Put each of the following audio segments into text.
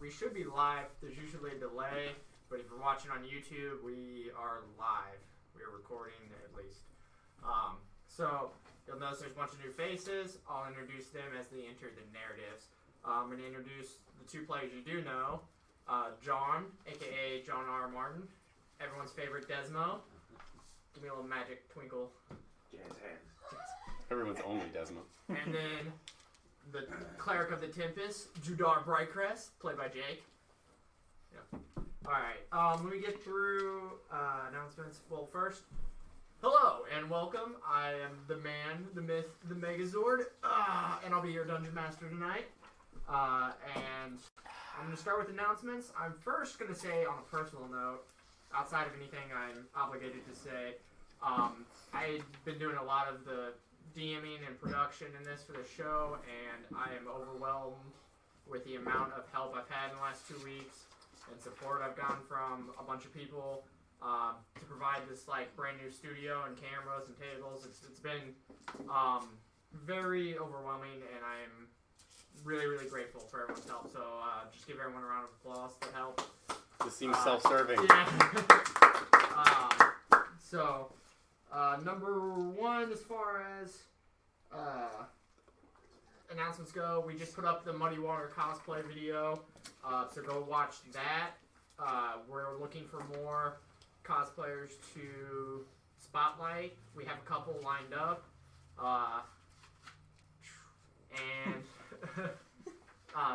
we should be live. There's usually a delay, but if you're watching on YouTube, we are live. We are recording at least. So you'll notice there's a bunch of new faces. I'll introduce them as they enter the narratives. I'm going to introduce the two players you do know. John, a.k.a. John R. Martin. Everyone's favorite Desmo. Give me a little magic twinkle. Jazz hands. Everyone's only Desmo. And then the Cleric of the Tempest, Judar Brightcrest, played by Jake. Yeah. Alright, let me get through announcements. Well, first, hello and welcome. I am the man, the myth, the Megazord, and I'll be your Dungeon Master tonight. And I'm going to start with announcements. I'm first going to say, on a personal note, outside of anything I'm obligated to say, I've been doing a lot of the DMing and production in this for the show, and I am overwhelmed with the amount of help I've had in the last 2 weeks and support I've gotten from a bunch of people to provide this like brand new studio and cameras and tables. It's been very overwhelming, and I'm really, really grateful for everyone's help. So just give everyone a round of applause for help. This seems self-serving. Yeah. Number one, as far as announcements go, we just put up the Muddy Water cosplay video, so go watch that. We're looking for more cosplayers to spotlight. We have a couple lined up,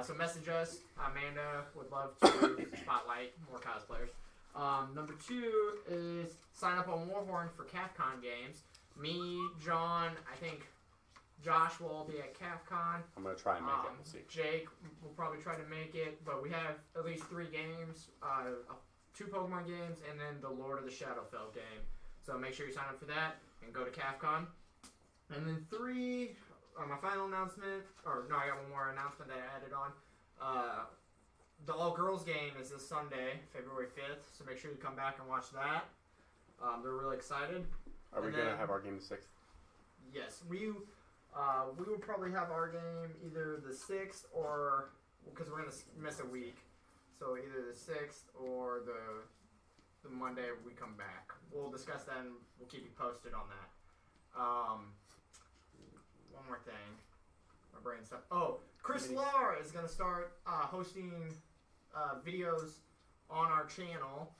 so message us. Amanda would love to spotlight more cosplayers. Number two is sign up on Warhorn for CAFCON games. Me, John, I think Josh will all be at CAFCON. I'm going to try and make it. We'll see. Jake will probably try to make it, but we have at least 3 games, 2 Pokemon games, and then the Lord of the Shadowfell game. So make sure you sign up for that and go to CAFCON. And then 3, my final announcement, I got one more announcement that I added on. The all-girls game is this Sunday, February 5th, so make sure you come back and watch that. They're really excited. Are we going to have our game the 6th? Yes. We will probably have our game either the 6th or, because we're going to miss a week, so either the 6th or the Monday we come back. We'll discuss that and we'll keep you posted on that. One more thing. My brain's stuck. Oh, Chris Lara is going to start hosting videos on our channel.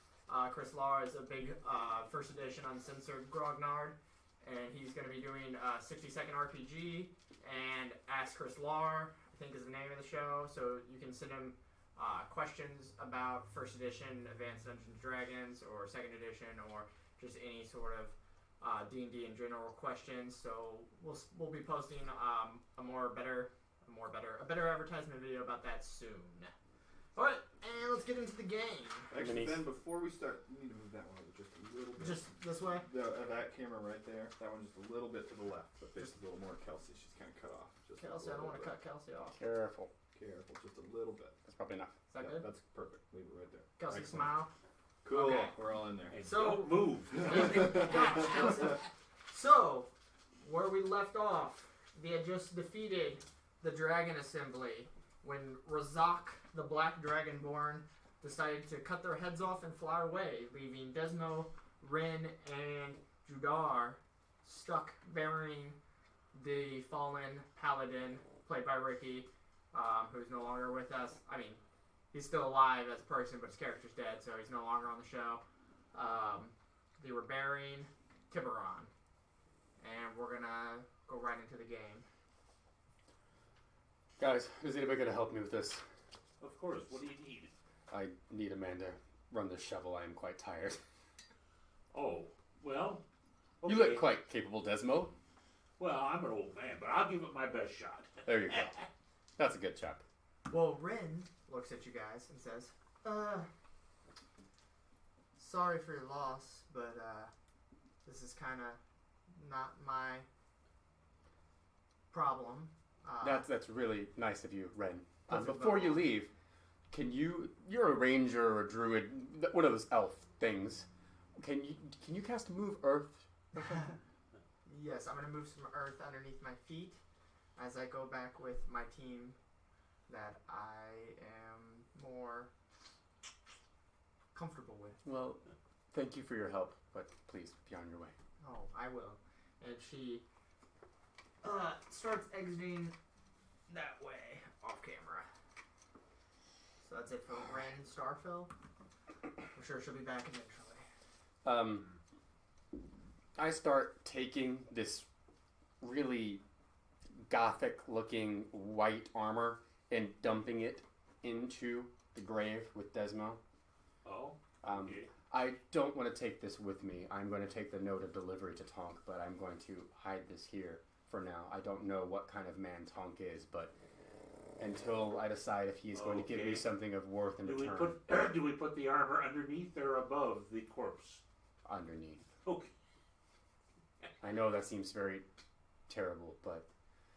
Chris Lara is a big first edition uncensored grognard, and he's going to be doing 60-second RPG and Ask Chris Lara, I think is the name of the show. So you can send him questions about first edition Advanced Dungeons & Dragons or second edition or just any sort of D&D in general questions. So we'll be posting a better advertisement video about that soon. All right, and let's get into the game. Actually, Ben, before we start, we need to move that one over just a little bit. Just this way? That camera right there. That one just a little bit to the left, but face a little more Kelsey. She's kind of cut off. Just Kelsey, I don't want to cut Kelsey off. Careful. Just a little bit. That's probably enough. Is that good? That's perfect. Leave it right there. Kelsey, Excellent. smile. Cool. Okay. We're all in there. So don't move. Gosh, Kelsey. So, where we left off, they had just defeated the Dragon Assembly when Razak, the Black Dragonborn, decided to cut their heads off and fly away, leaving Desmo, Rinn, and Judar stuck burying the fallen paladin, played by Ricky, who's no longer with us. I mean, he's still alive as a person, but his character's dead, so he's no longer on the show. They were burying Tiburon, and we're gonna go right into the game. Guys, is anybody going to help me with this? Of course. What do you need? I need Amanda to run this shovel. I am quite tired. Oh, well. Okay. You look quite capable, Desmo. Well, I'm an old man, but I'll give it my best shot. There you go. That's a good chap. Well, Rinn looks at you guys and says, sorry for your loss, but this is kind of not my problem. That's really nice of you, Rinn. Puts his Before bow you on. leave, you're a ranger or a druid, one of those elf things. Can you cast Move Earth? Yes, I'm going to move some earth underneath my feet as I go back with my team that I am more Well, thank you for your help, but please be on your way. Oh, I will. And she starts exiting that way off camera. So that's it for Rinn Starfall. I'm sure she'll be back eventually. I start taking this really gothic-looking white armor and dumping it into the grave with Desmo. Oh. Okay. I don't want to take this with me. I'm going to take the note of delivery to Tonk, but I'm going to hide this here for now. I don't know what kind of man Tonk is, but until I decide if he's going to give me something of worth in return. Do we put the armor underneath or above the corpse? Underneath. Okay. I know that seems very terrible, but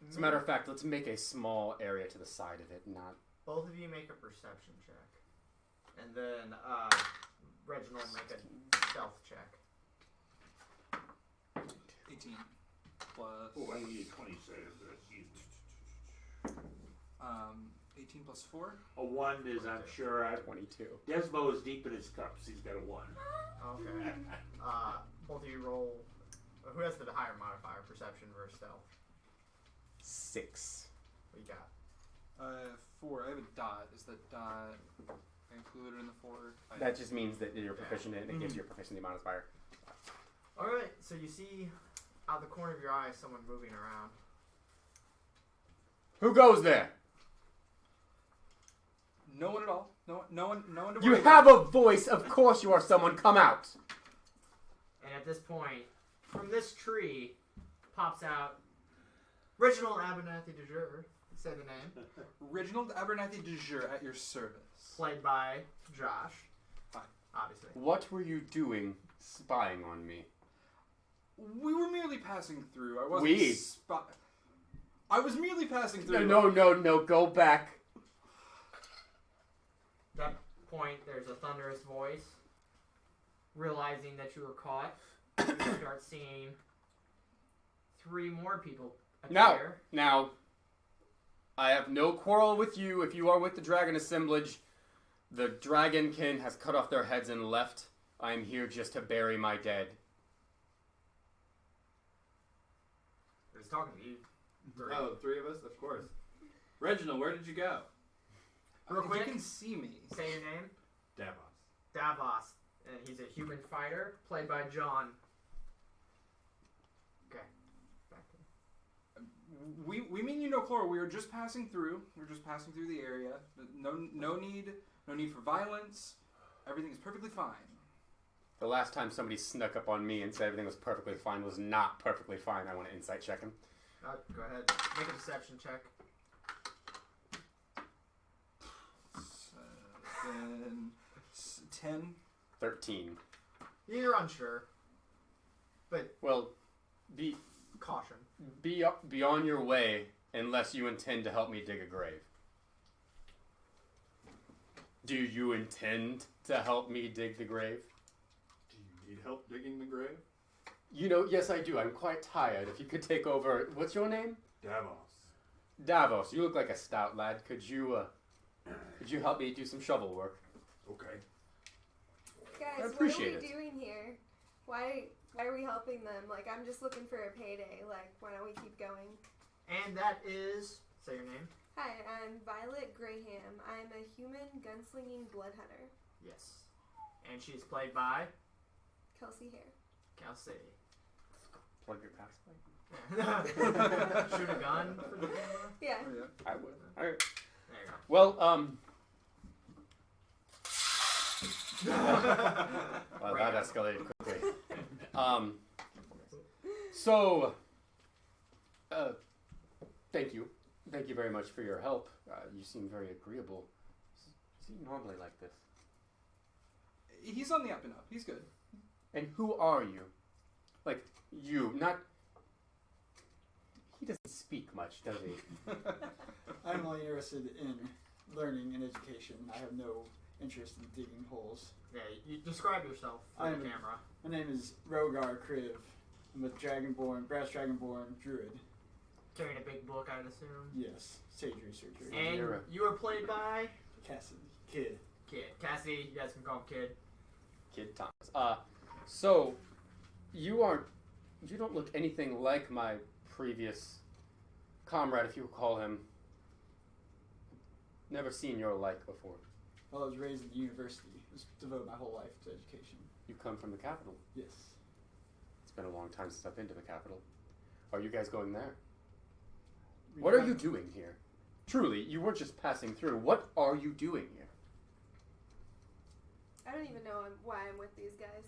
as a matter of fact, let's make a small area to the side of it, not... Both of you make a perception check. And then Reginald make a stealth check. 18 plus. Oh, I need 20 saves. 18 plus 4. A 1 is, I'm sure, 22. Desmo is deep in his cups. He's got a 1. Okay. Both of you roll. Who has the higher modifier? Perception versus stealth. 6. What you got? 4. I have a dot. Is that dot included in the 4? That just means that you're proficient in it. It gives you a proficiency modifier. Alright, so you see out the corner of your eye someone moving around. Who goes there? No one at all. No one to You worry have about. a voice. Of course you are someone. Come out. And at this point, from this tree pops out Reginald Abernathy de Jure. Say the name. Reginald Abernathy de Jure at your service. Played by Josh. Fine. Obviously. What were you doing spying on me? We were merely passing through. I wasn't I was merely passing through. No. Go back. At that point, there's a thunderous voice. Realizing that you were caught, you start seeing 3 more people appear. Now, I have no quarrel with you if you are with the dragon assemblage. The dragonkin has cut off their heads and left. I am here just to bury my dead. He's talking to you. 3. Oh, 3 of us? Of course. Reginald, where did you go? Real quick, You can see me. say your name. Davos. Davos. And he's a human fighter, played by John. Okay. Back to you. We mean you no quarrel. We were just passing through. We're just passing through the area. No need for violence. Everything is perfectly fine. The last time somebody snuck up on me and said everything was perfectly fine was not perfectly fine. I want to insight check him. Go ahead. Make a deception check. 10. 13. You're unsure. But Well, be caution. on your way unless you intend to help me dig a grave. Do you intend to help me dig the grave? Do you need help digging the grave? Yes I do. I'm quite tired. If you could take over... What's your name? Davos. Davos. You look like a stout lad. Could you help me do some shovel work? Okay. Guys, I appreciate what are we doing here? Why are we helping them? Like, I'm just looking for a payday. Like, why don't we keep going? And that is... Say your name. Hi, I'm Violet Graham. I'm a human gunslinging blood hunter. Yes. And she's played by... Kelsey Hare. Kelsey. Plug your pass. Shoot a gun for the camera? Yeah. Oh, yeah. I would. All right. There you go. Well, well, that escalated quickly. So, thank you. Thank you very much for your help. You seem very agreeable. Is he normally like this? He's on the up and up. He's good. And who are you? Like, you, not... He doesn't speak much, does he? I'm only interested in learning and education. I have no interest in digging holes. Yeah, you describe yourself for the camera. My name is Rogar Kriv. I'm a brass dragonborn druid. Carrying a big book, I'd assume. Yes, sage researcher. And you were played by... Cassidy. Kid. Kid. Cassidy, you guys can call him Kid. Kid Thomas. So you don't look anything like my previous comrade, if you call him. Never seen your like before. Well, I was raised in the university. I was devoted my whole life to education. You come from the capital. Yes. It's been a long time since I've been to the capital. Are you guys going there? What are you doing here? Truly, you weren't just passing through. What are you doing here? I don't even know why I'm with these guys.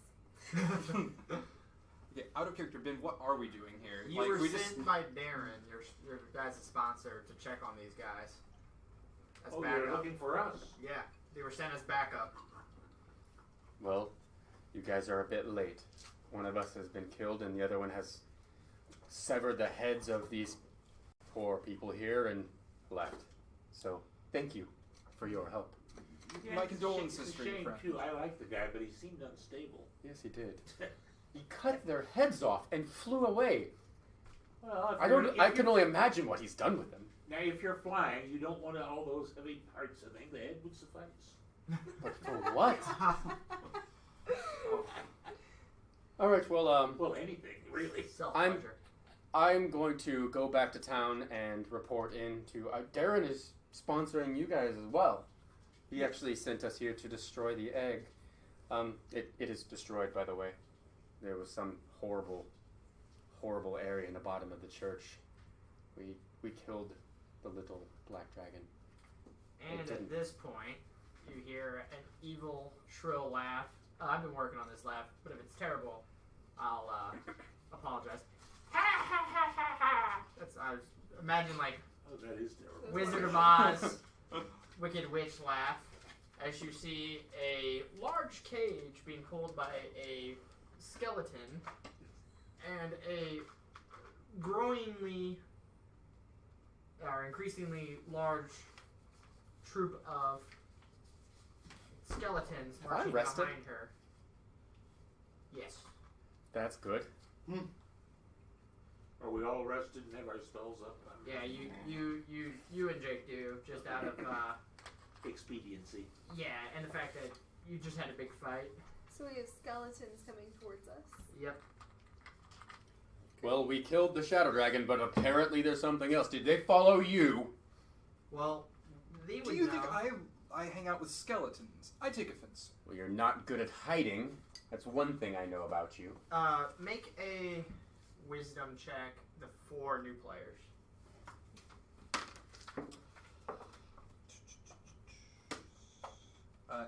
Okay, out of character, Ben. What are we doing here? You were sent by Darren, your guys' sponsor, to check on these guys. As Oh, backup. you're looking for us? Yeah, they were sent as backup. Well, you guys are a bit late. One of us has been killed and the other one has severed the heads of these poor people here and left. So, thank you for your help. Yeah, My it's a condolences shame- for your It's a friend. shame, too. I like the guy, but he seemed unstable. Yes, he did. He cut their heads off and flew away. Well, I can only imagine what he's done with them. Now, if you're flying, you don't want all those heavy parts. I think the head would suffice. But for what? All right, well, Well, anything, really. Self-pleasure. I'm going to go back to town and report in to... Darren is sponsoring you guys as well. He actually sent us here to destroy the egg. It is destroyed, by the way. There was some horrible area in the bottom of the church. We killed the little black dragon. And at this point, you hear an evil, shrill laugh. I've been working on this laugh, but if it's terrible, I'll apologize. Ha ha ha ha ha! Imagine like Oh, that is terrible. Wizard of Oz, Wicked Witch laugh, as you see a large cage being pulled by a skeleton and a increasingly large troop of skeletons Have I marching rested? behind her. Yes. That's good. Are we all rested and have our spells up? Yeah, you and Jake do, just out of Expediency. yeah, and the fact that you just had a big fight. So we have skeletons coming towards us. Yep. Well, we killed the shadow dragon, but apparently there's something else. Did they follow you? Well, they would Do you know. think I hang out with skeletons? I take offense. Well, you're not good at hiding. That's one thing I know about you. Make a wisdom check, the 4 new players.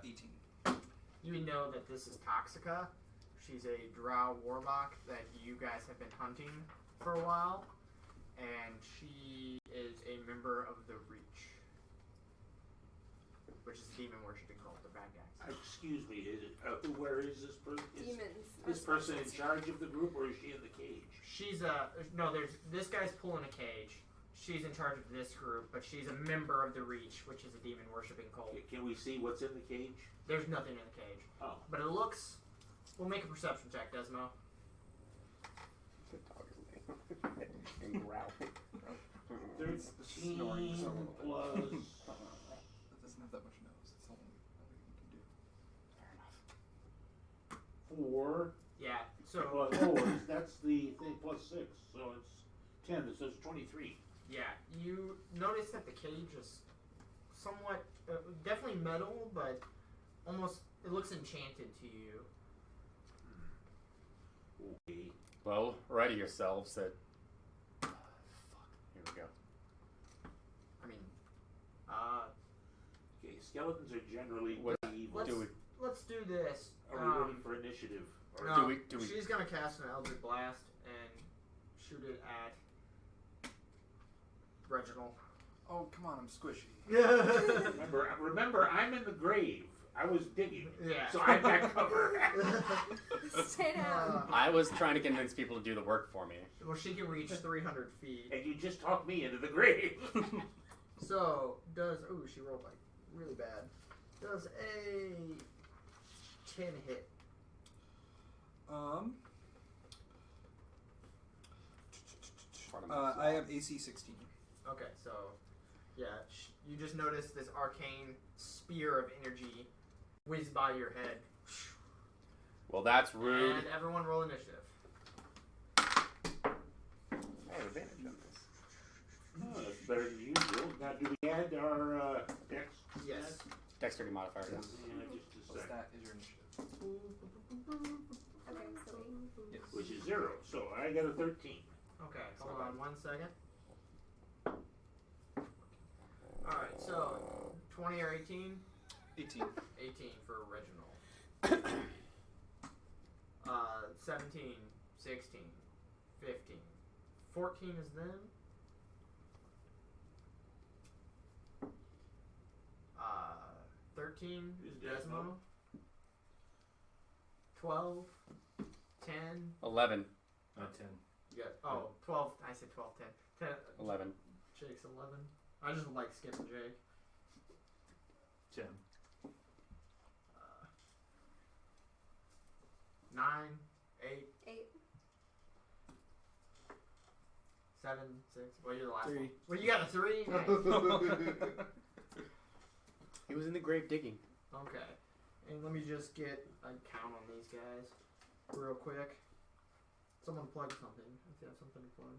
18. You know that this is Toxica. She's a drow warlock that you guys have been hunting for a while. And she is a member of the Reach, which is a demon worshipping cult, the bad guys. Excuse me, is it, where is this person? Is Demons. this person in charge of the group, or is she in the cage? She's this guy's pulling a cage. She's in charge of this group, but she's a member of the Reach, which is a demon worshipping cult. Can we see what's in the cage? There's nothing in the cage. Oh. But it looks... We'll make a perception check, Desmo. The dog is laying and growling. 13 plus... It doesn't have that much nose. That's all we can do. Fair enough. 4 Yeah, so... plus that's the thing plus 6, so it's 10. So it's 23. Yeah, you notice that the cage is somewhat... definitely metal, but almost... It looks enchanted to you. Okay. Well, ready yourselves that... Fuck. Here we go. I mean... Okay, skeletons are generally What pretty evil. Let's do this. Are we ready for initiative? Or No, do we- she's gonna cast an Eldritch Blast and shoot it at Reginald. Oh, come on, I'm squishy. Remember, I'm in the grave. I was digging. Yeah. So I got cover. Stay down. I was trying to convince people to do the work for me. Well, she can reach 300 feet. And you just talked me into the grave. So, she rolled like really bad. Does a 10 hit? I have AC 16. Okay, so, yeah, you just notice this arcane spear of energy whiz by your head. Well, that's rude. And everyone roll initiative. I have advantage on this. Oh, that's better than usual. Now, do we add our dex? Yes. Dexterity modifier, yes. Yeah, just a What's second. that is your initiative. Okay, so Yes. Which is 0. So I got a 13. Okay, hold on 1 second. Alright, so 20 or 18? 18. 18 for original. 17, 16, 15. 14 is them. 13 is Desmo. 12, 10. 11. Not 10. You got 12. I said 12, 10. 10. 11. Jake's 11. I just like skipping Jake. 10. 9, 8, 8. 7, 6. Well, you're the last 3. one. Well, you got a 3? Nice. He was in the grave digging. Okay. And let me just get a count on these guys real quick. Someone plug something if you have something to plug.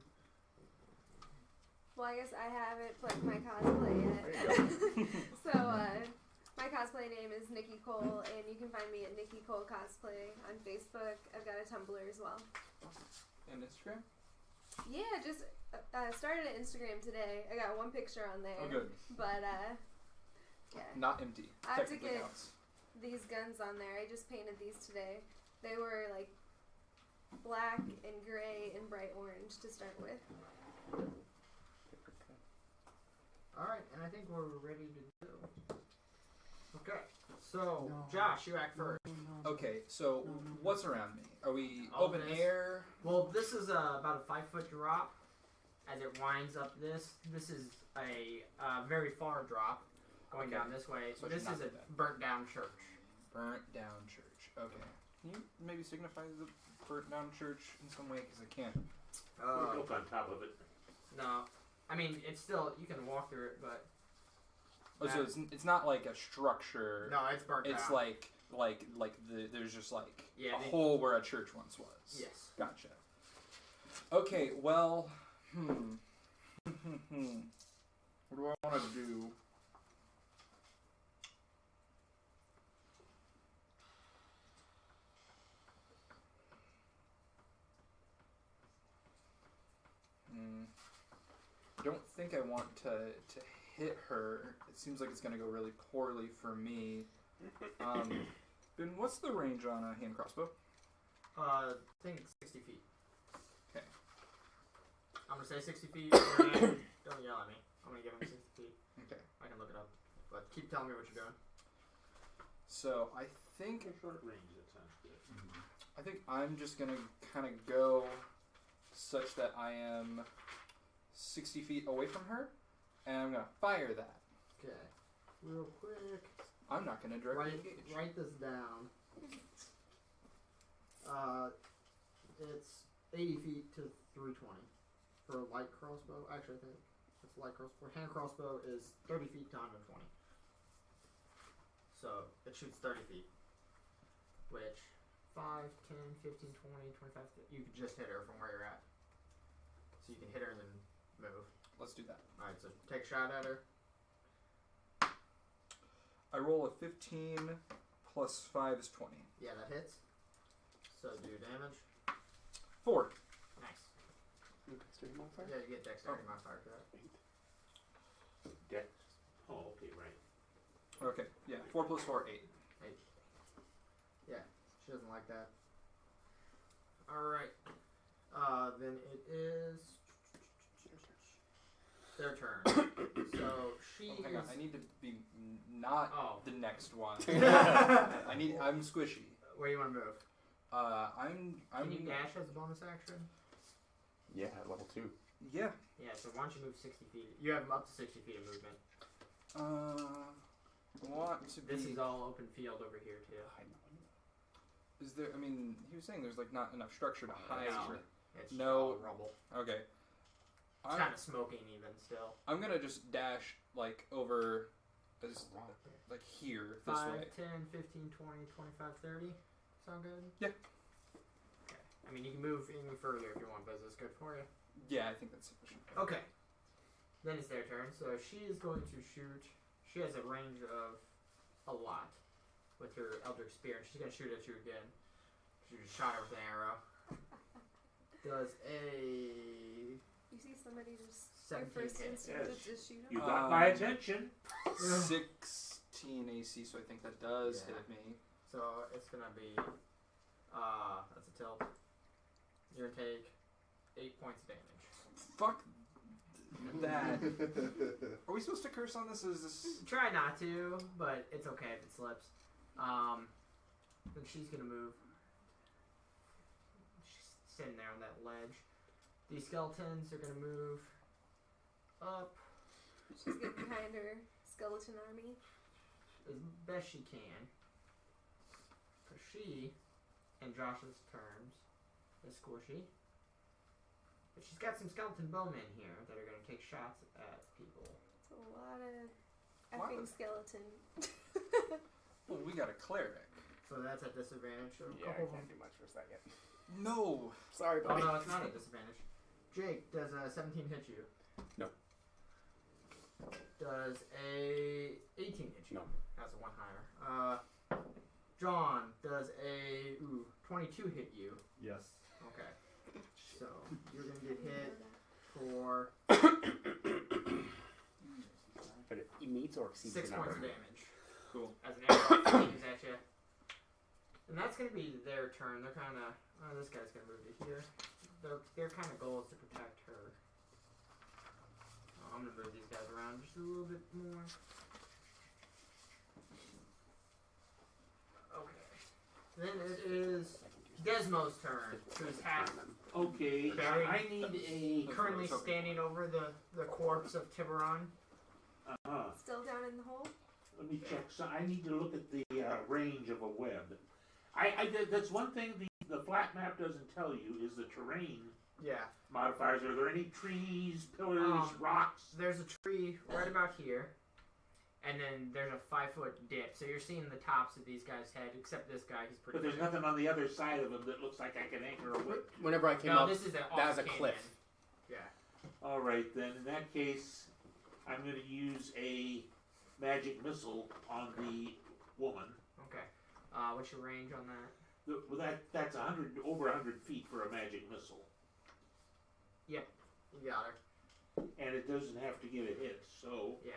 Well, I guess I haven't plugged my cosplay yet. So, my cosplay name is Nikki Cole, and you can find me at Nikki Cole Cosplay on Facebook. I've got a Tumblr as well. And Instagram? Yeah, just started an Instagram today. I got one picture on there. Oh, good. But, yeah. Not empty. I have to Technically get counts. these guns on there. I just painted these today. They were, like, black and gray and bright orange to start with. Alright, and I think we're ready to do. Okay. So, Josh, you act first. Okay, so what's around me? Are we All open this. air? Well, this is about a 5-foot drop. As it winds up this is a very far drop going Okay. down this way. So This it's not is a that burnt down church. Burnt down church. Okay. Can you maybe signify the burnt down church in some way? Because I can't. We're built on top of it. No. I mean, it's still, you can walk through it, but Oh, so it's not like a structure. no, it's burnt It's out. like there's just like Yeah, a they- hole where a church once was. Yes. Gotcha. Okay, well, what do I want to do? Don't think I want to hit her. It seems like it's going to go really poorly for me. Ben, what's the range on a hand crossbow? I think 60 feet. Okay. I'm gonna say 60 feet. And don't yell at me. I'm gonna give him 60 feet. Okay. I can look it up, but keep telling me what you're doing. So I think Short range, that sounds good. I think I'm just gonna kind of go such that I am 60 feet away from her, and I'm gonna fire that. Okay. Real quick. I'm not gonna directly engage. Write this down. It's 80 feet to 320 for a light crossbow. Actually, I think it's a light crossbow. Hand crossbow is 30 feet to 120. So it shoots 30 feet. Which 5, 10, 15, 20, 25. You could just hit her from where you're at. So you can hit her and then move. Let's do that. Alright, so take a shot at her. I roll a 15 plus 5 is 20. Yeah, that hits. So do damage. 4. Nice. Dexterity modifier? Yeah, you get dexterity modifier for that. Dex. Oh, okay, right. Okay, yeah. 4 plus 4, 8. Yeah, she doesn't like that. Alright. Then it is their turn. So she Oh, hang is. on. I need to be not Oh. the next one. Where I'm squishy. you want to move? I'm. Can you dash as a bonus action? Yeah, level 2. Yeah. Yeah, so why don't you move 60 feet? You have up to 60 feet of movement. Want to be. This is all open field over here, too. Is there? I mean, he was saying there's like not enough structure to hide. No. It's No. all rubble. Okay. It's kind of smoking even still. I'm gonna just dash like over, as like here this 5, way. 10, 15, 20, 25, 30. sound good? Yeah. Okay. I mean, you can move any further if you want, but is this good for you? Yeah, I think that's sufficient. Okay. Then it's their turn. So she is going to shoot. She has a range of a lot with her Eldritch Spear. She's going to shoot at you again. She just shot her with an arrow. Does a You see somebody just. 17 Your first hit. instinct Yes. is just shoot You him. got my attention. 16 AC, so I think that does Yeah. hit me. So it's going to be, that's a tilt. You're going to take 8 points of damage. Fuck that. Are we supposed to curse on this? Or is this... Try not to, but it's okay if it slips. Then she's gonna move. She's sitting there on that ledge. These skeletons are gonna move up She's getting behind her skeleton army. as best she can. Cause she, in Josh's terms, is squishy. But she's got some skeleton bowmen here that are gonna take shots at people. It's a lot of Lot effing of- skeleton. Well, we got a cleric. So that's a disadvantage. So a Yeah, I couple of can't do much for a second. No. Sorry, Oh buddy. no, it's not a disadvantage. Jake, does a 17 hit you? No. Does a 18 hit you? No. That's a one higher. John, does a 22 hit you? Yes. Okay. So you're gonna get hit for But it meets or exceeds 6 the points number. of damage Cool. as an arrow aims at you. And that's gonna be their turn. They're kind of. This guy's gonna move to here. Their kind of goal is to protect her. I'm gonna move these guys around just a little bit more. Okay. Then it is Desmo's turn. Who's half Okay, Barry. I need a. currently standing over the corpse of Tiburon. Still down in the hole? Let me check. So I need to look at the range of a web. That's one thing the flat map doesn't tell you is the terrain Yeah. modifiers. Are there any trees, pillars, rocks? There's a tree right about here. And then there's a 5-foot dip. So you're seeing the tops of these guys' head, except this guy, he's pretty But there's big. nothing on the other side of them that looks like I can anchor a whip. Whenever I came No, up, this is an that was a off-canyon. cliff. Yeah. All right, then. In that case, I'm going to use a magic missile on the woman. Okay. What's your range on that? Well, that's over 100 feet for a magic missile, You got her. and it doesn't have to get a hit. So, Yeah.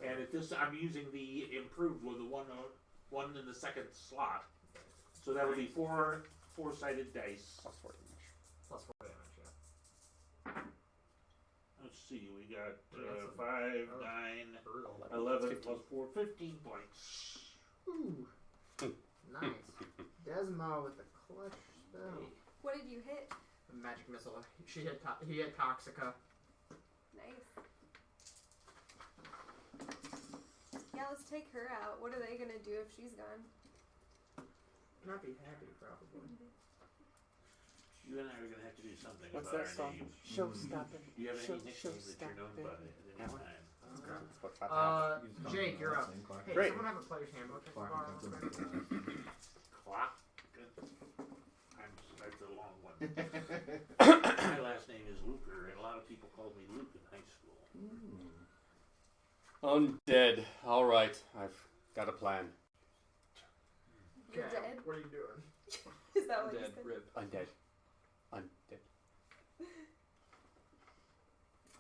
and at this, I'm using the improved with the one in the second slot. So that would be four-sided dice. Plus 14 -ish. Plus 4 damage, yeah. Let's see, we got That's a- 5, oh. 9, Brutal. 11 15. plus 4, 15 points. Ooh. Nice. Desmo with the clutch spell. What did you hit? A magic missile. He hit Toxica. Nice. Yeah, let's take her out. What are they gonna do if she's gone? Not be happy, probably. You and I are going to have to do something What's about that our song? names. Showstopper. Do you have any nicknames that you're Showstopper. known by at any That one? time? Okay. It's about 5 Jake, you're up. Hey, Great. someone have a player's handbook? I can borrow real quick? Clock. That's a long one. My last name is Luker, and a lot of people called me Luke in high school. Undead. All right, I've got a plan. You're Okay, dead? what are you doing? Is that what you Dead said? rib. Undead.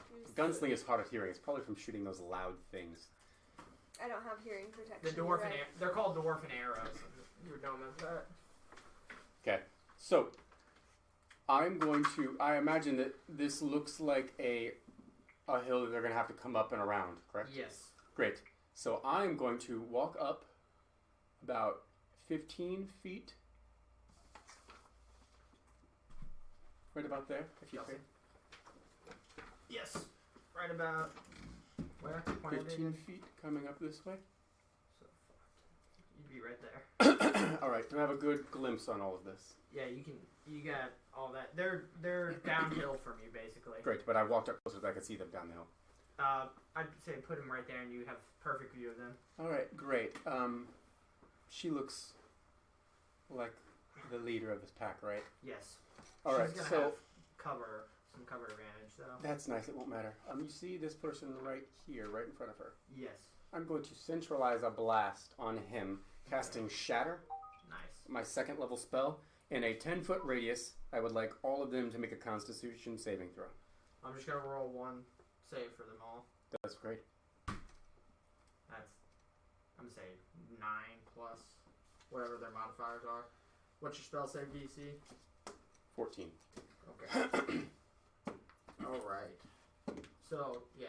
You're just- Gunsling is hard of hearing. It's probably from shooting those loud things. I don't have hearing protection. The you're dwarven right. they're called dwarven arrows. You don't know that. Okay, so I'm going to. I imagine that this looks like a hill that they're going to have to come up and around, correct? Yes. Great. So I'm going to walk up about 15 feet. Right about there, if you Kelsey. could. Yes. Right about where? Point it 15 in. feet coming up this way. So, you'd be right there. All right, to have a good glimpse on all of this. Yeah, you can. You got all that. They're downhill from you, basically. Great, but I walked up closer so I could see them down the hill. I'd say put them right there, and you have perfect view of them. All right, great. She looks like the leader of this pack, right? Yes. All right. She's gonna So have some cover advantage, though. that's nice. It won't matter. You see this person right here, right in front of her. Yes. I'm going to centralize a blast on him, casting Shatter, Nice. my second level spell, in a 10-foot radius. I would like all of them to make a Constitution saving throw. I'm just gonna roll one save for them all. That's great. That's, I'm gonna say 9 plus whatever their modifiers are. What's your spell save DC? 14. Okay. Alright. So, yeah,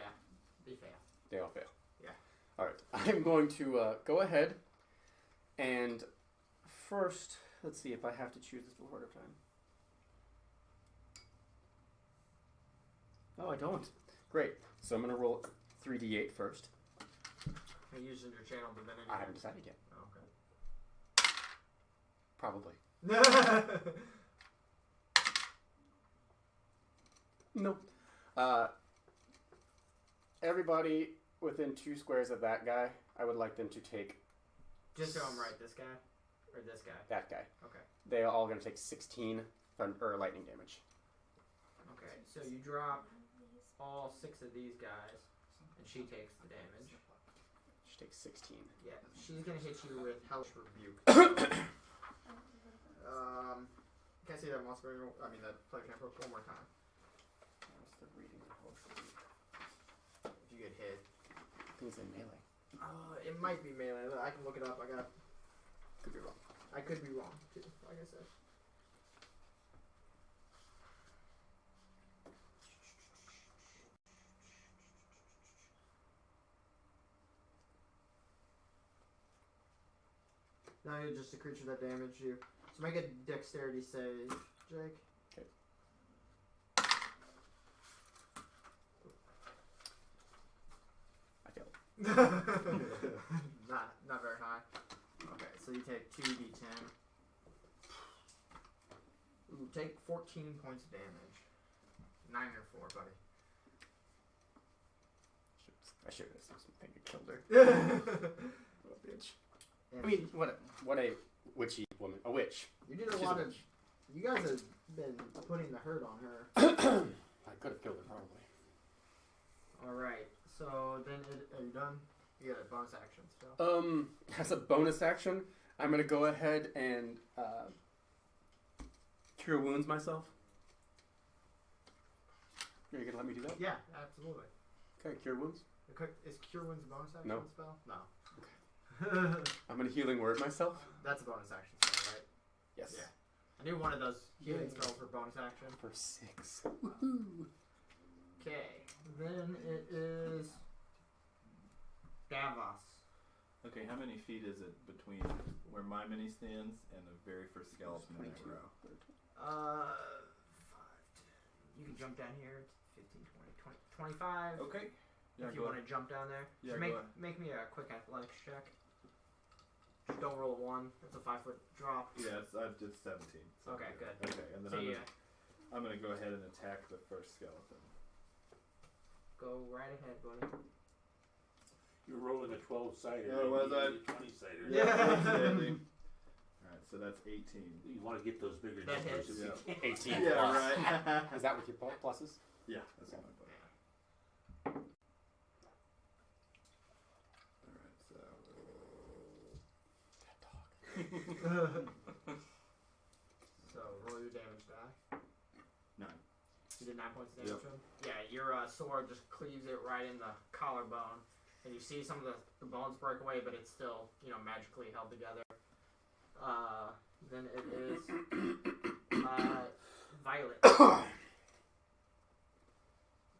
they fail. They all fail. Yeah. All right. I'm going to go ahead and first, let's see if I have to choose this before the time. Oh, I don't. Great. So I'm going to roll 3d8 first. Are you using your channel divinity? I haven't decided yet. Oh, Probably. okay. No. Everybody within 2 squares of that guy, I would like them to take Just so I'm right, this guy? Or this guy? that guy. Okay. They are all going to take 16 lightning damage. Okay, so you drop all 6 of these guys, and she takes the damage. She takes 16. Yeah, she's gonna hit you with Hellish Rebuke. Can I see that monster? I mean, that plague tempo one more time. What's the reading of Hellish Rebuke? If you get hit. I think it's in melee. It might be melee. I can look it up. Could be wrong. I could be wrong, too, like I said. Now you're just a creature that damaged you. So make a dexterity save, Jake. Okay. I failed. Not very high. Okay, so you take 2d10. Ooh, take 14 points of damage. 9 or 4, buddy. I should have said something to killed her. What a bitch. And I mean, what a witchy woman. A witch. you did a She's a lot of. witch. You guys have been putting the hurt on her. I could have killed her probably. Alright, so then are you done? You got a bonus action still. As a bonus action, I'm gonna go ahead and cure wounds myself. Are you gonna let me do that? Yeah, absolutely. Okay, cure wounds. Is Cure Wounds a bonus action No. spell? No. I'm gonna healing word myself. That's a bonus action spell, right? Yes. Yeah. I knew one of those healing Yeah. spells were bonus action. For 6. Woohoo! Okay, then it is Davos. Okay, how many feet is it between where my mini stands and the very first skeleton in that 22. row? 5, 10. You can jump down here. 15, 20, 25. Okay. Yeah, if you go want to jump down there. Yeah, Just go ahead. make me a quick athletics check. Just don't roll a 1. It's a 5-foot drop. Yeah, it's 17. So Okay, good. Okay, and then So I'm gonna go ahead and attack the first skeleton. go right ahead, buddy. You're rolling a 12-sided. Oh, was I? 20-sided. Yeah. Outstanding. Alright, so that's 18. You want to get those bigger That numbers. hits. if you Yeah. can. 18 Yeah, plus. right. Is that with your pluses? Yeah, that's my point. Alright, so. That dog. So roll your damage die. 9. You did 9 points of damage to him? Yeah, your sword just cleaves it right in the collarbone. And you see some of the bones break away, but it's still, magically held together. Then it is Violet.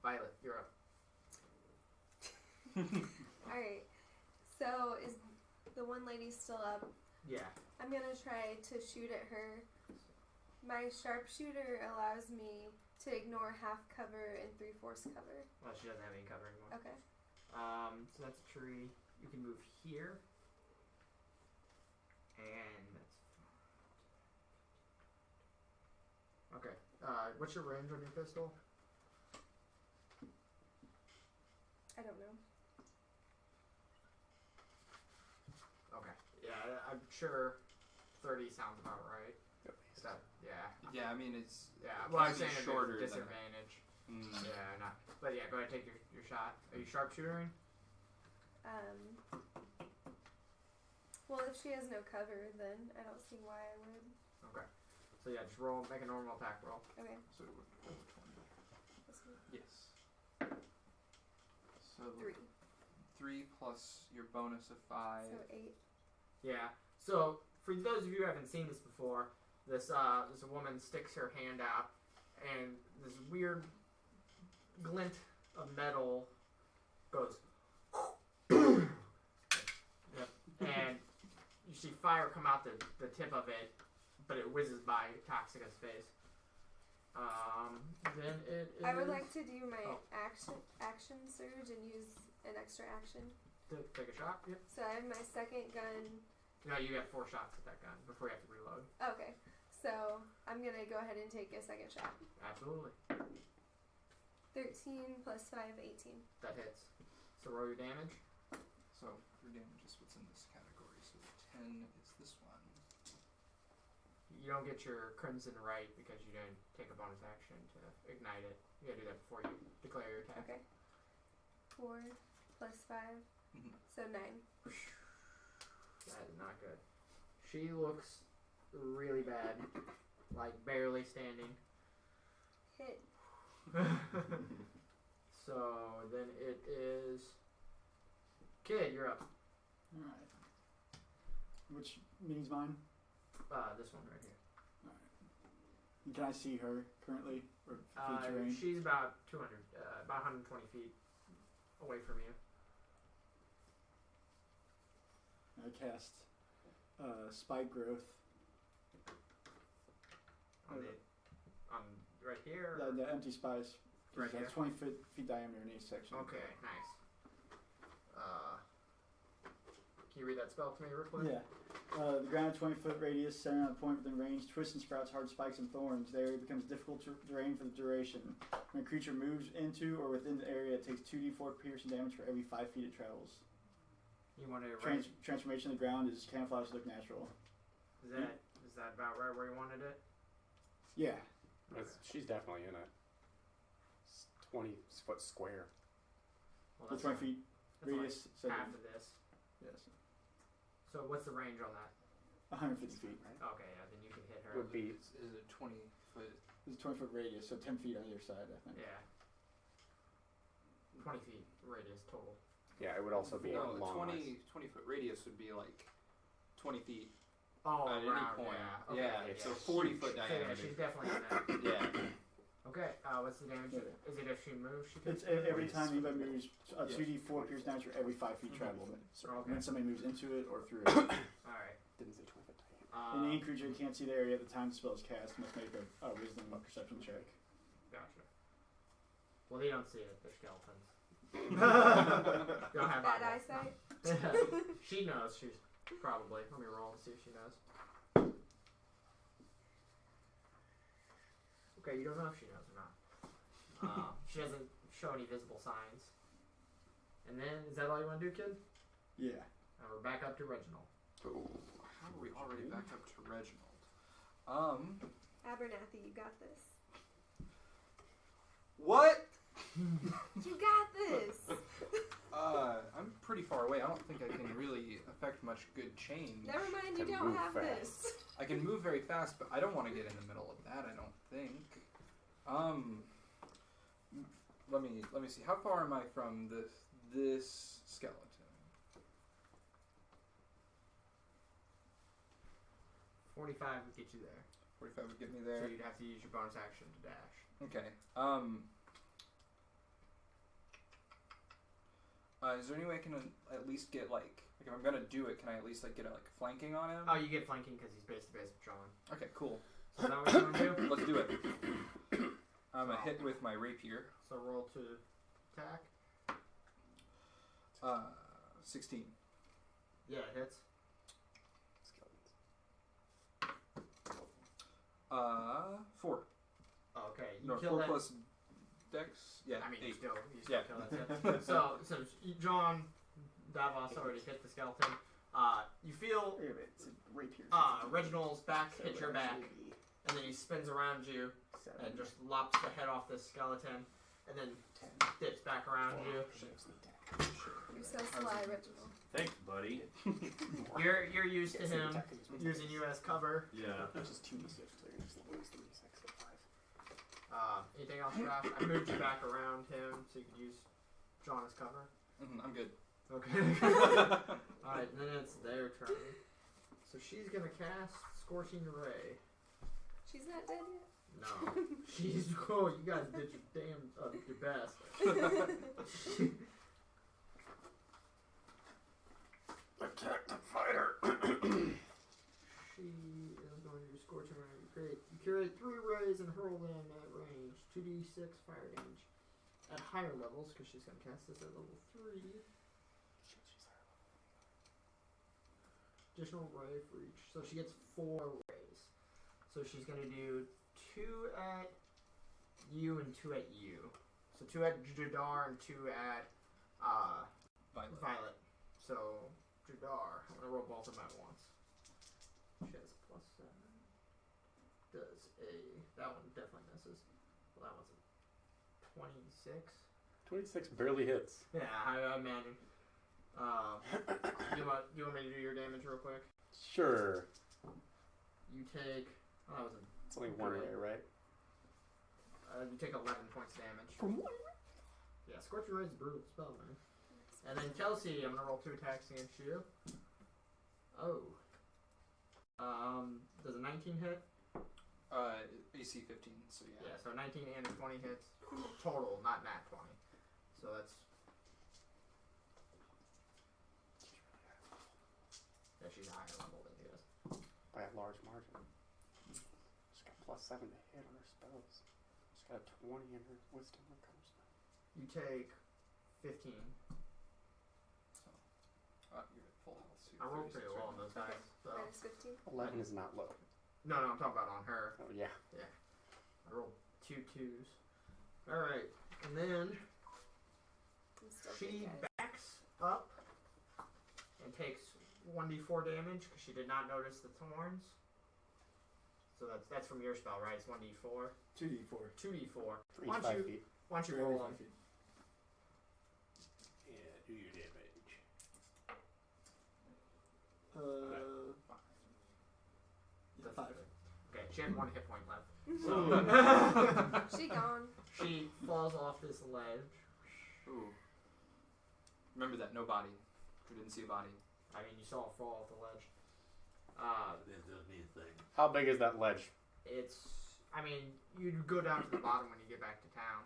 Violet, you're up. Alright, so is the one lady still up? Yeah. I'm gonna try to shoot at her. My sharpshooter allows me to ignore half cover and 3/4 cover. Well, she doesn't have any cover anymore. Okay. So that's a tree. You can move here. And that's okay. What's your range on your pistol? I don't know. Okay. Yeah, I'm sure 30 sounds about right. Is that, yeah. Yeah, I mean it's. Yeah. Well, I'm Can't be saying shorter there's than disadvantage. Mm. Yeah, not. But yeah, go ahead, take your shot. Are you sharpshootering? Well, if she has no cover, then I don't see why I would. Okay. So yeah, just roll. Make a normal attack roll. Okay. So it would roll 20. This one. Yes. So 3. 3 plus your bonus of 5. So 8. Yeah. So for those of you who haven't seen this before, this woman sticks her hand out, and this weird glint of metal goes. Yep. And you see fire come out the tip of it, but it whizzes by Toxica's face. Then it is. I would like to do my Oh. action surge and use an extra action. to take a shot. Yep. So I have my second gun. No, you get 4 shots at that gun before you have to reload. Okay. So I'm gonna go ahead and take a second shot. Absolutely. 13 plus 5, 18. That hits. So roll your damage. So your damage is what's in this category. So the 10 is this one. You don't get your crimson right because you didn't take a bonus action to ignite it. You gotta do that before you declare your attack. Okay. 4 plus 5. Mhm. So 9. That is not good. She looks really bad. Like barely standing. Hit. So then it is. Kid, you're up. Alright. Which means mine? This one right here. And can I see her currently? Or feature range? She's about 120 feet away from you. I cast spike growth. On right here. The empty spice. Right It's here? 20 feet diameter in each section. Okay, nice. Can you read that spell to me real quick? Yeah. The ground 20-foot radius, centered on a point within range, twists and sprouts hard spikes and thorns. The area becomes difficult to terrain for the duration. When a creature moves into or within the area, it takes 2d4 piercing damage for every 5 feet it travels. You want to Transformation of the ground is camouflage to look natural. Is that about right where you wanted it? Yeah. She's definitely in a 20-foot square. Well, The 20 feet that's radius. like half of this. Yes. So what's the range on that? 150 feet. Okay, yeah, then you can hit her. Would be Is it 20 foot? It's a 20-foot radius, so 10 feet on either side, I think. Yeah. 20 feet radius total. yeah. It would also be No, a long. 20 foot radius would be like 20 feet Oh, at any around, point. yeah. Okay, Yeah, it's so huge. 40 foot So yeah, diameter. she's definitely in that. Yeah. Okay, what's the damage? Okay. Is it if she moves? She It's can. every time anybody moves, 2d4 piercing damage for every 5 feet traveled. Okay. When somebody moves into it or through it. Alright. Didn't say 20 foot diameter. Any creature who can't see the area at the time the spell is cast must make a wisdom perception check. Gotcha. Well, they don't see it. They're skeletons. Don't have Bad eyeballs. eyesight. She knows. She's probably. Let me roll to see if she knows. Okay, you don't know if she knows or not. She doesn't show any visible signs. And then, is that all you want to do, kid? Yeah. And we're back up to Reginald. How are we already back up to Reginald? Abernathy, you got this. What? You got this. I'm pretty far away. I don't think I can really affect much good change. Never mind, you Can don't move have fast. this. I can move very fast, but I don't want to get in the middle of that. I don't think. Let me see. How far am I from this skeleton? 45 would get you there. 45 would get me So there. you'd have to use your bonus action to dash. Okay. Is there any way I can at least get like if I'm gonna do it, can I at least like get like flanking on him? Oh, you get flanking because he's face to face with John. Okay, cool. So is that what you want to do? Let's do it. I'm a hit with my rapier. So roll to attack. 16. Yeah, it hits. Skeletons. 4. Oh, okay. You No, kill 4 that. plus Dex. Yeah, I mean, 8. you still Yeah. kill that. Tip. So John Davos already hit the skeleton. You feel rapier. Reginald's back hits your back, and then he spins around you and just lops the head off this skeleton, and then dips back around you. You're so sly, Reginald. Thanks, buddy. You're used to him using you as cover. Yeah. Which is 2d6, so you're just lose 3d6 at 5. Anything else, Josh? I moved you back around him so you could use John as cover. I'm good. Okay. Alright, then it's their turn. So she's gonna cast Scorching Ray. She's not dead yet. No. She's cool. You guys did your damn your best. Attack the fighter! She is going to do Scorching Ray. You create 3 rays and hurl them at range. 2d6 fire damage. At higher levels, because she's going to cast this at level 3. Additional ray for each. So she gets 4 rays. So she's going to do 2 at you and 2 at you. So 2 at Jadar and 2 at Violet. So Jadar, I'm going to roll both of them at once. She has +7. That one definitely misses. Well, that one's a 26. 26 barely hits. Yeah, I imagine. You want me to do your damage real quick? Sure. You take. Oh, that was a. It's only 1 ray, right? You take 11 points damage. From 1 Yeah, Scorching Ray is a brutal spell, man. And then Kelsey, I'm gonna roll 2 attacks against you. Oh. Does a 19 hit? AC 15, so yeah. Yeah, so 19 and a 20 hits total, not nat 20. So that's. Yeah, she's higher level than you is. by a large margin. She's got +7 to hit on her spells. She's got a 20 in her wisdom or charisma. You take 15. You're at full health. So I rolled pretty low on those dice. So. Minus 15. 11 is not low. No, I'm talking about on her. Oh, yeah. I rolled 2 2s. Alright, and then I'm still she good, guys. backs up and takes 1d4 damage because she did not notice the thorns. So that's from your spell, right? It's 1d4. 2d4. 2d4. For each Why don't 5 you- feet. Why don't you For every roll 5 them? feet. Yeah, do your damage. Yeah, 5. Okay, she had 1 hit point left. She gone. She falls off this ledge. Ooh. Remember that, no body. We didn't see a body. I mean, you saw her fall off the ledge. That doesn't mean a thing. How big is that ledge? I mean, you go down to the bottom when you get back to town.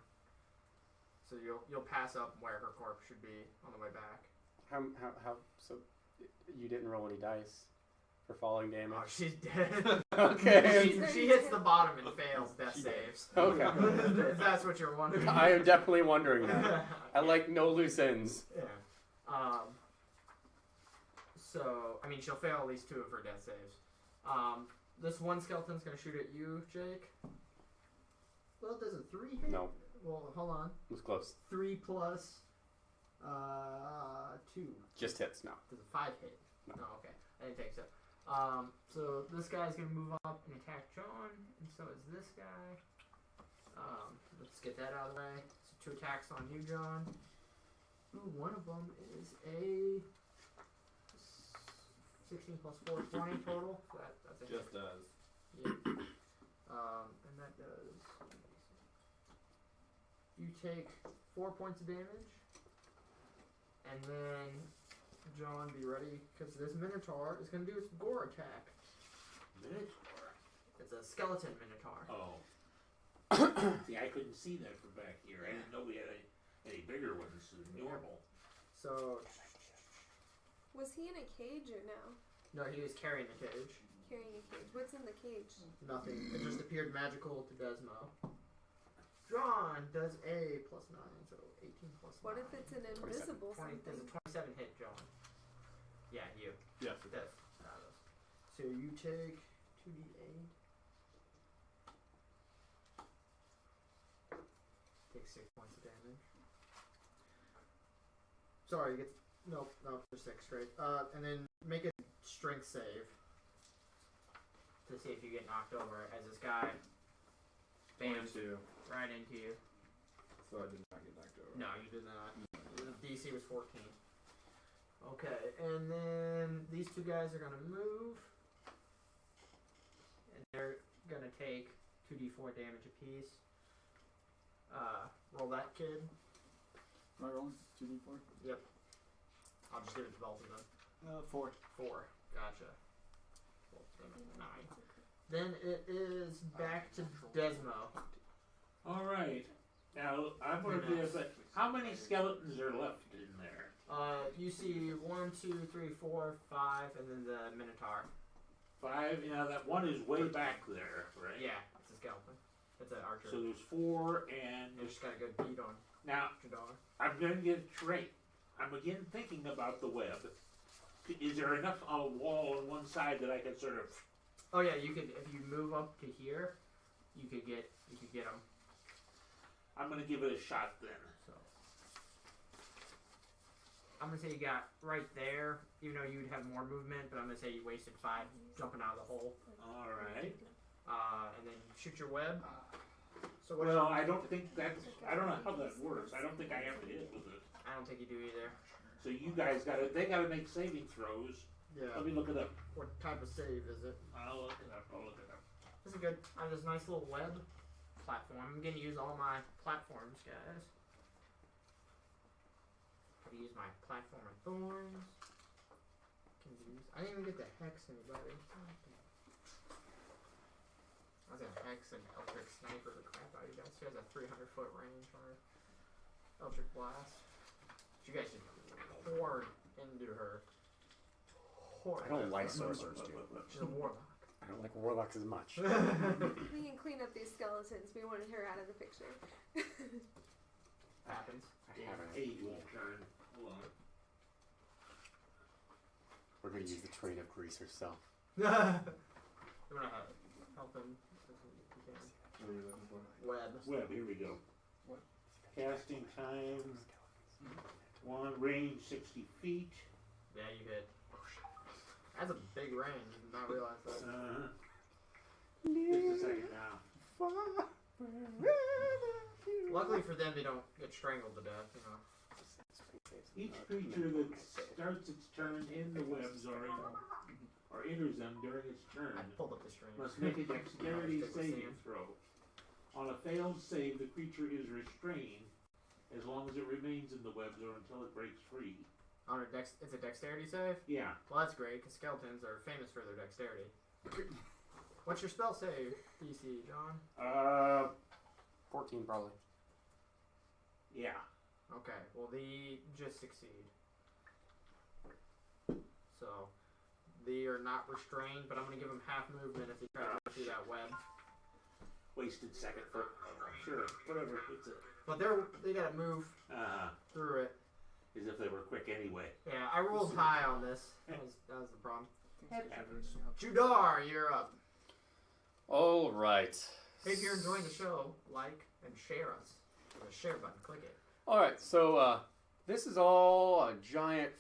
So you'll pass up where her corpse should be on the way back. So you didn't roll any dice for falling damage? Oh, she's dead. Okay. she hits the bottom and fails death She saves. Okay. If that's what you're wondering. I am definitely wondering that. I like no loose ends. Yeah. So, I mean, she'll fail at least 2 of her death saves. This one skeleton's gonna shoot at you, Jake. Well, does a 3 hit? No. Well, hold on. It was close. 3 plus 2. Just hits, no. Does a 5 hit? No. No, okay. I didn't think so. So this guy's gonna move up and attack John, and so is this guy. Let's get that out of the way. So 2 attacks on you, John. Ooh, one of them is a 16 plus 4, 20 total. So that's a Just hit. does. Yeah. And that does. You take 4 points of damage, and then John, be ready because this Minotaur is going to do its gore attack. Minotaur? It's a skeleton Minotaur. Oh. See, I couldn't see that from back here. I didn't know we had any bigger ones than normal. So Was he in a cage or no? no, he was carrying the cage. Carrying a cage. What's in the cage? Nothing. It just appeared magical to Desmo. John does a +9, so 18 plus 9. What if it's an invisible 20? something? Does a 27 hit, John? Yeah, you. Yes, it does. So you take 2d8. Take 6 points of damage. Sorry, you get no, just 6 straight. And then make a strength save. to see if you get knocked over as this guy bams 22. right into you. So I did not get knocked over. No, you did not. The DC was 14. Okay, and then these two guys are gonna move, and they're gonna take 2d4 damage apiece. Roll that, kid. Am I rolling? 2d4? Yep. I'll just give it to both of them. 4. 4. Gotcha. 9. Then it is back to Desmo. Alright. Now, I'm going to do this, but how many skeletons are left in there? You see 1, 2, 3, 4, 5, and then the Minotaur. 5. Now, that one is way back there, right? Yeah, it's a skeleton. It's an archer. So there's 4, and you just got a good beat on now Jadar. I'm going to get a trait. I'm again thinking about the web. Is there enough on a wall on one side that I can sort of? Oh yeah, you could if you move up to here, you could get them. I'm going to give it a shot then. So I'm gonna say you got right there, even though you'd have more movement, but I'm gonna say you wasted 5 jumping out of the hole. All right. And then shoot your web. So what? Well, I don't think that's. I don't know how that works. I don't think I have to hit with it. I don't think you do either. So you guys got to. They got to make saving throws. Yeah. Let me look it up. What type of save is it? I'll look it up. This is good. I have this nice little web platform. I'm gonna use all my platforms, guys. Gotta use my platform of thorns. I didn't even get the hex anybody. I was gonna hex and Eldritch Sniper the crap out of you guys. She has a 300-foot range on her Eldritch Blast. You guys just poured into her. I don't like sorcerers, dude. She's a warlock. I don't like warlocks as much. We can clean up these skeletons. We wanted her out of the picture. Happens. I haven't. Hey, you won't turn. Hold on. We're gonna use the train of Greece herself. I'm gonna help him. What are you looking for? Web. Web. Here we go. What? Casting time. 1 range 60 feet. Yeah, you hit. That's a big range. I did not realize that. Just a second now. Luckily for them, they don't get strangled to death, you know. Each creature that starts its turn in the webs or enters them during its turn I pulled up the string. must make a dexterity Stick with saving Sam. throw. On a failed save, the creature is restrained as long as it remains in the webs or until it breaks free. On a it's a dexterity save? Yeah. Well, that's great, because skeletons are famous for their dexterity. What's your spell save, DC, John? 14 probably. Yeah. Okay, well, they just succeed. So, they are not restrained, but I'm going to give them half movement if they try to go through that web. Wasted second for sure. Whatever. It's a But they got to move through it. as if they were quick anyway. Yeah, I rolled high on this. That was the problem. Judar, you're up. All right. Hey, if you're enjoying the show, like and share us. There's a share button. Click it. All right. So this is all a giant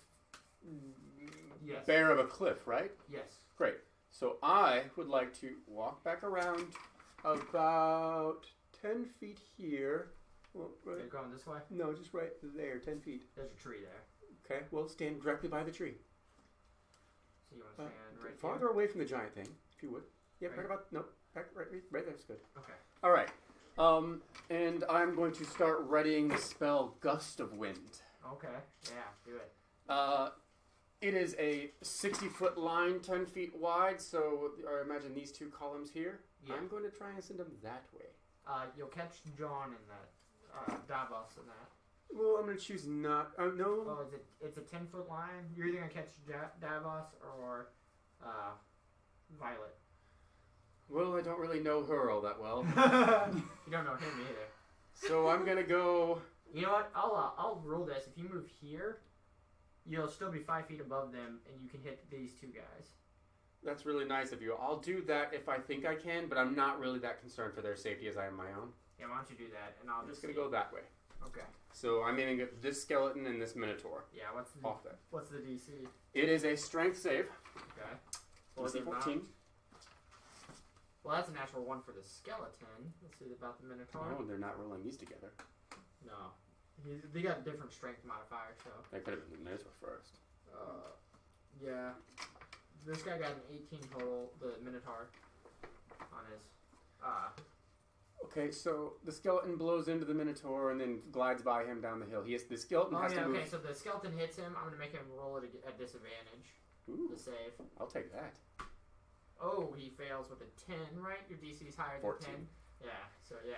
Yes. bear of a cliff, right? Yes. Great. So I would like to walk back around about 10 feet here. Well, You're right. going this way? No, just right there, 10 feet. There's a tree there. Okay. Well, stand directly by the tree. So you want to stand right Farther here? away from the giant thing, if you would. Yeah, Right. back about back right there's good. Okay. All right. And I'm going to start readying the spell Gust of Wind. Okay. Yeah, do it. It is a 60-foot line, 10 feet wide. So I imagine these two columns here. Yeah. I'm going to try and send them that way. You'll catch John in that. Davos in that. Well, I'm going to choose not. No. Oh, it's a 10-foot line. You're either going to catch Davos or Violet. Well, I don't really know her all that well. You don't know him either. So I'm going to go. You know what? I'll roll this. If you move here, you'll still be 5 feet above them, and you can hit these two guys. That's really nice of you. I'll do that if I think I can, but I'm not really that concerned for their safety as I am my own. Yeah, why don't you do that? And I'll I'm just just going to go that way. Okay. So I'm aiming at this skeleton and this minotaur. Yeah. Off there. What's the DC? It is a strength save. Okay. DC 14. Well, that's a natural 1 for the skeleton. Let's see about the Minotaur. Oh, they're not rolling these together. No. They got a different strength modifier, so. That could have been the Minotaur first. Yeah. This guy got an 18 total, the Minotaur, on his. Okay, so the skeleton blows into the Minotaur and then glides by him down the hill. The skeleton has to move. Okay, so the skeleton hits him. I'm going to make him roll it at disadvantage. Ooh, The save. I'll take that. Oh, he fails with a 10, right? Your DC is higher 14. than 10. Yeah, so yeah.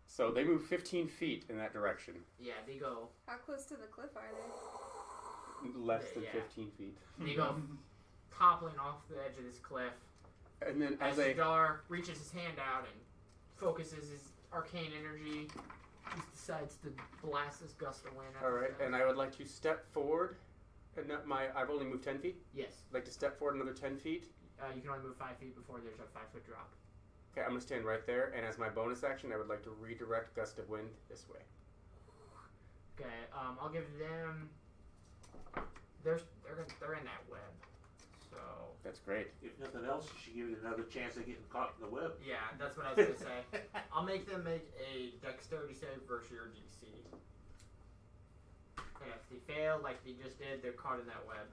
So they move 15 feet in that direction. Yeah, they go. How close to the cliff are they? Less than Yeah. 15 feet. They go toppling off the edge of this cliff. And then As as they... Jadar reaches his hand out and focuses his arcane energy, he decides to blast this gust of wind. Alright, and I would like to step forward. And I've only moved 10 feet. Yes. I'd like to step forward another 10 feet. You can only move 5 feet before there's a 5-foot drop. Okay, I'm going to stand right there. And as my bonus action, I would like to redirect gust of wind this way. Okay, I'll give them. They're in that web, so That's great. If nothing else, you should give it another chance of getting caught in the web. yeah, that's what I was gonna say. I'll make them make a dexterity save versus your DC. And if they fail, like they just did, they're caught in that web.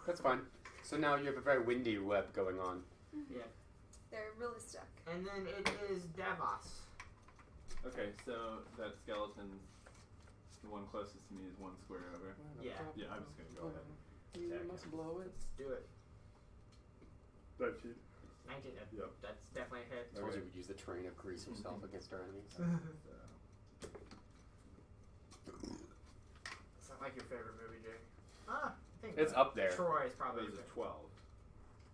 That's fine. So now you have a very windy web going on. Yeah. They're really stuck. And then it is Davos. Okay, so that skeleton, the one closest to me, is 1 square over. Yeah. Yeah, I'm just gonna go ahead. You Attack must him. blow it. Do it. 19. 19. Yep. That's definitely a hit. Told Okay. you we'd use the terrain of grease yourself against our enemies. It's not like your favorite movie, Jake. I think It's up there. Troy is That probably was your a 12.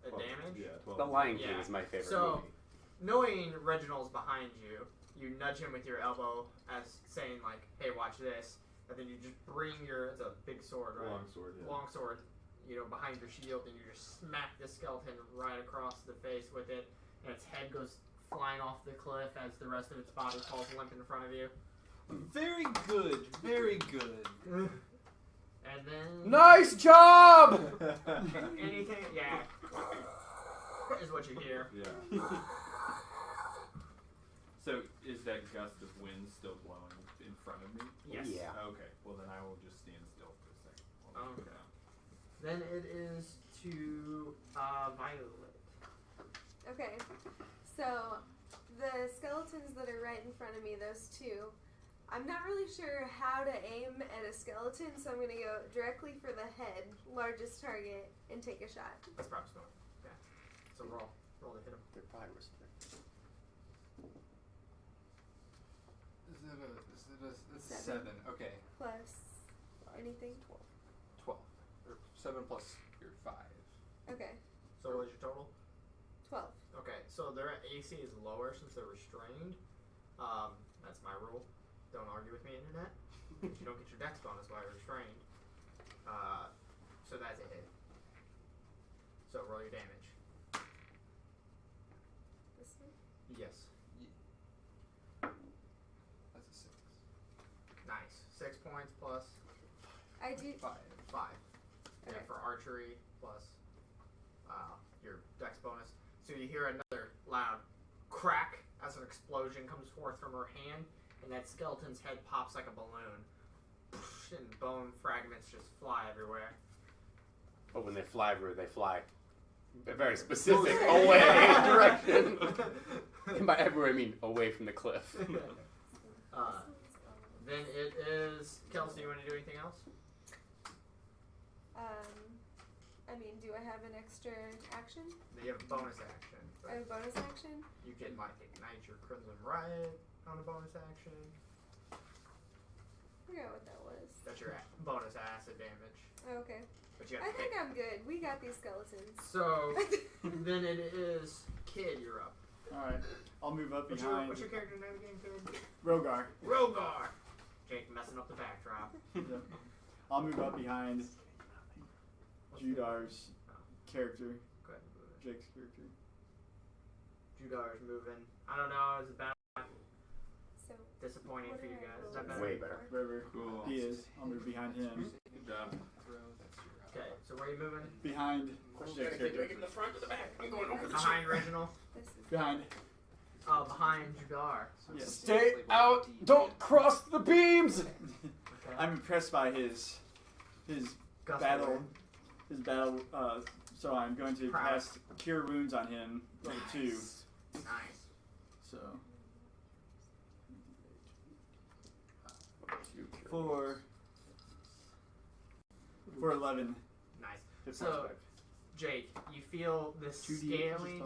a damage. Yeah, 12. The Lion King Yeah. is my favorite So, movie. knowing Reginald's behind you, you nudge him with your elbow as saying like, "Hey, watch this," and then you just bring it's a big sword, right? Long sword, yeah. Long sword, behind your shield, and you just smack the skeleton right across the face with it, and its head goes flying off the cliff as the rest of its body falls limp in front of you. Very good, very good. And then Nice job! anything, yeah, is what you hear. Yeah. So is that gust of wind still blowing in front of me? Yes. Yeah. Okay. Well, then I will just stand still for a second. while they Okay. go down. Then it is to Violet. Okay, so the skeletons that are right in front of me, those two, I'm not really sure how to aim at a skeleton, so I'm going to go directly for the head, largest target, and take a shot. That's probably smart. Yeah. So roll to hit him. They're probably respect. That's Seven. 7. Okay, Plus anything? 12. Or 7 plus your 5. Okay, So what is your total? 12. Okay, so their AC is lower since they're restrained. That's my rule. Don't argue with me, internet. You don't get your dex bonus while you're restrained. So that's a hit. So roll your damage. This one? Yes. That's a 6. Nice. 6 points plus I do. 5. 5. Okay. Yeah, for archery plus your dex bonus. So you hear another loud crack as an explosion comes forth from her hand, and that skeleton's head pops like a balloon. And bone fragments just fly everywhere. But when they fly, they fly a very specific away direction. And by everywhere, I mean away from the cliff. Then it is Kelsey. You want to do anything else? I mean, do I have an extra action? You have a bonus action. I have a bonus action? You can ignite your Crimson Riot on a bonus action. I forgot what that was. That's your bonus acid damage. Oh, okay. But you I have to think I'm good. We got these skeletons. So then it is Kid. You're up. Alright. I'll move up What's behind your character name again, Kid? Rogar. Rogar. Jake messing up the backdrop. Yep. I'll move up behind Judar's character, Go ahead and move it. Jake's character. Judar's moving. I don't know. Is it bad? So, Disappointing what for you did I guys. roll? Is that better? Way better. Wherever Cool. he is, I'll move behind him. Good job. Throw, that's your Okay, so where are you moving? Behind. Do I get in the front or the back? I'm going over the Behind Reginald. This is Behind. Behind Judar. Yes. Stay out! Don't cross the beams! Okay. I'm impressed by his Gust battle. of wind. His battle. So I'm going to Proud. cast Cure Wounds on him, level 2. Nice. So for 11. Nice. Hit So- points back. Jake, you feel this 2d8 scaly.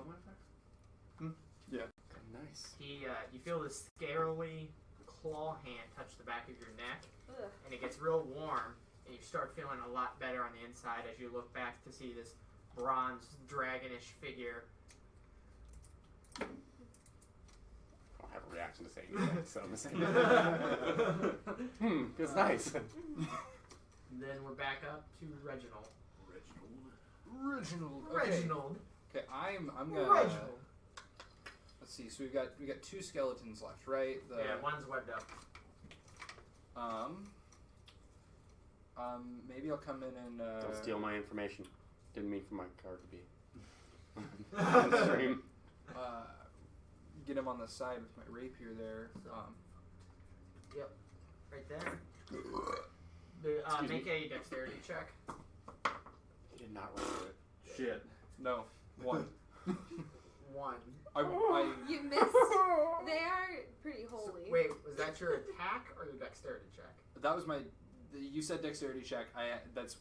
Nice. You feel this scarily claw hand touch the back of your neck, ugh. and it gets real warm, and you start feeling a lot better on the inside as you look back to see this bronze dragonish figure. I don't have a reaction to saying that, so I'm just saying. Feels nice. Then we're back up to Reginald. Reginald. Okay. Reginald. Okay, I'm gonna. Reginald. Let's see. So we got 2 skeletons left, right? Yeah, one's webbed up. Maybe I'll come in and. Don't steal my information. Didn't mean for my card to be on stream. Get him on the side with my rapier there. Right there. Excuse Make me. a dexterity check. He did not roll it. Shit. No, 1. 1. You missed. They are pretty holy. Wait, was that your attack or your dexterity check? That was my. You said dexterity check. That's.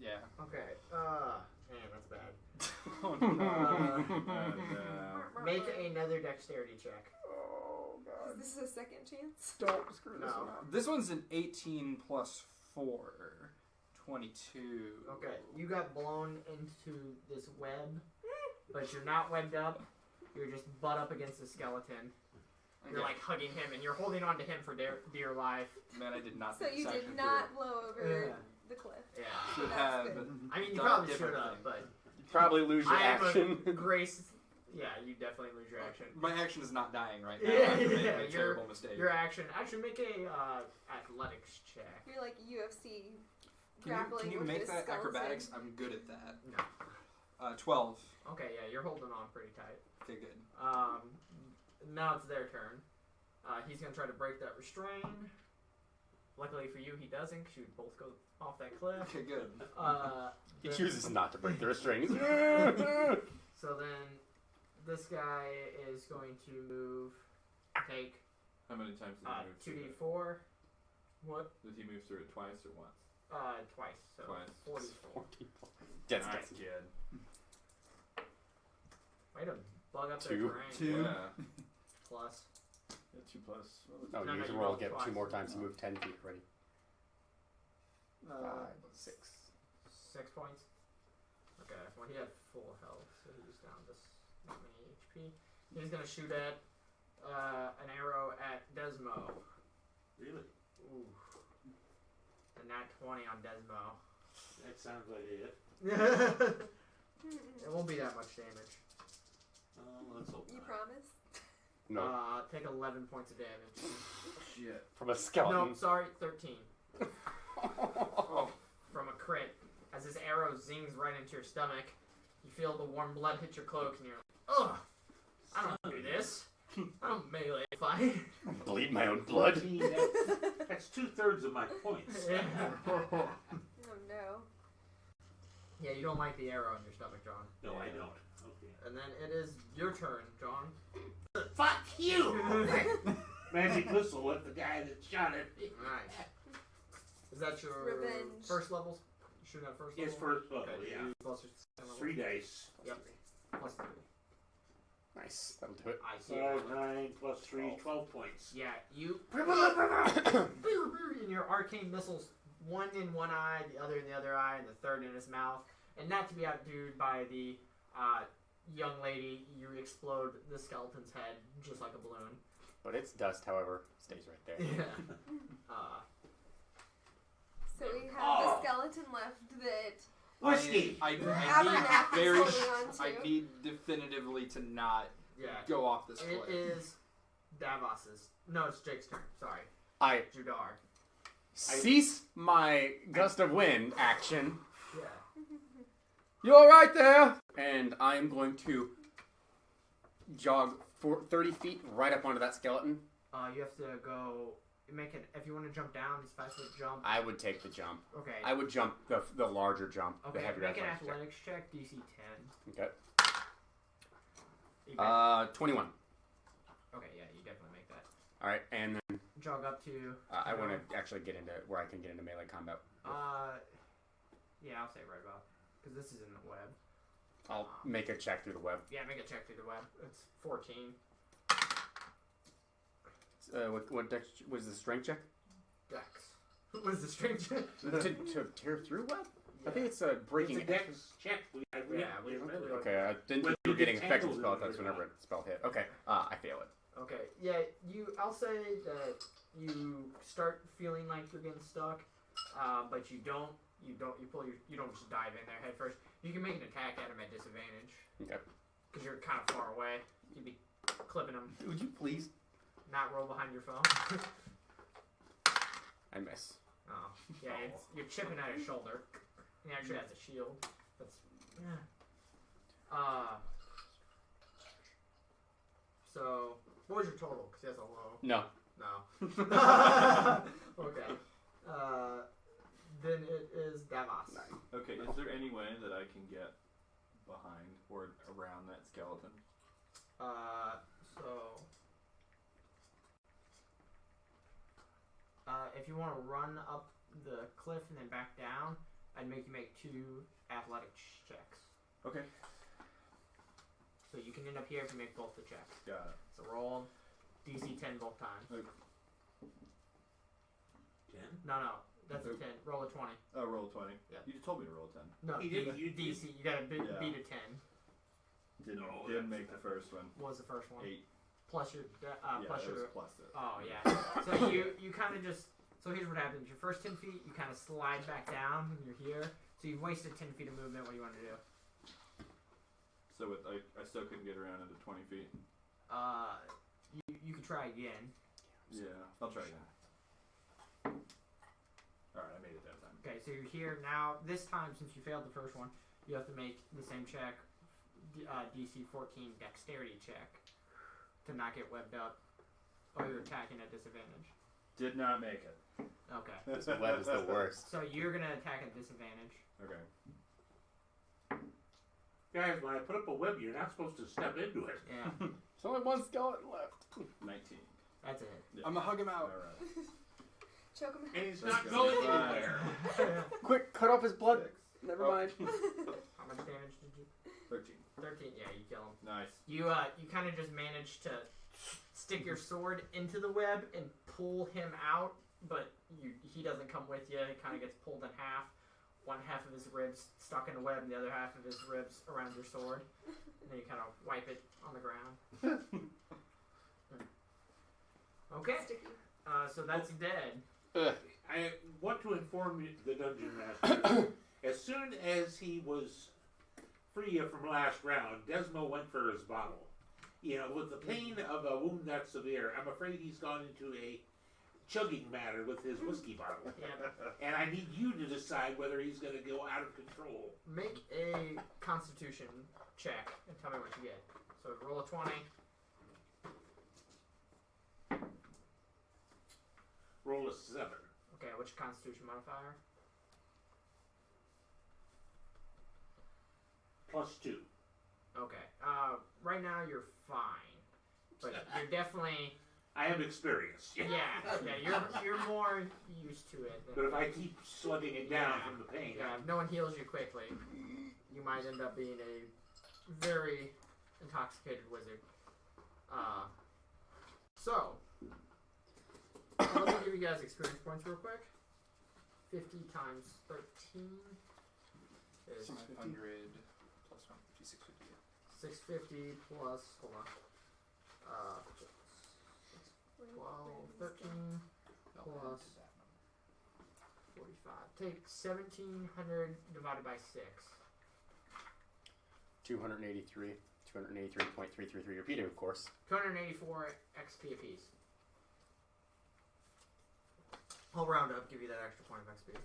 Yeah. Okay. Man, that's bad. Oh no. Make another dexterity check. Oh god. Is this a second chance? Don't screw this No. one up. This one's an 18 plus 4. 22. Okay, you got blown into this web, but you're not webbed up. You're just butt up against the skeleton. You're like hugging him, and you're holding on to him for dear life. Man, I did not. So think you this did action not blow over Yeah. the cliff. Yeah. Should That's have. good. I mean, you done probably a should different have, thing. but Probably lose your I am action. a grace. Yeah, you definitely lose your action. My action is not dying right now. Yeah, I'm making yeah, a terrible mistake. Your action. Actually, make a athletics check. You're like UFC Can grappling you with make this that skeleton. acrobatics? I'm good at that. No. 12. Okay, yeah, you're holding on pretty tight. Okay, good. Now it's their turn. He's gonna try to break that restrain. Luckily for you, he doesn't, because you would both go off that cliff. Okay, good. He chooses not to break the restraints. So then, this guy is going to move, take How many times did he move through it? 2d4. What? Did he move through it twice or once? Twice. So Twice. 44. Dead Nice, skin. kid. Way to bug up their 2. terrain. 2. Yeah. Plus. 2 plus. Oh, No, you no, can you roll, rolled get twice. 2 more times to move 10 feet already. 5, 6. 6 points. Okay, well he had full health, so he's down to not many HP. He's gonna shoot at an arrow at Desmo. Really? Ooh. A nat 20 on Desmo. That sounds like it. It won't be that much damage. Let's hope You not. promise? No. Take 11 points of damage. Shit. From a skeleton. No, sorry, 13. Oh. From a crit. As this arrow zings right into your stomach, you feel the warm blood hit your cloak, and you're like, ugh, I don't do this. I don't melee fight. Bleed my own blood. That's 2/3 of my points. Yeah. Oh no. Yeah, you don't like the arrow in your stomach, John. No, I don't. Okay. And then it is your turn, John. Fuck you! Magic missile with the guy that shot it. Nice. Is that your Revenge. first levels? You shooting at first level? His first level, Okay, yeah. Plus your second level? 3 dice. Yep. Plus 3. Nice. That'll do it. I see. 5, 9, plus 3, 12 points. Yeah, you. And your arcane missiles, one in one eye, the other in the other eye, and the third in his mouth. And not to be outdoed by the young lady, you explode the skeleton's head just like a balloon. But its dust, however, stays right there. Yeah. So we have the skeleton left that Whiskey! I Abernathy's need very. holding on to. I need definitively to not Yeah. go off this It cliff. is Davos's. No, it's Jake's turn. Sorry. I Judar. cease my gust of wind action. Yeah. You all right there? And I am going to jog 30 feet right up onto that skeleton. You have to go make it. If you want to jump down, it's 5-foot jump. I would take the jump. Okay. I would jump the larger jump. Okay. The heavier Make an athletics athletics check, DC 10. Okay. You got 21. okay, yeah, you definitely make that. All right, and then Jog up to. I want to actually get into where I can get into melee combat. Yeah, I'll say right about because this is in the web. I'll make a check through the web. Yeah, make a check through the web. It's 14. What dex was the strength check? Dex. What is the strength check? to tear through web? Yeah. I think it's breaking. It's a dex check. We Okay, I didn't think you were getting effective spell attacks whenever a spell hit. Okay, I fail it. Okay, yeah, I'll say that you start feeling like you're getting stuck, but you don't just dive in there head first. You can make an attack at him at disadvantage. Okay. Because you're kind of far away. You'd be clipping him. Would you please? Not roll behind your phone. I miss. Oh, yeah, you're chipping at his shoulder. He actually has a shield. That's yeah. So, what was your total? Because he has a low. No. No. Okay. Then it is Davos. Okay, is there any way that I can get behind or around that skeleton? If you want to run up the cliff and then back down, I'd make you make 2 athletics checks. Okay. So you can end up here if you make both the checks. Got it. So roll DC 10 both times. Okay. 10? No, that's a 10. Roll a 20. Oh, roll 20. Yeah. You just told me to roll 10. No, He did- you DC. You gotta beat Yeah. a 10. Didn't make the first one. What was the first one? 8. Plus your Yeah, plus it was your. plus it. Oh yeah. So you kind of just. So here's what happens. Your first 10 feet, you kind of slide back down, and you're here. So you've wasted 10 feet of movement. What do you want to do? So with I still couldn't get around into 20 feet. You could try again. Yeah, I'll try again. Alright, I made it that time. Okay, so you're here now. This time, since you failed the first one, you have to make the same check, DC 14 dexterity check, to not get webbed up. Or you're attacking at disadvantage. Did not make it. Okay. This web is the worst. So you're gonna attack at disadvantage. Okay. Guys, when I put up a web, you're not supposed to step into it. Yeah, There's only one skeleton left. 19. that's it. Yeah. I'm gonna hug him out. Alright. Choke him And he's Let's not go. going Fine. anywhere. Quick, cut off his blood. 6. Never Oh. mind. How much damage did you? 13. 13. Yeah, you kill him. Nice. You kind of just manage to stick your sword into the web and pull him out, but he doesn't come with you. He kind of gets pulled in half. One half of his ribs stuck in the web, and the other half of his ribs around your sword. And then you kind of wipe it on the ground. Okay, Sticky. so that's dead. I want to inform you, the dungeon master, as soon as he was free from last round, Desmo went for his bottle. You know, with the pain of a wound that severe, I'm afraid he's gone into a chugging matter with his whiskey bottle. Yeah. And I need you to decide whether he's going to go out of control. Make a Constitution check and tell me what you get. So roll a 20. Roll a 7. Okay, what's your Constitution modifier? +2. Okay. Right now you're fine, but you're definitely I have experience. you're more used to it. But if I keep slugging it down from the pain, Yeah, if no one heals you quickly, you might end up being a very intoxicated wizard. So, let me give you guys experience points real quick. 50 times 13 is 600 plus 150, 650. 650 plus, hold on, 12, 13 plus 45. Take 1,700 divided by 6. 283. 283.333 repeated, of course. 284 XP apiece. I'll round up, give you that extra point of XP.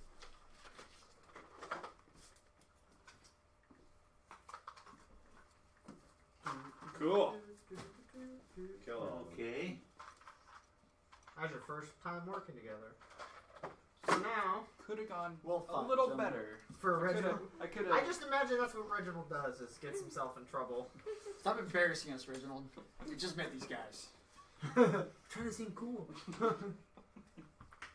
Cool. Kill all. Okay. How's your first time working together? So now, Could have gone Well, a fuck, little gentlemen. better. for I Reginald, could I have. just imagine that's what Reginald does, is gets himself in trouble. Stop embarrassing us, Reginald. We just met these guys. Trying to seem cool.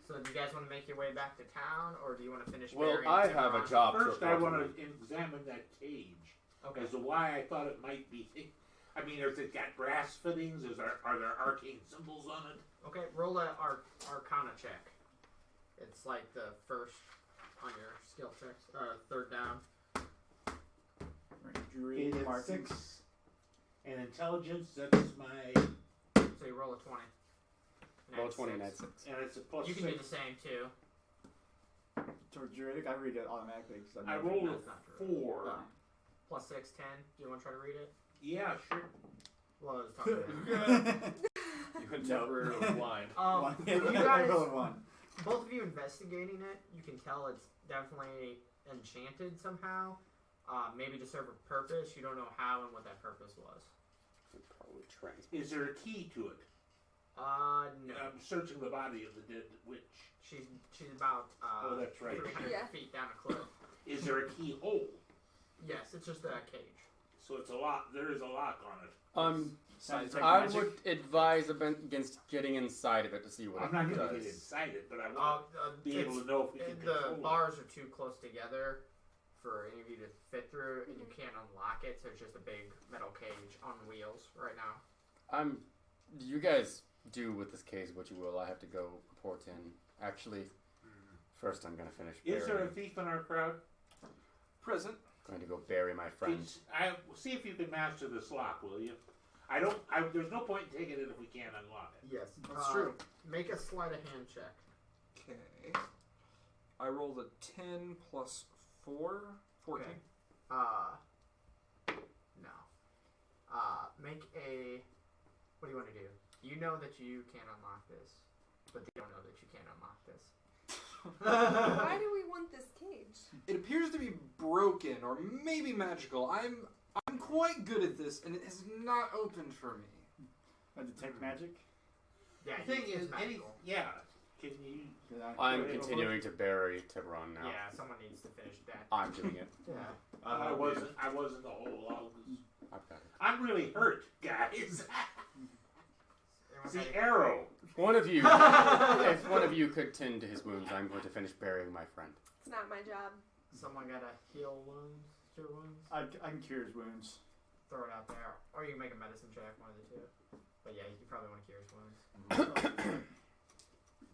So do you guys want to make your way back to town, or do you want to finish Well, burying I have a Tiburon? job First, to I report want to. to examine that cage Okay. as to why I thought it might be. I mean, has it got brass fittings? Are there arcane symbols on it? Okay, roll a Arcana check. It's like the first on your skill checks. Third down. Druid It's markings. 6. And intelligence, that's my. So you roll a 20. And Roll add 20 and six. add 6. And it's a plus You can 6. do the same too. For Druidic, I read it automatically. Cause I rolled a That's not true. 4. Plus 6, 10. Do you want to try to read it? Yeah, sure. Well, I was talking about You went temporarily blind. you guys, rolled 1. both of you investigating it, you can tell it's definitely enchanted somehow. Maybe to serve a purpose. You don't know how and what that purpose was. Probably trans. Is there a key to it? No. I'm searching the body of the dead witch. She's about Oh, that's right. 300 Yeah. feet down a cliff. Is there a keyhole? Yes, it's just a cage. So it's a lock. There is a lock on it. Sounds I magic. would advise against getting inside of it to see what I'm it not going to does. get inside it, but I want to be able to know if we can the control bars are too close together for any of you to fit through, and you can't unlock it. So it's just a big metal cage on wheels right now. You guys do with this case what you will. I have to go report in. Actually, first I'm going to finish it. Is there a burying. thief in our crowd? Present. Going to go bury my friend. See if you can master this lock, will you? There's no point in taking it if we can't unlock it. Yes, That's true. Make a sleight of hand check. Okay. I rolled a 10 plus 4. 14. Okay. No. Make a. What do you want to do? You know that you can't unlock this, but they don't know that you can't unlock this. Why do we want this cage? It appears to be broken or maybe magical. I'm quite good at this, and it has not opened for me. Detect magic? Yeah, The thing it's is, magical. can you? I'm Go ahead. continuing to bury Tiburon now. Yeah, someone needs to finish that. I'm doing it. Yeah. I wasn't the whole. I've got it. I'm really hurt, guys. Everyone The got it? arrow. One of you, if one of you could tend to his wounds, I'm going to finish burying my friend. It's not my job. Someone got to heal wounds, cure wounds. I can cure his wounds. Throw it out there, or you can make a medicine check, one of the two. But yeah, you probably want to cure his wounds.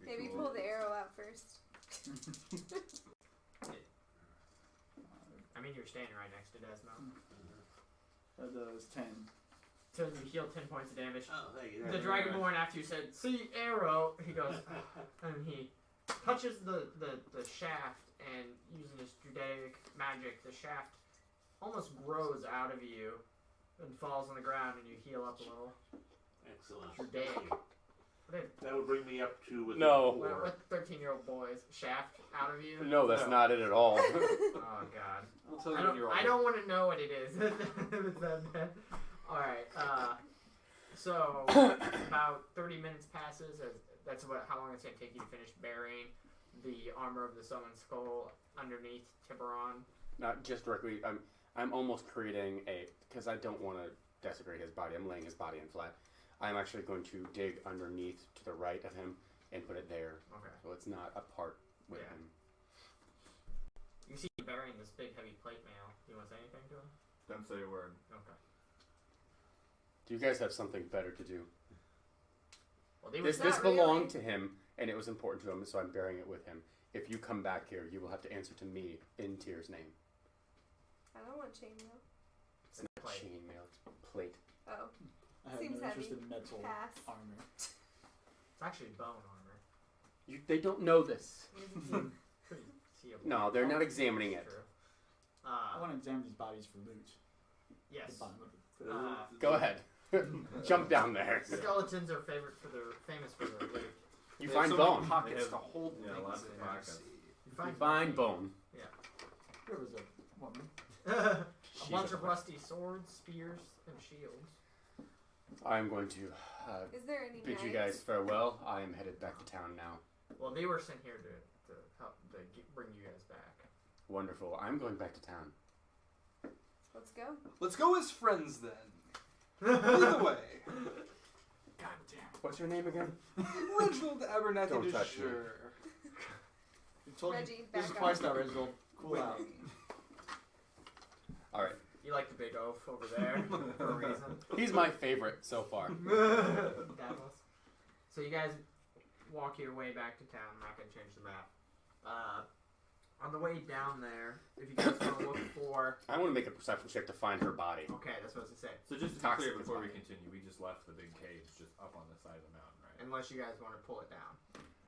Maybe pull the arrow out first. I mean, you're standing right next to Desmond. That does 10. So you heal 10 points of damage. Oh, thank you. The Dragonborn, after you said, "See, arrow," he goes, and he touches the shaft, and using his Druidic magic, the shaft almost grows out of you and falls on the ground, and you heal up a little. Excellent. Druidic. That would bring me up to No. What 13-year-old boys shaft out of you? No, that's not it at all. Oh God. I'll tell you when you're I older. don't want to know what it is. If it's that bad. All right. So about 30 minutes passes. That's how long it's gonna take you to finish burying the armor of the summoned skull underneath Tiburon. Not just directly. I'm almost creating because I don't want to desecrate his body. I'm laying his body in flat. I'm actually going to dig underneath to the right of him and put it there, Okay. so it's not apart with Yeah. him. You see him burying this big heavy plate mail. Do you want to say anything to him? Don't say a word. Okay. Do you guys have something better to do? Well, they This was Not belonged really. to him, and it was important to him, so I'm burying it with him. If you come back here, you will have to answer to me in Tyr's name. I don't want chainmail. It's not plate. chainmail, it's plate. Oh, I have Seems no interest heavy. in metal pass. armor. It's actually bone armor. They don't know this. Pretty seeable. No, they're not examining it. True. I want to examine these bodies for loot. Yes. The bottom of it. Go ahead. Jump down there. Skeletons are famous for their loot. You They find have so many bone. pockets They have- to hold yeah, things lots of in. pockets. You You find bone. There was a woman. a She's bunch a of rusty swords, spears, and shields. I'm going to Is there any bid you knights? guys farewell. I am headed back to town now. Well, they were sent here to help bring you guys back. Wonderful. I'm going back to town. Let's go. Let's go as friends then. Either way. God damn. What's your name again? Reginald Abernathy Don't de touch me. Jure. I told you. Reggie, This is back twice off. now, Reginald. Cool out. All right. You like the big oaf over there for a reason. He's my favorite so far. Davos. So you guys walk your way back to town. I'm not going to change the map. On the way down there, if you guys want to look for... I want to make a perception check to find her body. Okay, that's what I was going to say. So just to be Toxic clear, before we body. continue, we just left the big cage just up on the side of the mountain, right? Unless you guys want to pull it down.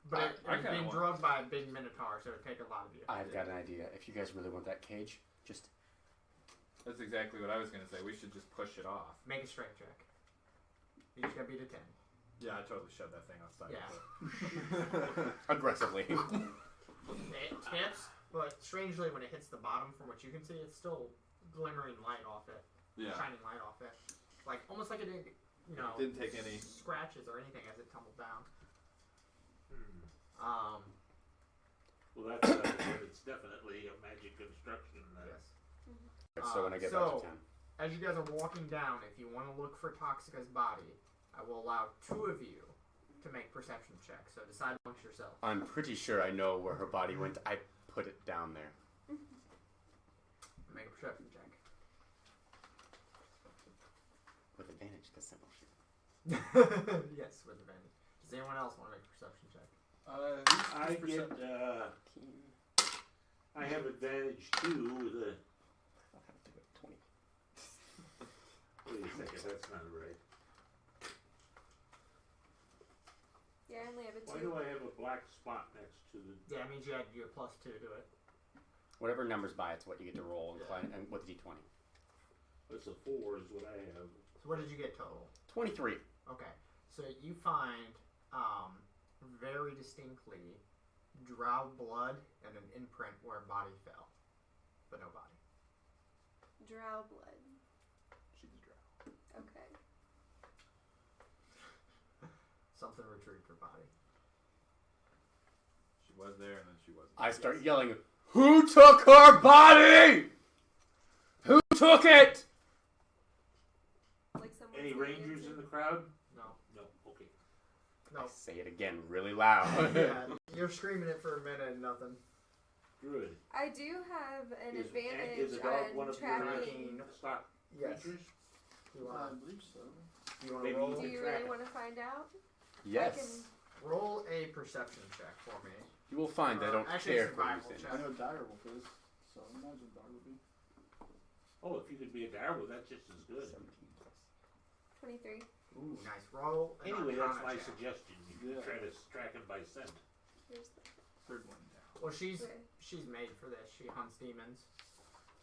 But I it's kinda being want- drugged by a big minotaur, so it would take a lot of you. I've got an idea. If you guys really want that cage, just That's exactly what I was going to say. We should just push it off. Make a strength check. You just got to beat a 10. Yeah, I totally shoved that thing outside. Yeah. aggressively. It hits, but strangely, when it hits the bottom, from what you can see, it's still glimmering light off it, Yeah. shining light off it, like almost like it didn't, Didn't take any. scratches or anything as it tumbled down. Well, it's definitely a magic construction. Yes. So when I get back to town. As you guys are walking down, if you want to look for Toxica's body, I will allow 2 of you to make perception checks. So decide amongst yourselves. I'm pretty sure I know where her body went. I put it down there. Make a perception check. With advantage, because simple shit. Yes, with advantage. Does anyone else want to make a perception check? I get. I have advantage too with a. I'll have to do it 20. Wait a second, that's not right. Yeah, I only have a 2. Why do I have a black spot next to the? Yeah, that means you had to do a +2 to it. Whatever numbers by, it's what you get to roll Yeah. and with the d20. It's a 4 is what I have. So what did you get total? 23. Okay, so you find very distinctly drow blood and an imprint where a body fell, but no body. Drow blood. She's a drow. Okay. Something retrieved her body. She was there and then she wasn't. I start yelling, "Who took her body? Who took it?" Like someone's Any getting rangers into- in the crowd? No. No. Okay. No. I say it again really loud. Yeah, you're screaming it for a minute and nothing. Good. I do have an Is advantage a dog on one of tracking. your stock Yes. creatures? You I want believe so. to Maybe roll? Do you really want to find out? Yes. Roll a perception check for me. You will find I don't Actually, care for survival anything. check. I know Direwolf is, so I imagine Dog would be. Oh, if you could be a direwolf, that's just as good. 17 plus. 23. Ooh, nice roll. an Anyway, that's Arcana my check. suggestion. You can Yeah. try to track him by scent. Here's the. Third one down. Well, she's Okay. made for this. She hunts demons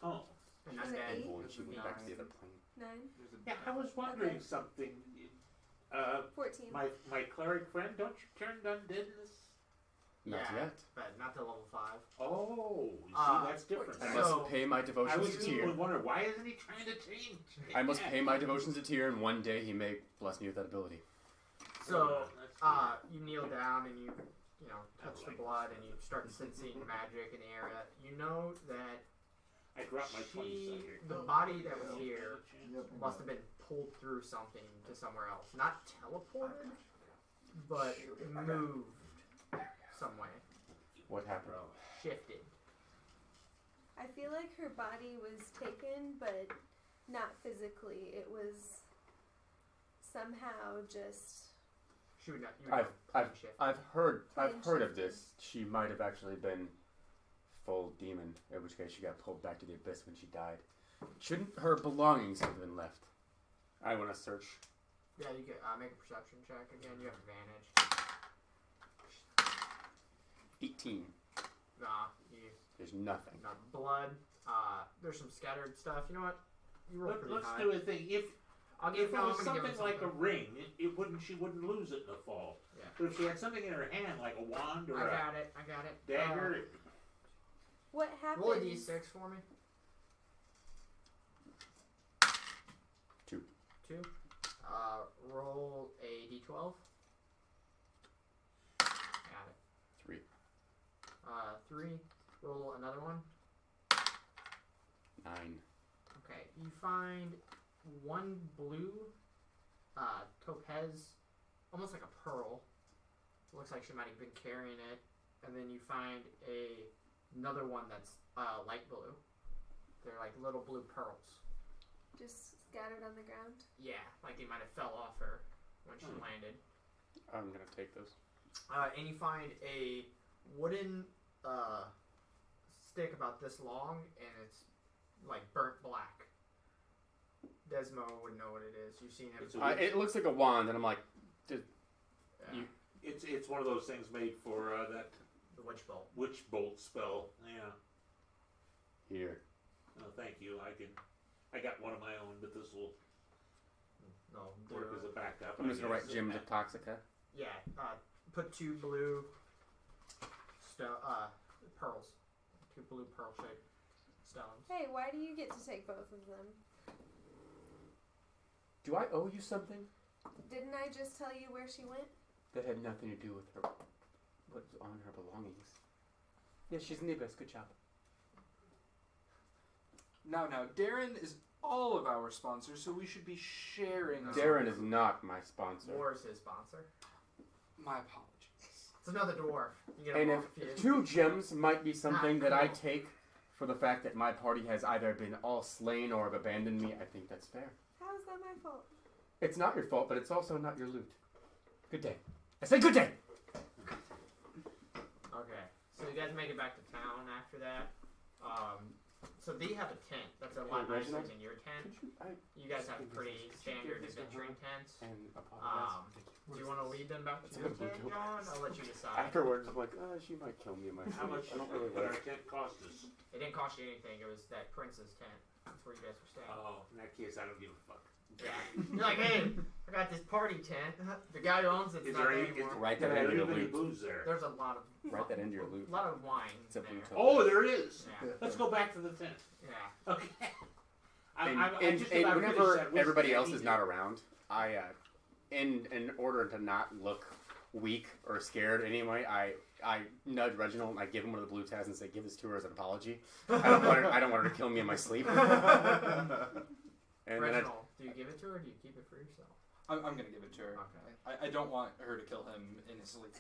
Oh. and She's an undead. eight? When she went back to the other plane. 9. There's a Yeah, I was wondering Okay. something. 14. My cleric friend, don't you turn undead in this? Not Yeah, yet. but not to level 5. Oh, you see, that's different. I So- must pay my I devotions was to even Tyr. wondering, why isn't he trying to change? I must pay my devotions to Tyr, and one day he may bless me with that ability. So, That's good. you kneel down and you touch the blood and you start sensing magic in the area. You know that I dropped my 20 sucker. the body that was here Yep. must have been pulled through something to somewhere else. Not teleported, but moved some way. What happened? Shifted. I feel like her body was taken, but not physically. It was somehow just. She would not. You I've- would I've- not shift. I've heard Plane of this. She might have actually been full demon, in which case she got pulled back to the abyss when she died. Shouldn't her belongings have been left? I want to search. Yeah, you get make a perception check again. You have advantage. 18. Nah, you There's nothing. no blood. There's some scattered stuff. You know what? You roll pretty Let's high. do a thing. If I'll give it no, I'm was gonna give something him like a something. ring, she wouldn't lose it in the fall. Yeah. But if she had something in her hand, like a wand or I a got it. I got it. dagger, What happened? Roll a d6 for me. 2. 2. Roll a d12. Got it. 3. 3. Roll another one. 9. Okay. You find one blue topaz, almost like a pearl. Looks like she might have been carrying it. And then you find another one that's light blue. They're like little blue pearls. Just scattered on the ground. Yeah, like they might have fell off her when she landed. I'm gonna take those. And you find a wooden stick about this long, and it's like burnt black. Desmo would know what it is. You've seen him. It looks like a wand, and I'm like, Yeah. It's one of those things made for that The witch bolt. witch bolt spell. Yeah. here. Oh, thank you. I got one of my own, but this will No. work as a backup. I'm just gonna I write guess. Gems of Toxica. Yeah. Put 2 blue pearls. 2 blue pearl shaped stones. Hey, why do you get to take both of them? Do I owe you something? Didn't I just tell you where she went? That had nothing to do with her. What's on her belongings? Yeah, she's Nibis. Good job. Now, Darren is all of our sponsors, so we should be sharing. Darren is not my sponsor. War is his sponsor. My apologies. It's another dwarf. You get And him if off 2 gems might be something that I cool. take for the fact that my party has either been all slain or have abandoned me, I think that's fair. How is that my fault? It's not your fault, but it's also not your loot. Good day. I say good day! Okay, so you guys make it back to town after that. So they have a tent that's a lot nicer Reginald? than your tent. Could You guys have pretty standard adventuring tents. and apologize. Do you want to lead them back to your tent, John? I'll let you decide. Afterwards, I'm like, she might kill me in my How much sleep. I don't really did our like. tent cost us? It didn't cost you anything. It was that prince's tent. That's where you guys were staying. Oh, in that case, I don't give a fuck. Yeah. You're like, hey, I got this party tent. The guy who owns it's Is not there there any- anymore. Write Did that I into your leave any loot. booze there? There's a lot of Write that into your loot. A lot of wine It's a there. blue token. Oh, there is. Yeah. Let's go back to the tent. Yeah. Okay. And just and about whenever finished that whiskey. everybody I else need is to- not around, I, in order to not look weak or scared anyway, I nudge Reginald and I give him one of the blue tabs and say, "Give this to her as an apology. I don't want her to kill me in my sleep." And then Reginald, do you give it to her or do you keep it for yourself? I'm gonna give it to her. Okay. I don't want her to kill him in his sleep.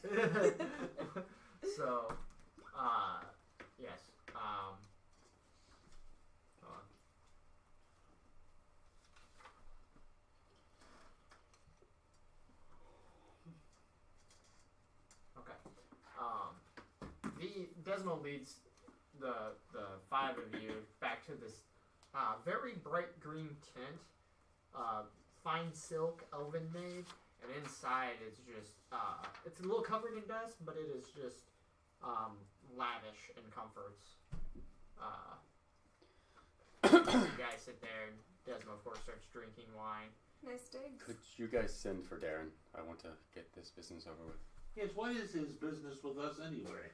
So, yes. Hold on. Okay. Desmo leads the 5 of you back to this very bright green tent, fine silk, elven made, and inside it's just it's a little covered in dust, but it is just lavish in comforts. You guys sit there, and Desmo of course starts drinking wine. Nice digs. could you guys send for Darren? I want to get this business over with. Yes, what is his business with us anyway?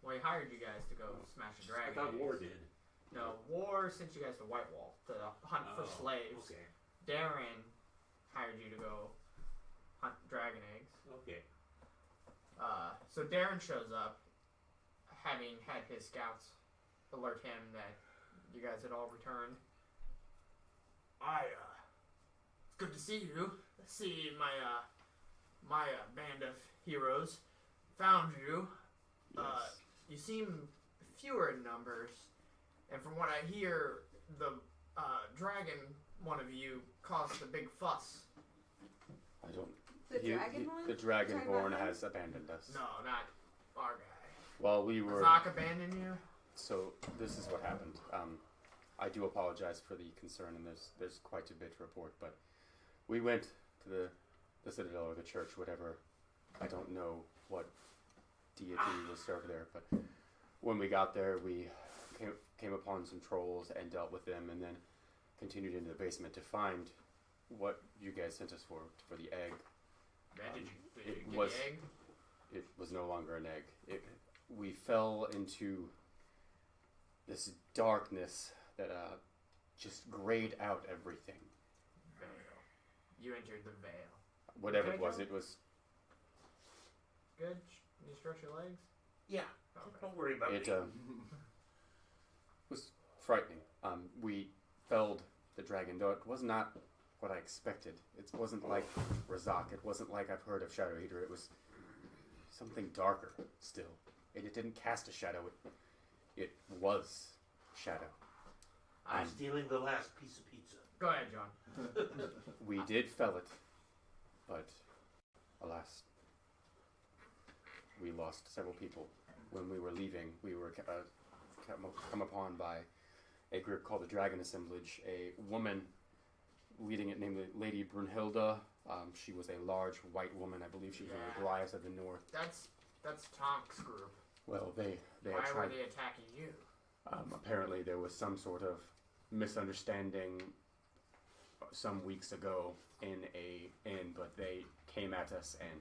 Well, he hired you guys to go smash a I dragon. thought eggs. War did. No, War sent you guys to Whitewall to hunt for Oh, slaves. Okay. Darren hired you to go hunt dragon eggs. Okay. So Darren shows up, having had his scouts alert him that you guys had all returned. It's good to see you. See my band of heroes found you. Yes. You seem fewer in numbers, and from what I hear, the dragon one of you caused a big fuss. I don't. The dragon one? The Talking Dragonborn about him? has abandoned us. No, not our guy. While we were. Zach abandoned you? So this is what happened. I do apologize for the concern, and there's quite a bit to report. But we went to the Citadel or the church, whatever. I don't know what deity was served there, but when we got there, we came upon some trolls and dealt with them, and then continued into the basement to find what you guys sent us for the egg. Did you it get was- the egg? It was no longer an egg. We fell into this darkness that just grayed out everything. There you go. You entered the veil. Whatever Okay, it was, John? it was. Good. You stretch your legs. Yeah. Okay. Don't worry about It me. was frightening. We felled the dragon, though it was not what I expected. It wasn't like Razak. It wasn't like I've heard of Shadow Eater. It was something darker still. And it didn't cast a shadow. It was shadow. I'm stealing the last piece of pizza. Go ahead, John. We did fell it, but alas, we lost several people. When we were leaving, we were come upon by a group called the Dragon Assemblage, a woman leading it named Lady Brunhilde. She was a large white woman. I believe she was Yeah. a Goliath of the North. That's Tonk's group. Well, they Why had were tried. they attacking you? Apparently, there was some sort of misunderstanding some weeks ago in a inn, but they came at us and,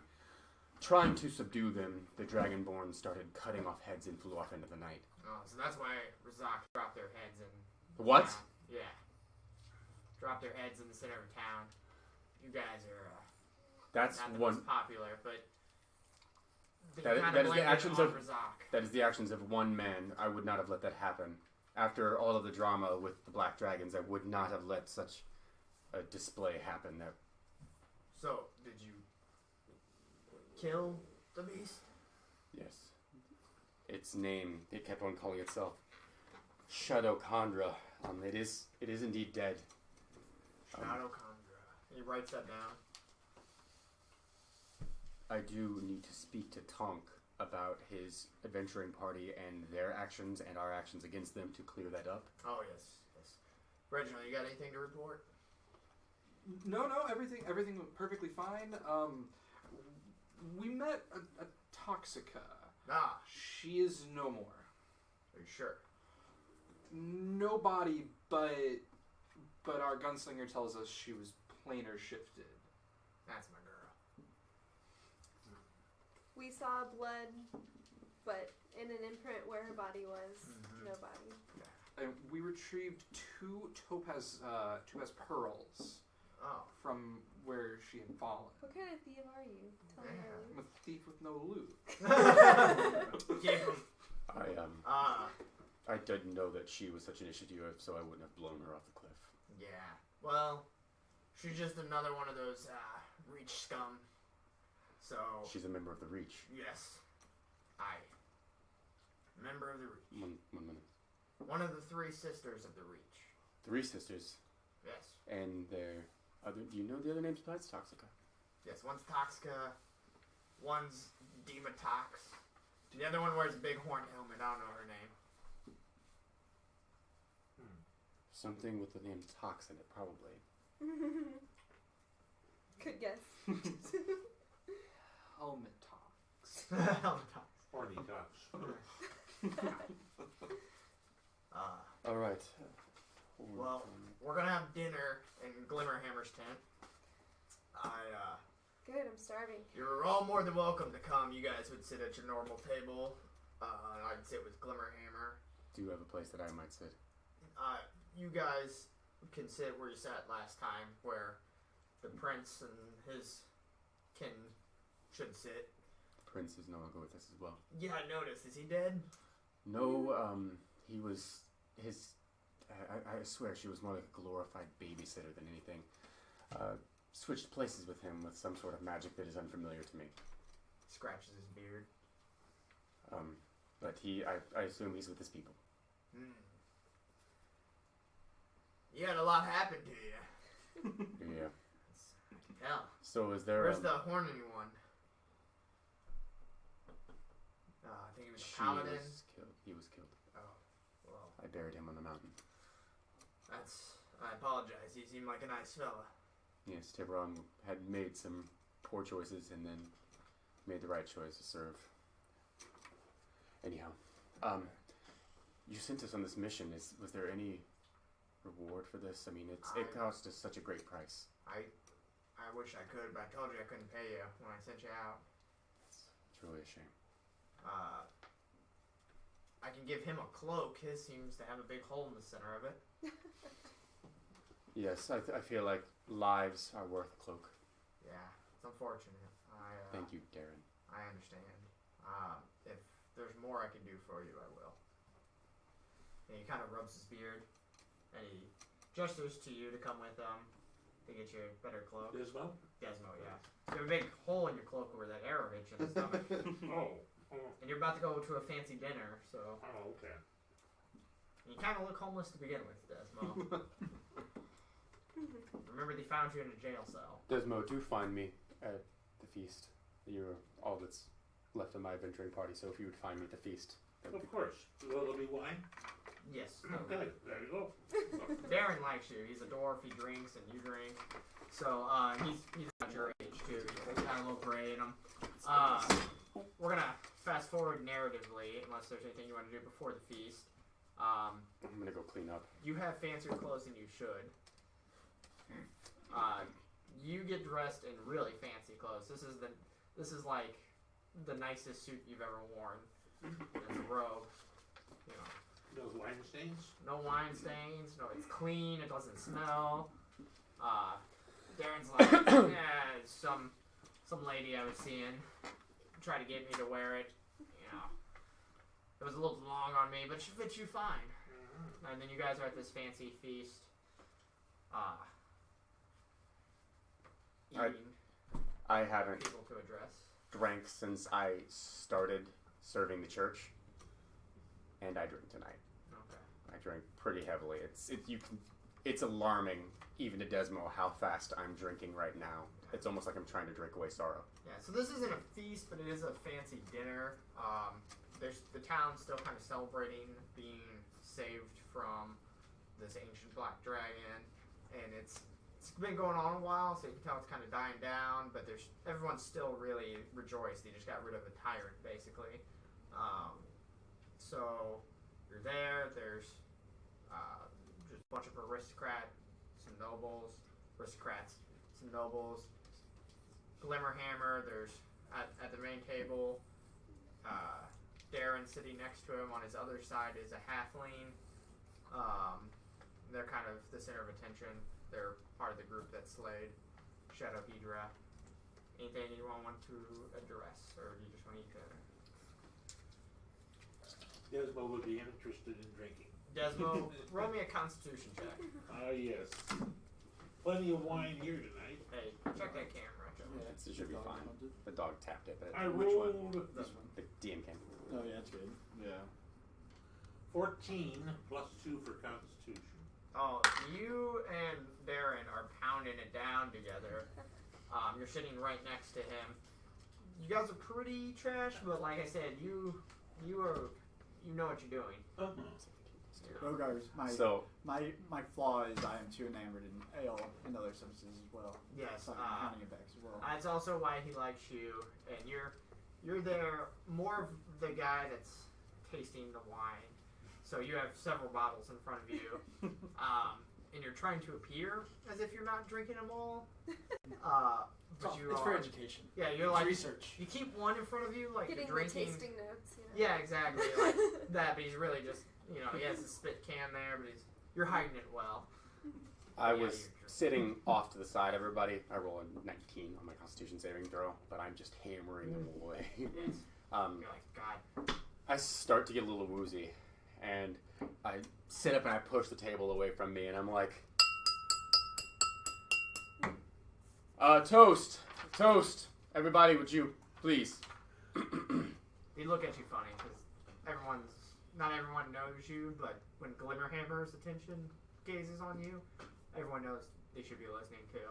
trying to subdue them, the Dragonborn started cutting off heads and flew off into the night. Oh, so that's why Razak dropped their heads in. What? town. Yeah. Dropped their heads in the center of town. You guys are That's not the one. most popular, but they That- kinda that is the blamed it actions on of- Razak. That is the actions of one man. I would not have let that happen. After all of the drama with the Black Dragons, I would not have let such a display happen. That So, did you kill the beast? yes, its name. It kept on calling itself Shadow Khandra. It is indeed dead. Shadowfell. He writes that down. I do need to speak to Tonk about his adventuring party and their actions and our actions against them to clear that up. Oh, yes. Reginald, you got anything to report? No, everything went perfectly fine. We met a Toxica. Ah, She is no more. are you sure? No body, but our gunslinger tells us she was planar shifted. That's my girl. We saw blood, but in an imprint where her body was, Mhm. no body. And we retrieved two topaz pearls Oh. from where she had fallen. What kind of thief are you? Tell me. Yeah. I'm a thief with no loot. Gave him. I didn't know that she was such an issue to you, so I wouldn't have blown her off the cliff. Yeah. Well, she's just another one of those Reach scum. So, She's a member of the Reach. yes. Member of the Reach. One minute. One of the three sisters of the Reach. 3 sisters, Yes. and their other. Do you know the other names besides Toxica? Yes, one's Toxica, one's Dematox. The other one wears a big horn helmet. I don't know her name. Something with the name Tox in it, probably. Good guess. Helmet talks. Helmetox. Horny tops. All right. Well, we're gonna have dinner in Glimmerhammer's tent. Good, I'm starving. You're all more than welcome to come. You guys would sit at your normal table. I'd sit with Glimmerhammer. do you have a place that I might sit? You guys can sit where you sat last time, where the prince and his kin should sit. The prince is no longer with us as well. Yeah, I noticed. Is he dead? No, he was his. I swear she was more like a glorified babysitter than anything. Switched places with him with some sort of magic that is unfamiliar to me. Scratches his beard. But I assume he's with his people. You had a lot happen to you. Yeah. Hell. So is there? Where's the horny one? I think he was a paladin. He was killed. Oh, well, I buried him on the mountain. I apologize. He seemed like a nice fella. Yes, Tiburon had made some poor choices and then made the right choice to serve. Anyhow, you sent us on this mission. Was there any reward for this? I mean, it cost us such a great price. I wish I could, but I told you I couldn't pay you when I sent you out. It's really a shame. I can give him a cloak. His seems to have a big hole in the center of it. Yes, I feel like lives are worth a cloak. Yeah, it's unfortunate. Thank you, Darren. I understand. If there's more I can do for you, I will. And he kind of rubs his beard, and he gestures to you to come with him to get you a better cloak. Desmo? Desmo, yeah. You have a big hole in your cloak where that arrow hit you in the stomach. Oh. And you're about to go to a fancy dinner, so... Oh, okay. You kind of look homeless to begin with, Desmo. Remember, they found you in a jail cell. Desmo, do find me at the feast. You're all that's left of my adventuring party, so if you would find me at the feast. Of course. Will there be wine? Yes. Okay, there you go. Darren likes you. He's a dwarf. He drinks and you drink. So he's about your age too. He's got a little gray in him. We're gonna fast forward narratively, unless there's anything you want to do before the feast. I'm gonna go clean up. You have fancier clothes than you should. You get dressed in really fancy clothes. This is like the nicest suit you've ever worn. It's a robe. You know. No wine stains? No wine stains. No, it's clean. It doesn't smell. Darren's like, yeah, some lady I was seeing tried to get me to wear it. You know, it was a little long on me, but she fits you fine. Mm-hmm. And then you guys are at this fancy feast. Eating. I haven't People to address. drank since I started serving the church, and I drink tonight. Okay. I drink pretty heavily. It's alarming even to Desmo how fast I'm drinking right now. It's almost like I'm trying to drink away sorrow. Yeah, so this isn't a feast, but it is a fancy dinner. There's the town's still kind of celebrating being saved from this ancient black dragon, and it's been going on a while, so you can tell it's kind of dying down, but everyone's still really rejoiced. They just got rid of a tyrant, basically. So you're there. There's just a bunch of aristocrats, some nobles, Glimmerhammer. There's at the main table. Darren sitting next to him on his other side is a halfling. They're kind of the center of attention. They're part of the group that slayed Shadowfell. Anything you want to address, or do you just want to eat dinner? Desmo would be interested in drinking. Desmo, roll me a Constitution check. Yes. Plenty of wine here tonight. Hey, check that camera. Yeah, It should be fine. The dog tapped it, but I Which one? rolled This one. the DM can. Oh yeah, that's good. Yeah. 14 plus 2 for Constitution. Oh, you and Darren are pounding it down together. You're sitting right next to him. You guys are pretty trash, but like I said, you know what you're doing. Rogar's my flaw is I am too enamored in ale and other substances as well. Yes. So I'm counting it back as well. That's also why he likes you, and you're there more of the guy that's tasting the wine. So you have several bottles in front of you, and you're trying to appear as if you're not drinking them all. But It's for education. Yeah, you're like Research. You keep one in front of you, like Getting you're drinking. the tasting notes. Yeah, exactly, like that. But he's really just, he has a spit can there, but you're hiding it well. I Yeah, was sitting off to the side, everybody. I roll a 19 on my Constitution saving throw, but I'm just hammering them away. Yes. You're like, God. I start to get a little woozy, and I sit up and I push the table away from me, and I'm like, toast, everybody, would you please? They look at you funny because not everyone knows you, but when Glimmerhammer's attention gazes on you, everyone knows they should be listening too.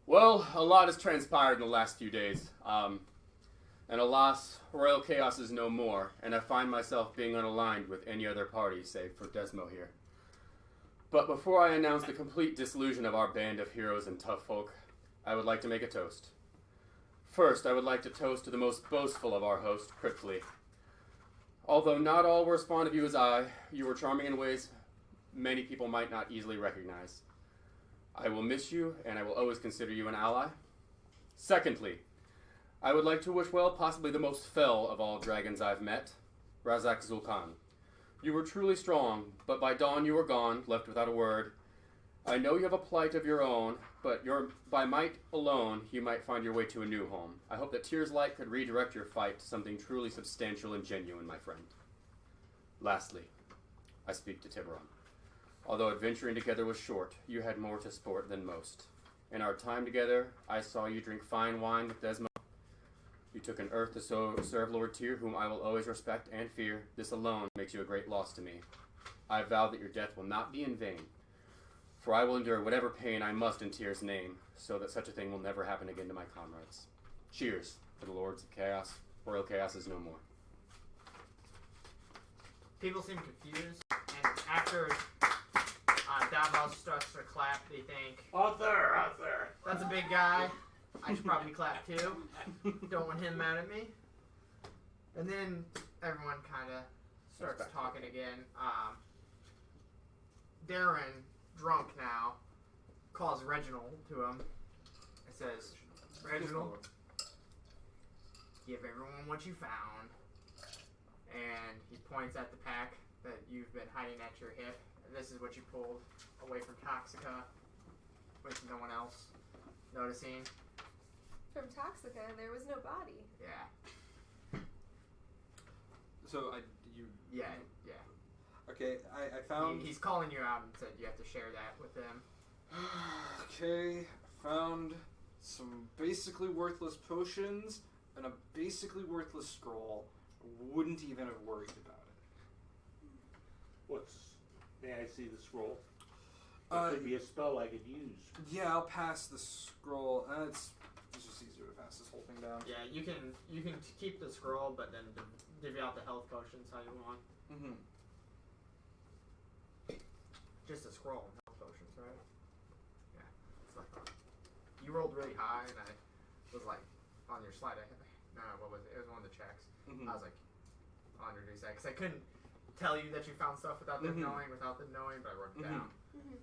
Well, a lot has transpired in the last few days. And alas, Royal Chaos is no more, and I find myself being unaligned with any other party save for Desmo here. But before I announce the complete dissolution of our band of heroes and tough folk, I would like to make a toast. First, I would like to toast to the most boastful of our hosts, Cryptly. Although not all were as fond of you as I, you were charming in ways many people might not easily recognize. I will miss you, and I will always consider you an ally. Secondly, I would like to wish well possibly the most fell of all dragons I've met, Razak Zulkan, You were truly strong, but by dawn you were gone, left without a word. I know you have a plight of your own, but by might alone you might find your way to a new home. I hope that Tyr's light could redirect your fight to something truly substantial and genuine, my friend. Lastly, I speak to Tiburon. Although adventuring together was short, you had more to sport than most. In our time together, I saw you drink fine wine with Desmo. You took an earth to serve Lord Tyr, whom I will always respect and fear. This alone makes you a great loss to me. I vow that your death will not be in vain, for I will endure whatever pain I must in Tyr's name, so that such a thing will never happen again to my comrades. Cheers to the Lords of Chaos. Royal Chaos is no more. People seem confused, and after Davos starts to clap, they think, Author! that's a big guy. I should probably clap too. Don't want him mad at me. And then everyone kind of starts talking again. Darren, drunk now, calls Reginald to him and says, Reginald, give everyone what you found. And he points at the pack that you've been hiding at your hip. And this is what you pulled away from Toxica with no one else noticing. From Toxica, there was no body. Yeah. So Yeah. Okay, I found. He's calling you out and said you have to share that with them. Okay, found some basically worthless potions and a basically worthless scroll. Wouldn't even have worried about it. May I see the scroll? That could be a spell I could use. Yeah, I'll pass the scroll. It's just easier to pass this whole thing down. Yeah, you can keep the scroll, but then divvy out the health potions how you want. Mm-hmm. Just a scroll and health potions, right? Yeah. It's like you rolled really high, and I was like on your slide. What was it? It was one of the checks. Mm-hmm. I was like, I'll introduce that because I couldn't tell you that you found stuff without them knowing, but I wrote it down. Mm-hmm.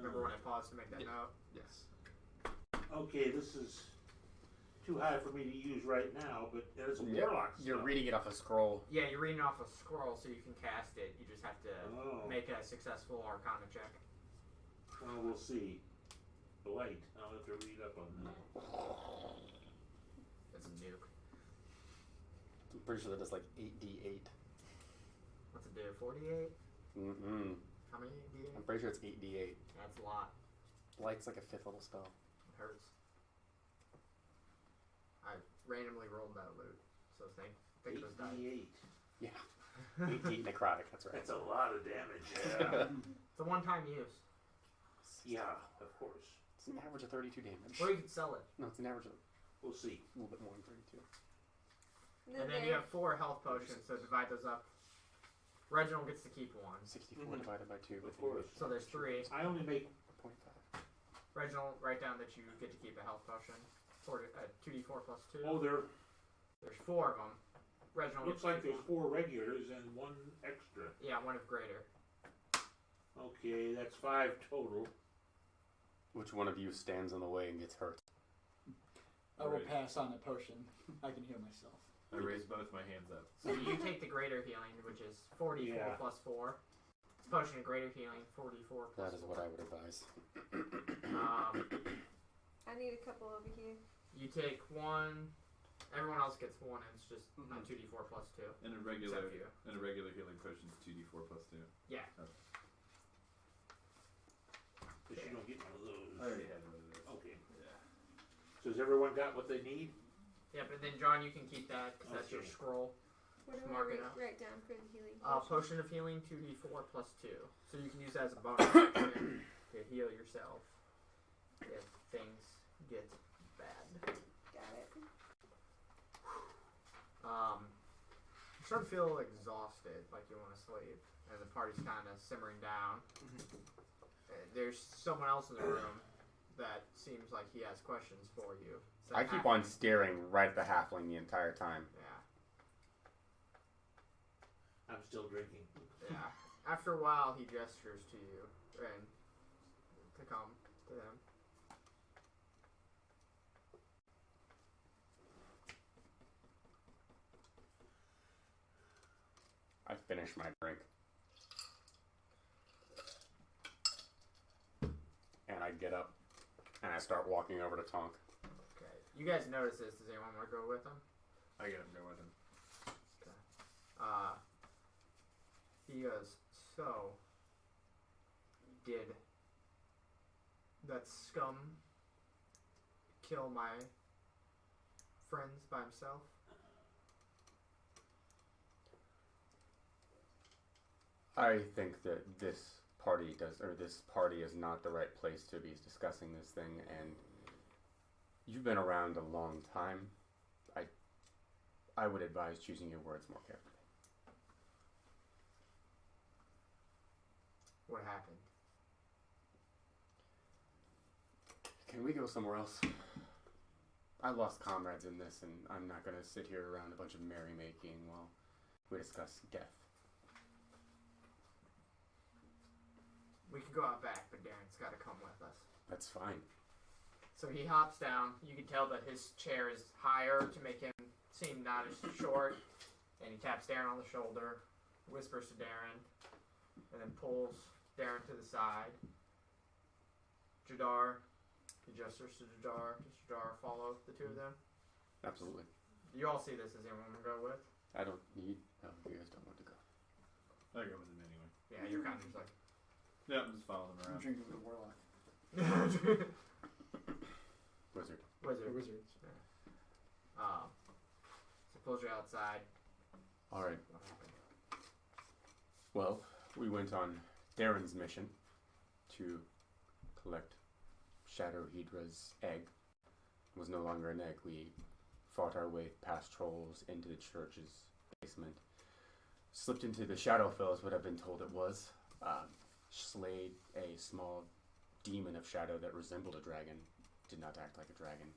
Remember when I paused to make that note? Yes. Okay, this is too high for me to use right now, but it's a warlock You're spell. reading it off a scroll. Yeah, you're reading off a scroll, so you can cast it. You just have to make a successful Arcana check. Well, we'll see. Blight. I'll have to read up on that. It's a nuke. I'm pretty sure that does like 8d8. What's it do? 48? Mm-hmm. How many d8? I'm pretty sure it's 8d8. That's a lot. Light's like a 5th level spell. It hurts. I randomly rolled that loot, so think it was dice. 8d8. Yeah. 8d8 necrotic, that's right. That's a lot of damage. Yeah. It's a one-time use. Yeah, of course. It's an average of 32 damage. Or you could sell it. No, it's an average of We'll see. a little bit more than 32. And then you have 4 health potions, so divide those up. Reginald gets to keep 1. 64 divided by 2. Of course. So there's 3. I only make 0.5. Reginald, write down that you get to keep a health potion. 2d4 plus 2. Oh, There's 4 of them. Reginald looks gets to like keep there's 4 regulars and 1 extra. Yeah, 1 of greater. Okay, that's 5 total. Which one of you stands in the way and gets hurt? I will pass on a potion. I can heal myself. I raise both my hands up. So you take the greater healing, which is 44 Yeah. plus 4. It's potion of greater healing, 44 plus That is 4. what I would advise. I need a couple over here. You take 1. Everyone else gets 1, and it's just 2d4 plus 2. And a regular Except you. healing potion is 2d4 plus 2. Yeah. But you don't get one of those. I already had one of those. Okay. Yeah. So has everyone got what they need? Yeah, but then John, you can keep that because that's your Okay. scroll. What do Mark I it up. write down for the healing Potion of healing, 2d4 plus 2. So you can use that as a bonus action to heal yourself if things get bad. Got it. You start to feel exhausted, like you want to sleep, and the party's kind of simmering down. There's someone else in the room that seems like he has questions for you. It's I that keep on halfling. staring right at the halfling the entire time. Yeah. I'm still drinking. Yeah. After a while, he gestures to you and to come to him. I finish my drink. And I get up and I start walking over to Tonk. Okay. You guys notice this. Does anyone want to go with him? I get him to go with him. He goes, so, did that scum kill my friends by himself? I think that this party is not the right place to be discussing this thing, and you've been around a long time. I would advise choosing your words more carefully. What happened? Can we go somewhere else? I lost comrades in this, and I'm not going to sit here around a bunch of merrymaking while we discuss death. We can go out back, but Darren's got to come with us. That's fine. So he hops down. You can tell that his chair is higher to make him seem not as short. And he taps Darren on the shoulder, whispers to Darren, and then pulls Darren to the side. Jadar, he gestures to Jadar. Does Jadar follow the two of them? Absolutely. You all see this. Does anyone want to go with? I don't need... No, you guys don't want to go. I go with him anyway. Yeah, you're kind of just like... Yeah, I'm just following him I'm around. drinking with a warlock. Wizard. Wizard. Wizards. Suppose you're outside. All right. What happened? Well, we went on Darren's mission to collect Shadowhedra's egg. It was no longer an egg. We fought our way past trolls into the church's basement. Slipped into the Shadowfell is what I've been told it was. Slayed a small demon of shadow that resembled a dragon. Did not act like a dragon.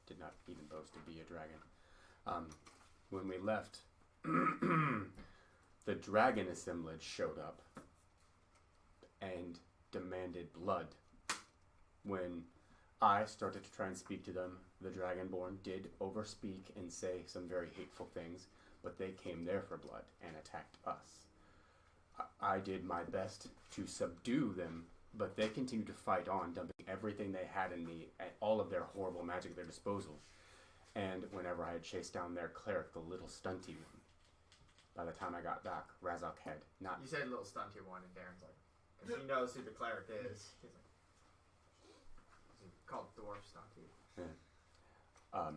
Did not even boast to be a dragon. When we left, the dragon assemblage showed up and demanded blood. When I started to try and speak to them, the Dragonborn did overspeak and say some very hateful things, but they came there for blood and attacked us. I did my best to subdue them, but they continued to fight on, dumping everything they had in all of their horrible magic at their disposal. And whenever I had chased down their cleric, the little stunty one, by the time I got back, Razok had not... You said little stunty one, and Darren's like... Because he knows who the cleric is. He's like... He's called Dwarf Stunty. Yeah.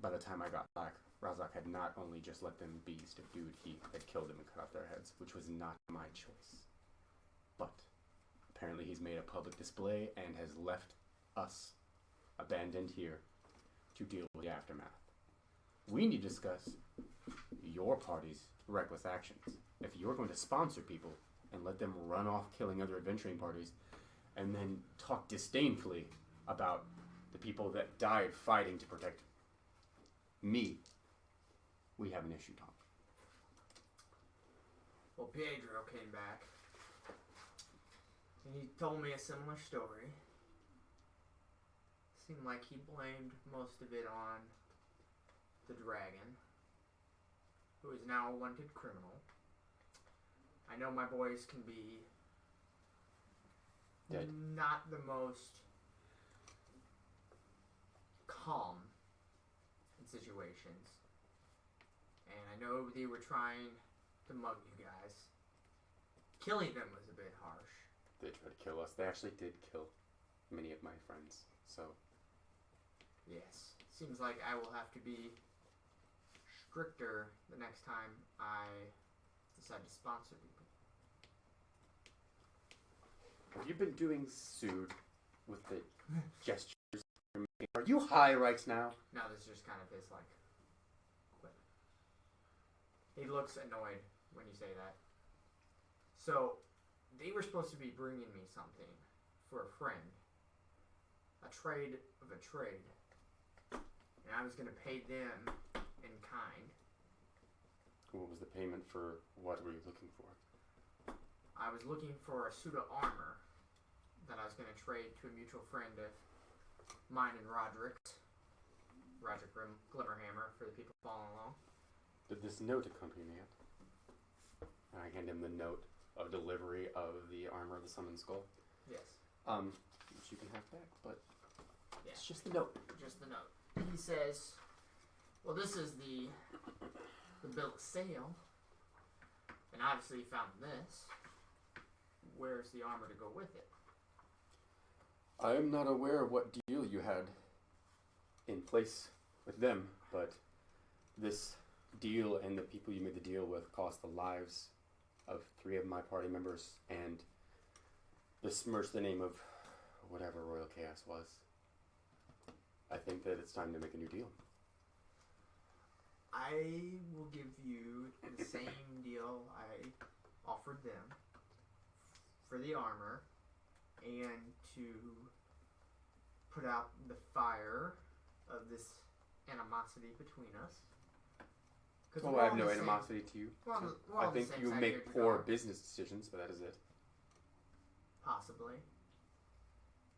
By the time I got back, Razok had not only just let them be subdued, he had killed them and cut off their heads, which was not my choice. But apparently he's made a public display and has left us abandoned here to deal with the aftermath. We need to discuss your party's reckless actions. If you're going to sponsor people and let them run off killing other adventuring parties and then talk disdainfully about the people that died fighting to protect me, we have an issue, Tom. Well, Pedro came back, and he told me a similar story. Seemed like he blamed most of it on the dragon, who is now a wanted criminal. I know my boys can be Dead. not the most calm in situations. And I know they were trying to mug you guys. Killing them was a bit harsh. They tried to kill us. They actually did kill many of my friends, so... Yes. Seems like I will have to be stricter the next time I decide to sponsor people. Have you been doing sued with the gestures you're making? Are you high right now? No, this is just kind of his, like, quip. He looks annoyed when you say that. So, they were supposed to be bringing me something for a friend. A trade of a trade. And I was going to pay them in kind. What was the payment for? What were you looking for? I was looking for a suit of armor that I was going to trade to a mutual friend of mine and Roderick's. Roderick Glimmerhammer, for the people following along. Did this note accompany it? I hand him the note of delivery of the armor of the summoned skull. Yes. Which you can have back, but Yeah. it's just the note. Just the note. He says, well, this is the bill of sale. And obviously you found this. Where's the armor to go with it? I am not aware of what deal you had in place with them, but this deal and the people you made the deal with cost the lives of 3 of my party members and besmirched the name of whatever Royal Chaos was. I think that it's time to make a new deal. I will give you the same deal I offered them for the armor and to put out the fire of this animosity between us. 'Cause Oh, we're I have on no the same- animosity to you. we're on the- we're I on the think same you side make here, poor Jar. business decisions, but that is it. Possibly.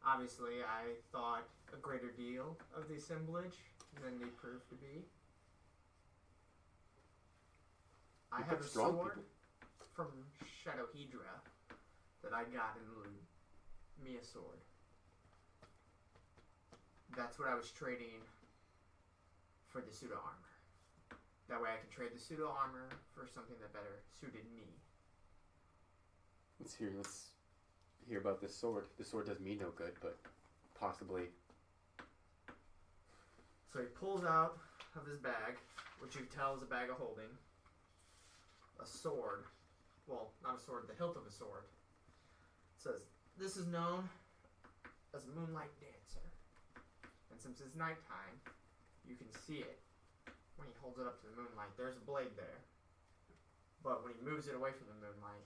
Obviously, I thought a greater deal of the assemblage than they proved to be. I You have pick a strong sword people. from Shadowhedra that I got in lieu. Me a sword. That's what I was trading for the pseudo armor. That way I can trade the pseudo armor for something that better suited me. Let's hear about this sword. The sword does me no good, but possibly. So he pulls out of his bag, which you can tell is a bag of holding, a sword. Well, not a sword, the hilt of a sword. It says, this is known as a moonlight dancer. And since it's nighttime, you can see it. When he holds it up to the moonlight, there's a blade there. But when he moves it away from the moonlight,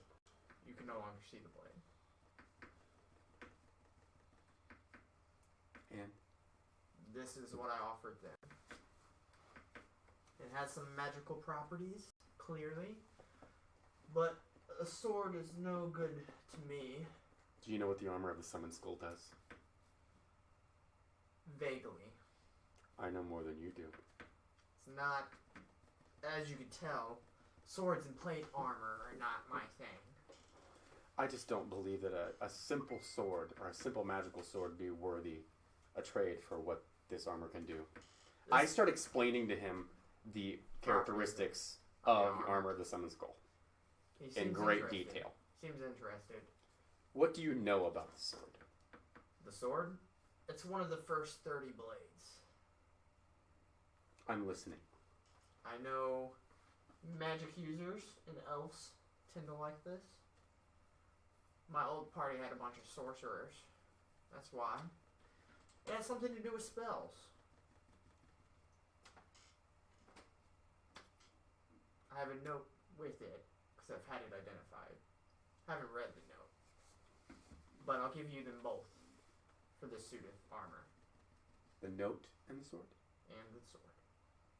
you can no longer see the blade. And This is what I offered them. It has some magical properties, clearly. But a sword is no good to me. do you know what the armor of the summoned skull does? Vaguely. I know more than you do. It's not, as you can tell, swords and plate armor are not my thing. I just don't believe that a simple sword or a simple magical sword would be worthy a trade for what this armor can do. I start explaining to him the characteristics of the armor of the summoned skull He in seems great interested. detail. Seems interested. What do you know about the sword? The sword? It's one of the first 30 blades. I'm listening. I know magic users and elves tend to like this. My old party had a bunch of sorcerers. That's why. It has something to do with spells. I have a note with it because I've had it identified. I haven't read the note. But I'll give you them both for the suit of armor The note and the sword? and the sword.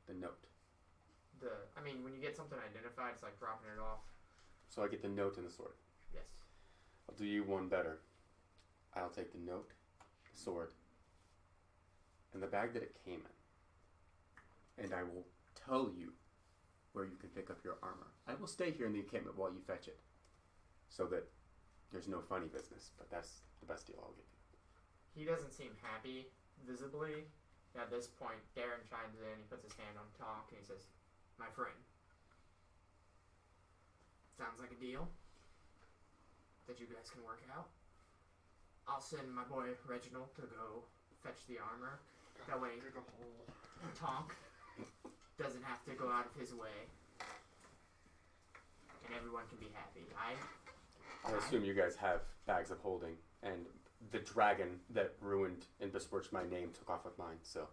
The note. When you get something identified, it's like dropping it off. So I get the note and the sword. Yes. I'll do you one better. I'll take the note, the sword, and the bag that it came in. And I will tell you where you can pick up your armor. I will stay here in the encampment while you fetch it. So that there's no funny business, but that's the best deal I'll give you. He doesn't seem happy, visibly. At this point, Darren chimes in, he puts his hand on Tonk, and he says, my friend, sounds like a deal that you guys can work out. I'll send my boy Reginald to go fetch the armor. That way, Tonk doesn't have to go out of his way. And everyone can be happy. I assume you guys have bags of holding, and the dragon that ruined and besmirched my name took off with mine, so.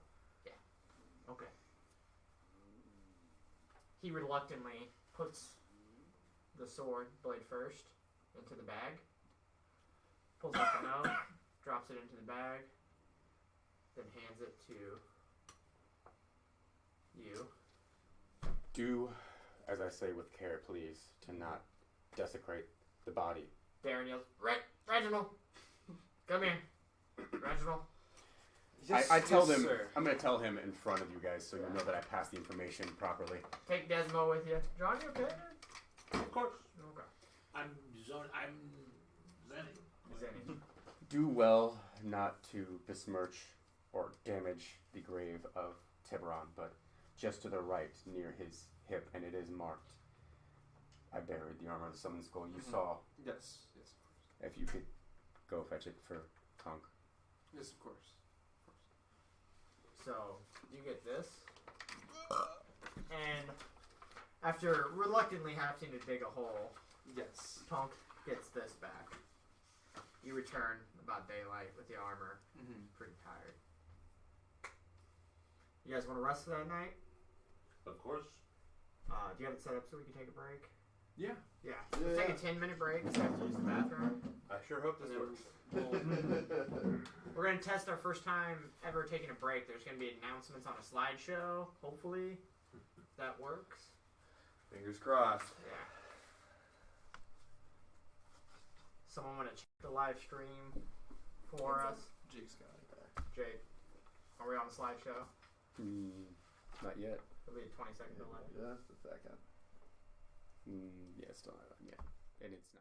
Okay. He reluctantly puts the sword blade first into the bag, pulls out the note, drops it into the bag, then hands it to you. Do as I say with care, please, to not desecrate the body. Darren yells, Reginald! Come here. Reginald. I tell them, sir. I'm going to tell him in front of you guys so you know that I passed the information properly. Take Desmo with you. John, you okay? Of course. Okay. do well not to besmirch or damage the grave of Tiburon, but just to the right, near his hip, and it is marked. I buried the armor of the summoned skull. You saw. Yes. Yes. If you could go fetch it for Tonk. Yes, of course. So you get this, and after reluctantly having to dig a hole, Yes. Tonk gets this back. You return about daylight with the armor, Mm-hmm. pretty tired. You guys want to rest that night? Of course. Do you have it set up so we can take a break? Yeah. Yeah. Let's take a 10-minute break because I have to use the bathroom. I sure hope this And then works. We're going to test our first time ever taking a break. There's going to be announcements on a slideshow, hopefully. If that works. Fingers crossed. Yeah. Someone want to check the live stream for us? Jake's got it. Jake, are we on the slideshow? Not yet. It'll be a 20-second delay. Just a second. Yeah, still not on yet. And it's not.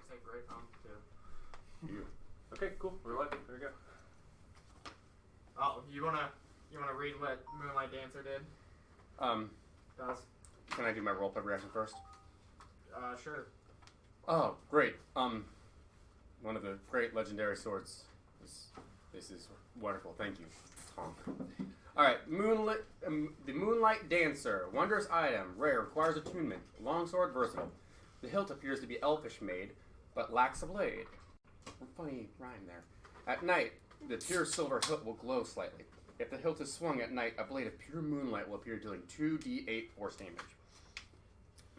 say great too. Okay, cool. We're lucky. There we go. Oh, you wanna read what Moonlight Dancer did? Does? Can I do my roleplay reaction first? Sure. Oh, great. One of the great legendary swords. This is wonderful. Thank you, Tom. All right, the Moonlight Dancer, wondrous item, rare, requires attunement. Longsword, versatile. The hilt appears to be elfish made, but lacks a blade. Funny rhyme there. At night, the pure silver hilt will glow slightly. If the hilt is swung at night, a blade of pure moonlight will appear, dealing 2d8 force damage.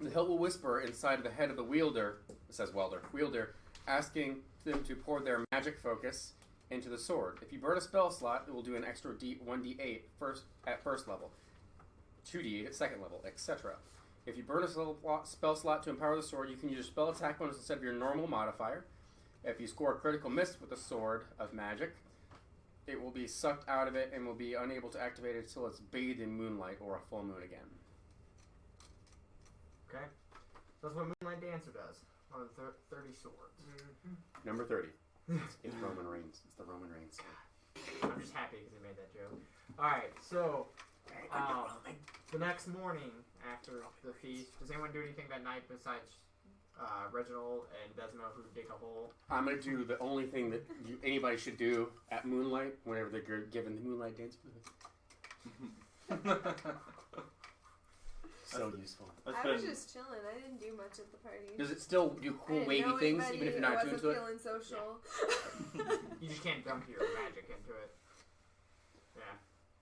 The hilt will whisper inside the head of the wielder, it says wielder, asking them to pour their magic focus into the sword. If you burn a spell slot, it will do an extra 1d8 at first level, 2d8 at second level, etc. If you burn a spell slot to empower the sword, you can use your spell attack bonus instead of your normal modifier. If you score a critical miss with a sword of magic, it will be sucked out of it and will be unable to activate it until it's bathed in moonlight or a full moon again. Okay. That's what Moonlight Dancer does. One of the 30 swords. Number 30. It's Roman Reigns. It's the Roman Reigns. I'm just happy because he made that joke. Alright, so the next morning after the feast, does anyone do anything that night besides Reginald and Desmo who dig a hole? I'm going to do the only thing that anybody should do at moonlight whenever they're given the Moonlight Dance. So useful. I was just chilling. I didn't do much at the party. Does it still do cool wavy things even if you're not attuned to it? I wasn't feeling social. You just can't dump your magic into it. Yeah.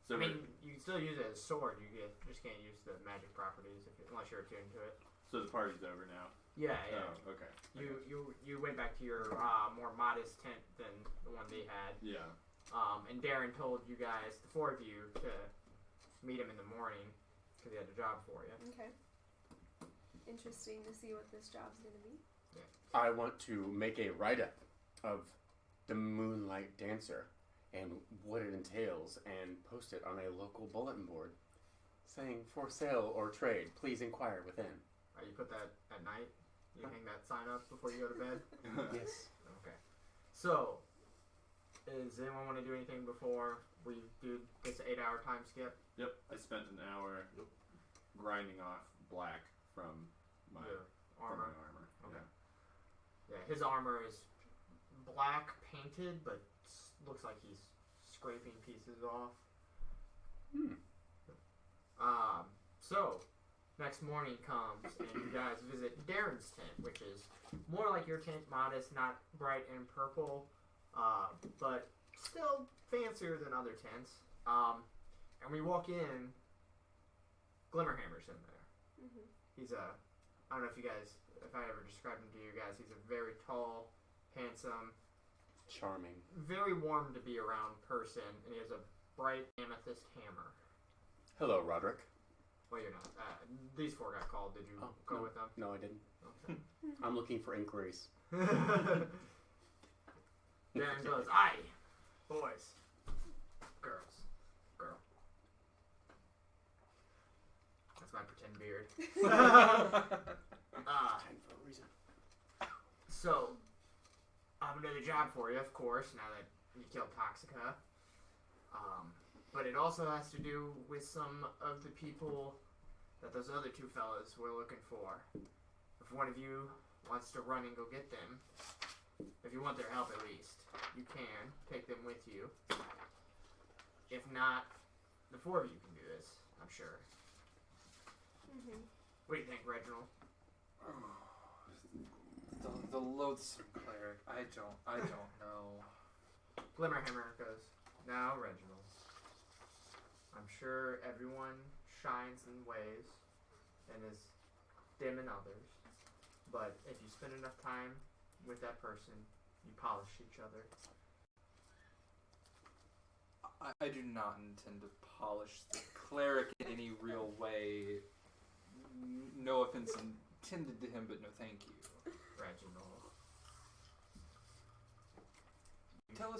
So I mean, you can still use it as a sword. You just can't use the magic properties unless you're attuned to it. So the party's over now. Yeah, yeah. Oh, okay. You went back to your more modest tent than the one they had. Yeah. And Darren told you guys, the four of you, to meet him in the morning because he had a job for you. Okay. Interesting to see what this job's gonna be. Yeah. I want to make a write-up of the Moonlight Dancer and what it entails and post it on a local bulletin board saying, for sale or trade, please inquire within. You put that at night? You hang that sign up before you go to bed? Yes. Okay. So, does anyone want to do anything before we do this 8-hour time skip? Yep. I spent an hour grinding off black from my armor. Okay. Yeah, his armor is black painted, but looks like he's scraping pieces off. So, next morning comes and you guys visit Darren's tent, which is more like your tent, modest, not bright and purple, but still fancier than other tents. And we walk in, Glimmerhammer's in there. Mm-hmm. He's I don't know if I ever described him to you guys, he's a very tall, handsome, Charming. very warm to be around person, and he has a bright amethyst hammer. Hello, Roderick. Well, you're not. These four got called. Did you go with them? No, I didn't. Okay. I'm looking for inquiries. Darren goes, aye, boys, girls, girl. That's my pretend beard. Time for a reason. So, I have another job for you, of course, now that you killed Toxica. But it also has to do with some of the people that those other two fellas were looking for. If one of you wants to run and go get them, if you want their help at least, you can take them with you. If not, the four of you can do this, I'm sure. Mm-hmm. What do you think, Reginald? The loathsome cleric. I don't know. Glimmerhammer goes, now, Reginald. I'm sure everyone shines in ways and is dim in others. But if you spend enough time with that person, you polish each other. I do not intend to polish the cleric in any real way. No offense intended to him, but no thank you. Reginald. Tell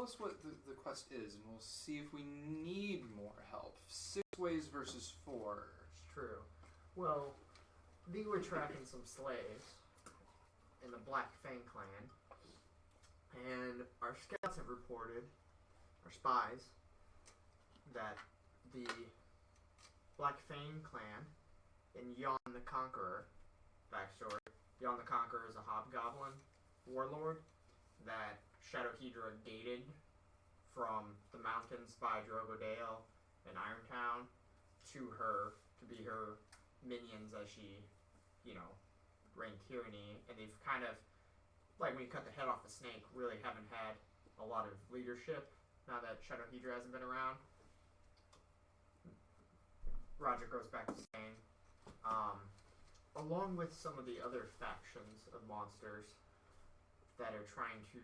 us what the quest is, and we'll see if we need more help. 6 ways versus 4. It's true. Well, we were tracking some slaves, in the Black Fang clan, and our scouts have reported, our spies, that the Black Fang clan and Yon the Conqueror, backstory, Yon the Conqueror is a hobgoblin warlord that Shadowhedra gated from the mountains by Drogodale and Irontown to be her minions as she, reigned tyranny. And they've kind of, like when you cut the head off a snake, really haven't had a lot of leadership now that Shadowhedra hasn't been around. Roger goes back to saying, along with some of the other factions of monsters that are trying to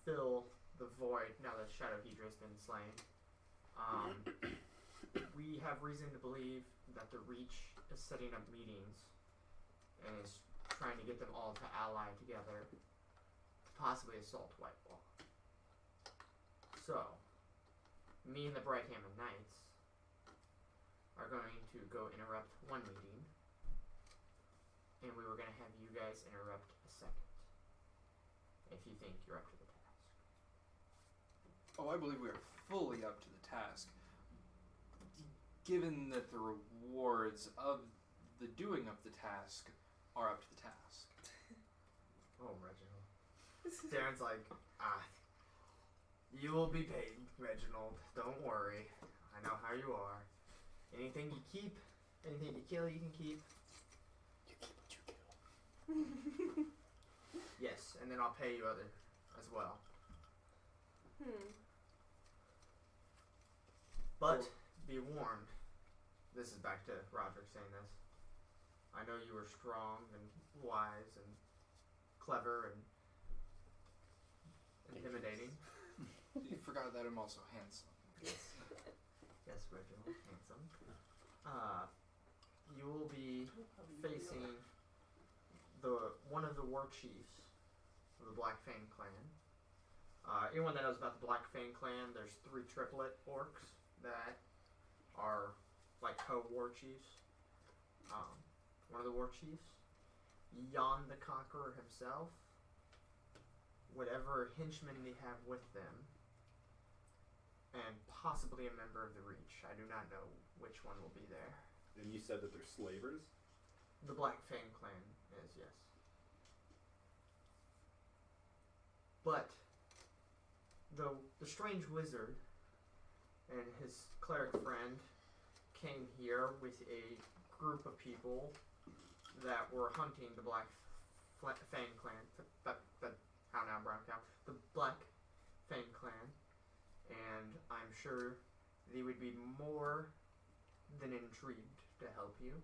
fill the void now that Shadowhedra has been slain, we have reason to believe that the Reach is setting up meetings and is trying to get them all to ally together to possibly assault Whitewall. So, me and the Brighthammer Knights are going to go interrupt one meeting, and we were going to have you guys interrupt a second, if you think you're up to the task. Oh, I believe we are fully up to the task. Given that the rewards of the doing of the task are up to the task. Oh, Reginald. Darren's like, you will be paid, Reginald. Don't worry. I know how you are. Anything you keep, anything you kill, you can keep. You keep what you kill. Yes, and then I'll pay you other as well. But be warned. This is back to Roderick saying this. I know you were strong and wise and clever and intimidating. You forgot that I'm also handsome. Yes, Reginald, handsome. You will be facing one of the war chiefs of the Black Fang clan. Anyone that knows about the Black Fang clan, there's 3 triplet orcs that are like co-war chiefs. One of the war chiefs, Yon the Conqueror himself, whatever henchmen they have with them, and possibly a member of the Reach. I do not know which one will be there. And you said that they're slavers? The Black Fang clan is, yes. But the strange wizard and his cleric friend came here with a group of people that were hunting the Black Fang clan, how now, Brown Cow, the Black Fang clan, and I'm sure they would be more than intrigued to help you.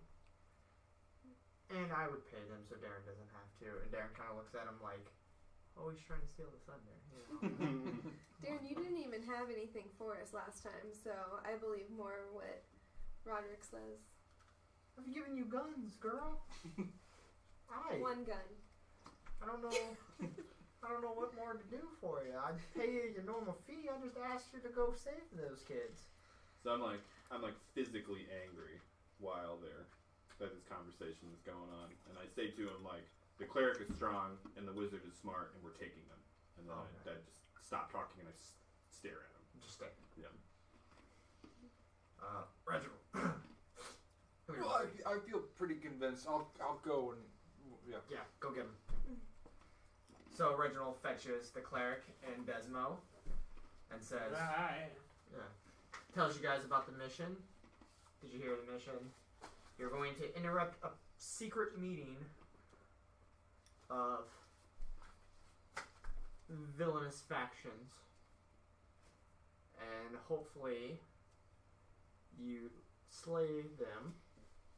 And I would pay them so Darren doesn't have to. And Darren kind of looks at him like, oh, he's trying to steal the thunder. Darren, you didn't even have anything for us last time, so I believe more what Roderick says. I've given you guns, girl. One gun. I don't know what more to do for you. I'd pay you your normal fee. I just asked you to go save those kids. So I'm like physically angry while that this conversation is going on, and I say to him like, the cleric is strong and the wizard is smart, and we're taking them. And then I just stop talking and I stare at him. Just stare. Yeah. Reginald. Well, I feel pretty convinced. I'll go and Yeah, go get him. So Reginald fetches the cleric and Desmo and says, tells you guys about the mission. Did you hear the mission? You're going to interrupt a secret meeting of villainous factions, and hopefully you slay them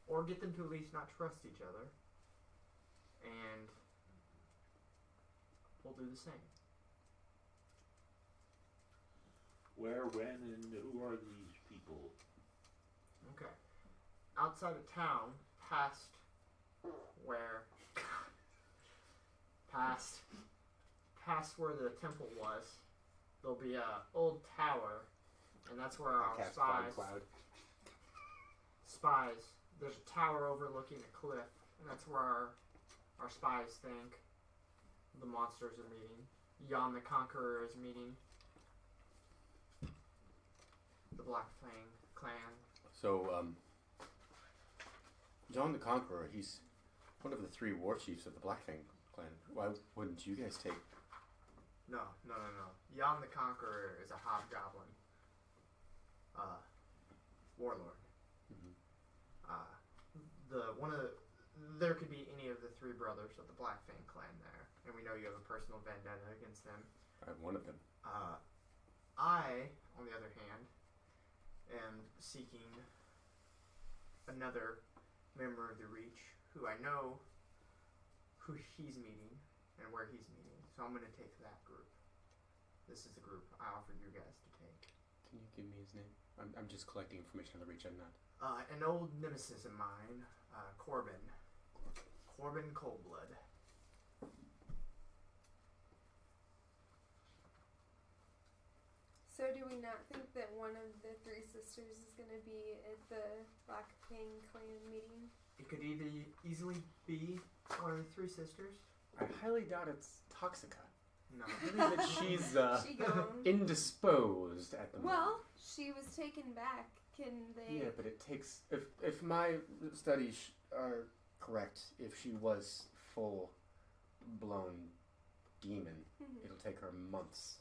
or get them to at least not trust each other, and we'll do the same. Where, when, and who are these people? Okay. Outside of town, past where the temple was, there'll be a old tower, and that's where our spies. There's a tower overlooking a cliff, and that's where our spies think the monsters are meeting. Jan the Conqueror is meeting. The Black Fang clan. So, John the Conqueror, he's one of the 3 war chiefs of the Blackfang clan. Why wouldn't you guys take... No. Jan the Conqueror is a hobgoblin. Warlord. Mhm. There could be any of the 3 brothers of the Black Fang clan there, and we know you have a personal vendetta against them. I'm one of them. I, on the other hand, am seeking another member of the Reach who I know who he's meeting and where he's meeting. So I'm going to take that group. This is the group I offered you guys to take. Can you give me his name? I'm just collecting information on the Reach. I'm not... An old nemesis of mine, Corbin. Corbin Coldblood. So do we not think that one of the 3 sisters is going to be at the Black Fang clan meeting? It could easily be one of the 3 sisters. I highly doubt it's Toxica. No. I believe that she's She gone. indisposed at the moment. Well, she was taken back. Can they... Yeah, but it takes... If my studies are correct, if she was full-blown demon, Mhm. it'll take her months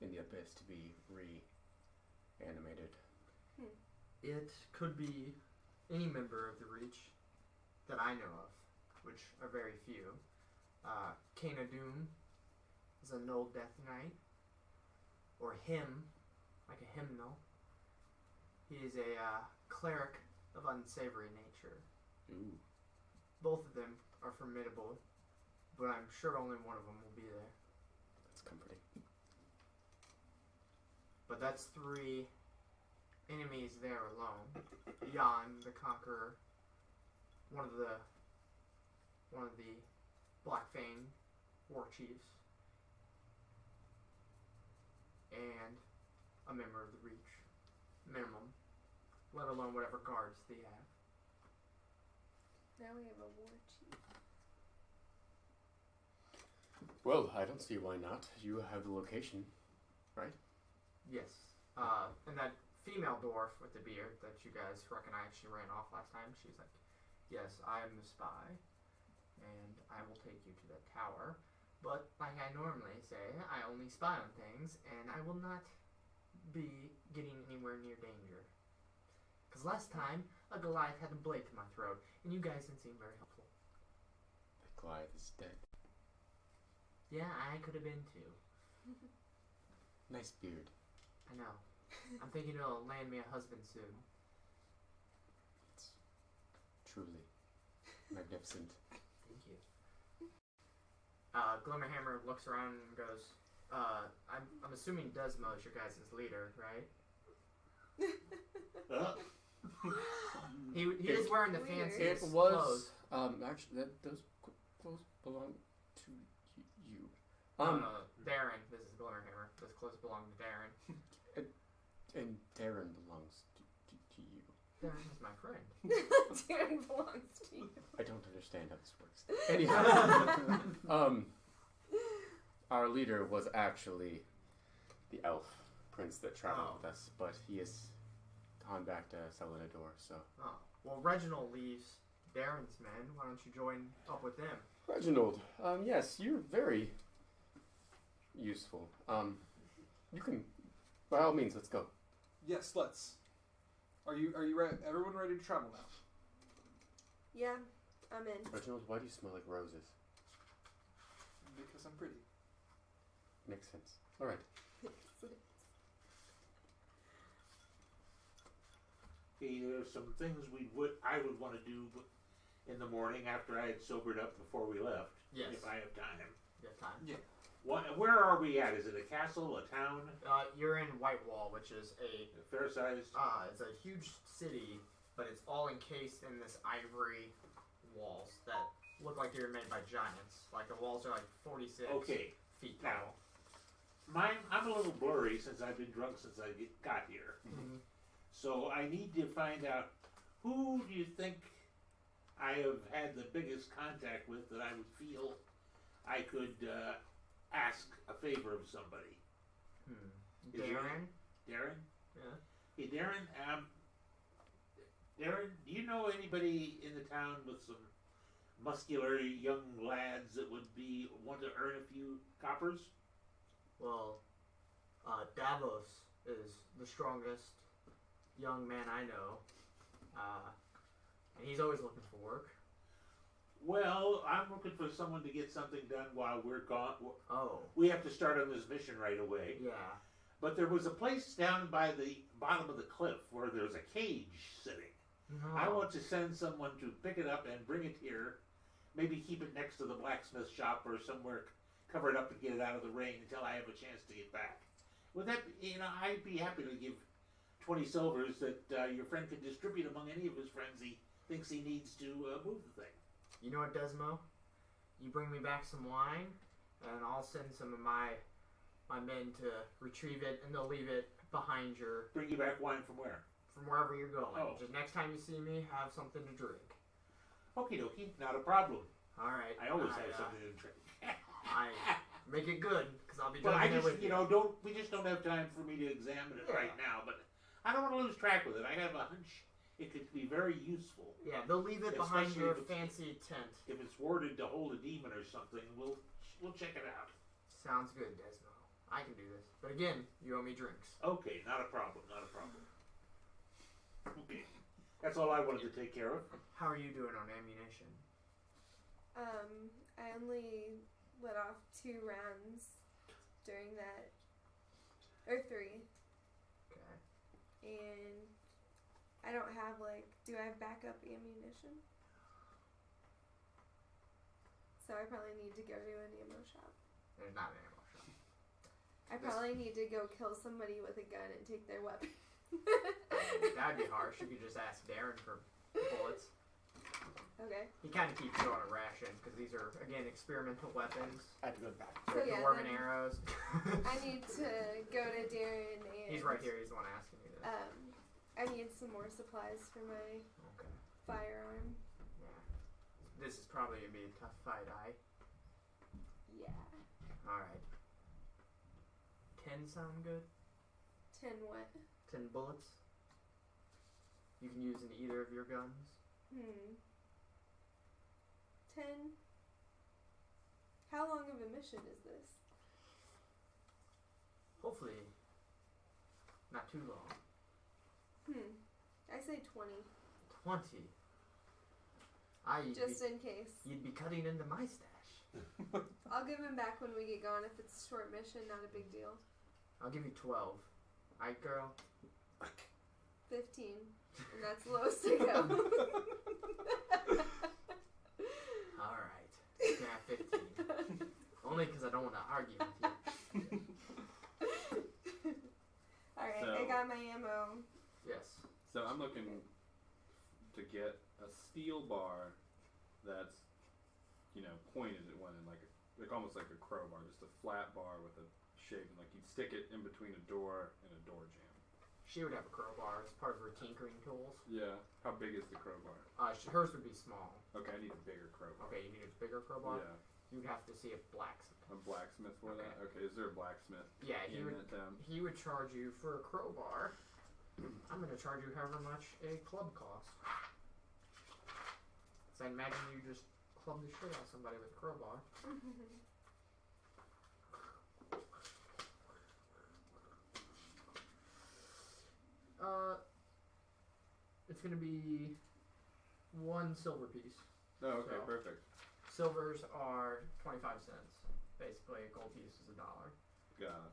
in the abyss to be reanimated. It could be any member of the Reach that I know of, which are very few. Kana Doom is an old Death Knight, or hymn, like a hymnal. He is a cleric of unsavory nature. Ooh. Both of them are formidable, but I'm sure only one of them will be there. That's comforting. But that's 3 enemies there alone. Jan the Conqueror, one of the Black Fang war chiefs, and a member of the Reach, minimum, let alone whatever guards they have. Now we have a war chief. Well, I don't see why not. You have the location, right? Yes. And that female dwarf with the beard that you guys recognized, she ran off last time, she's like, yes, I am the spy, and I will take you to the tower. But like I normally say, I only spy on things, and I will not be getting anywhere near danger. Because last time, a Goliath had a blade to my throat, and you guys didn't seem very helpful. The Goliath is dead. Yeah, I could have been too. Nice beard. I know. I'm thinking it'll land me a husband soon. It's truly magnificent. Thank you. Glimmerhammer looks around and goes, I'm assuming Desmo is your guys' leader, right? He is wearing the Weird. fanciest It was clothes. actually those clothes belong to you. No, Darren. This is Glimmerhammer. Those clothes belong to Darren. And Darren belongs to you. Darren is my friend. Darren belongs to you. I don't understand how this works. Anyhow, our leader was actually the elf prince that traveled with us, but he has gone back to Selenador, so... Oh. Well, Reginald leaves Darren's men. Why don't you join up with them? Reginald, yes, you're very useful. You can, by all means, let's go. Yes, let's. Are you ready? Everyone ready to travel now? Yeah, I'm in. Reginald, why do you smell like roses? Because I'm pretty. Makes sense. All right. Okay, there's some things I would want to do in the morning after I had sobered up before we left. Yes. If I have time. You have time? Yeah. Where are we at? Is it a castle, a town, You're in Whitewall, which is a fair-sized? it's a huge city, but it's all encased in this ivory walls that look like they were made by giants. Like the walls are like 46 feet tall. I'm a little blurry since I've been drunk since I got here. Mm-hmm. So I need to find out who do you think I have had the biggest contact with that I would feel I could ask a favor of somebody. Is Darren? Darren? Yeah. Hey, Darren. Darren, do you know anybody in the town with some muscular young lads that would want to earn a few coppers? Well, Davos is the strongest young man I know. And he's always looking for work. Well, I'm looking for someone to get something done while we're gone. Oh. We have to start on this mission right away. Yeah. But there was a place down by the bottom of the cliff where there's a cage sitting. No. I want to send someone to pick it up and bring it here. Maybe keep it next to the blacksmith shop or somewhere, cover it up and get it out of the rain until I have a chance to get back. Would that be, I'd be happy to give 20 silvers that your friend could distribute among any of his friends he thinks he needs to move the thing. You know what, Desmo? You bring me back some wine, and I'll send some of my men to retrieve it, and they'll leave it behind your... Bring you back wine from where? From wherever you're going. Oh. Just next time you see me, have something to drink. Okie dokie, not a problem. All right. I always have something to drink. I make it good, because I'll be But I drinking it just, with you. we just don't have time for me to examine it right Yeah. now. But I don't want to lose track with it. I have a hunch it could be very useful. Yeah, they'll leave it behind Especially your if it's- fancy tent. If it's worded to hold a demon or something, we'll check it out. Sounds good, Desmo. I can do this. But again, you owe me drinks. Okay, not a problem, not a problem. Okay, that's all I wanted to take care of. How are you doing on ammunition? I only let off 2 rounds during that, or 3, Okay. and I don't have do I have backup ammunition? So I probably need to go to an ammo shop. There's not an ammo shop. I probably need to go kill somebody with a gun and take their weapon. That'd be harsh. You could just ask Darren for bullets. Okay. He kind of keeps you on a ration because these are, again, experimental weapons. I have to go back. So yeah, Dwarven then arrows. I need to go to Darren and He's right here. He's the one asking me this. I need some more supplies for my Okay. firearm. Yeah. This is probably going to be a tough fight, Yeah. Alright. 10 sound good? 10 what? 10 bullets? You can use in either of your guns? 10? How long of a mission is this? Hopefully, not too long. I say 20. 20. Just in case. You'd be cutting into my stash. I'll give him back when we get going. If it's a short mission, not a big deal. I'll give you 12. Aight, girl? 15. And that's the lowest to go. Alright. You can have 15. Only because I don't want to argue with you. Alright, So- I got my ammo. Yes. So I'm looking to get a steel bar that's, pointed at one end, like almost like a crowbar, just a flat bar with a shape, and you'd stick it in between a door and a door jamb. She would have a crowbar as part of her tinkering tools. Yeah. How big is the crowbar? Hers would be small. Okay, I need a bigger crowbar. Okay, you need a bigger crowbar? Yeah. You'd have to see a blacksmith. A blacksmith for that? Okay, is there a blacksmith Yeah, in that town? he would charge you for a crowbar. I'm going to charge you however much a club costs. So I imagine you just club the shit out of somebody with a crowbar. It's going to be 1 silver piece. Oh, okay, So- perfect. Silvers are 25 cents. Basically, a gold piece is $1. Got it.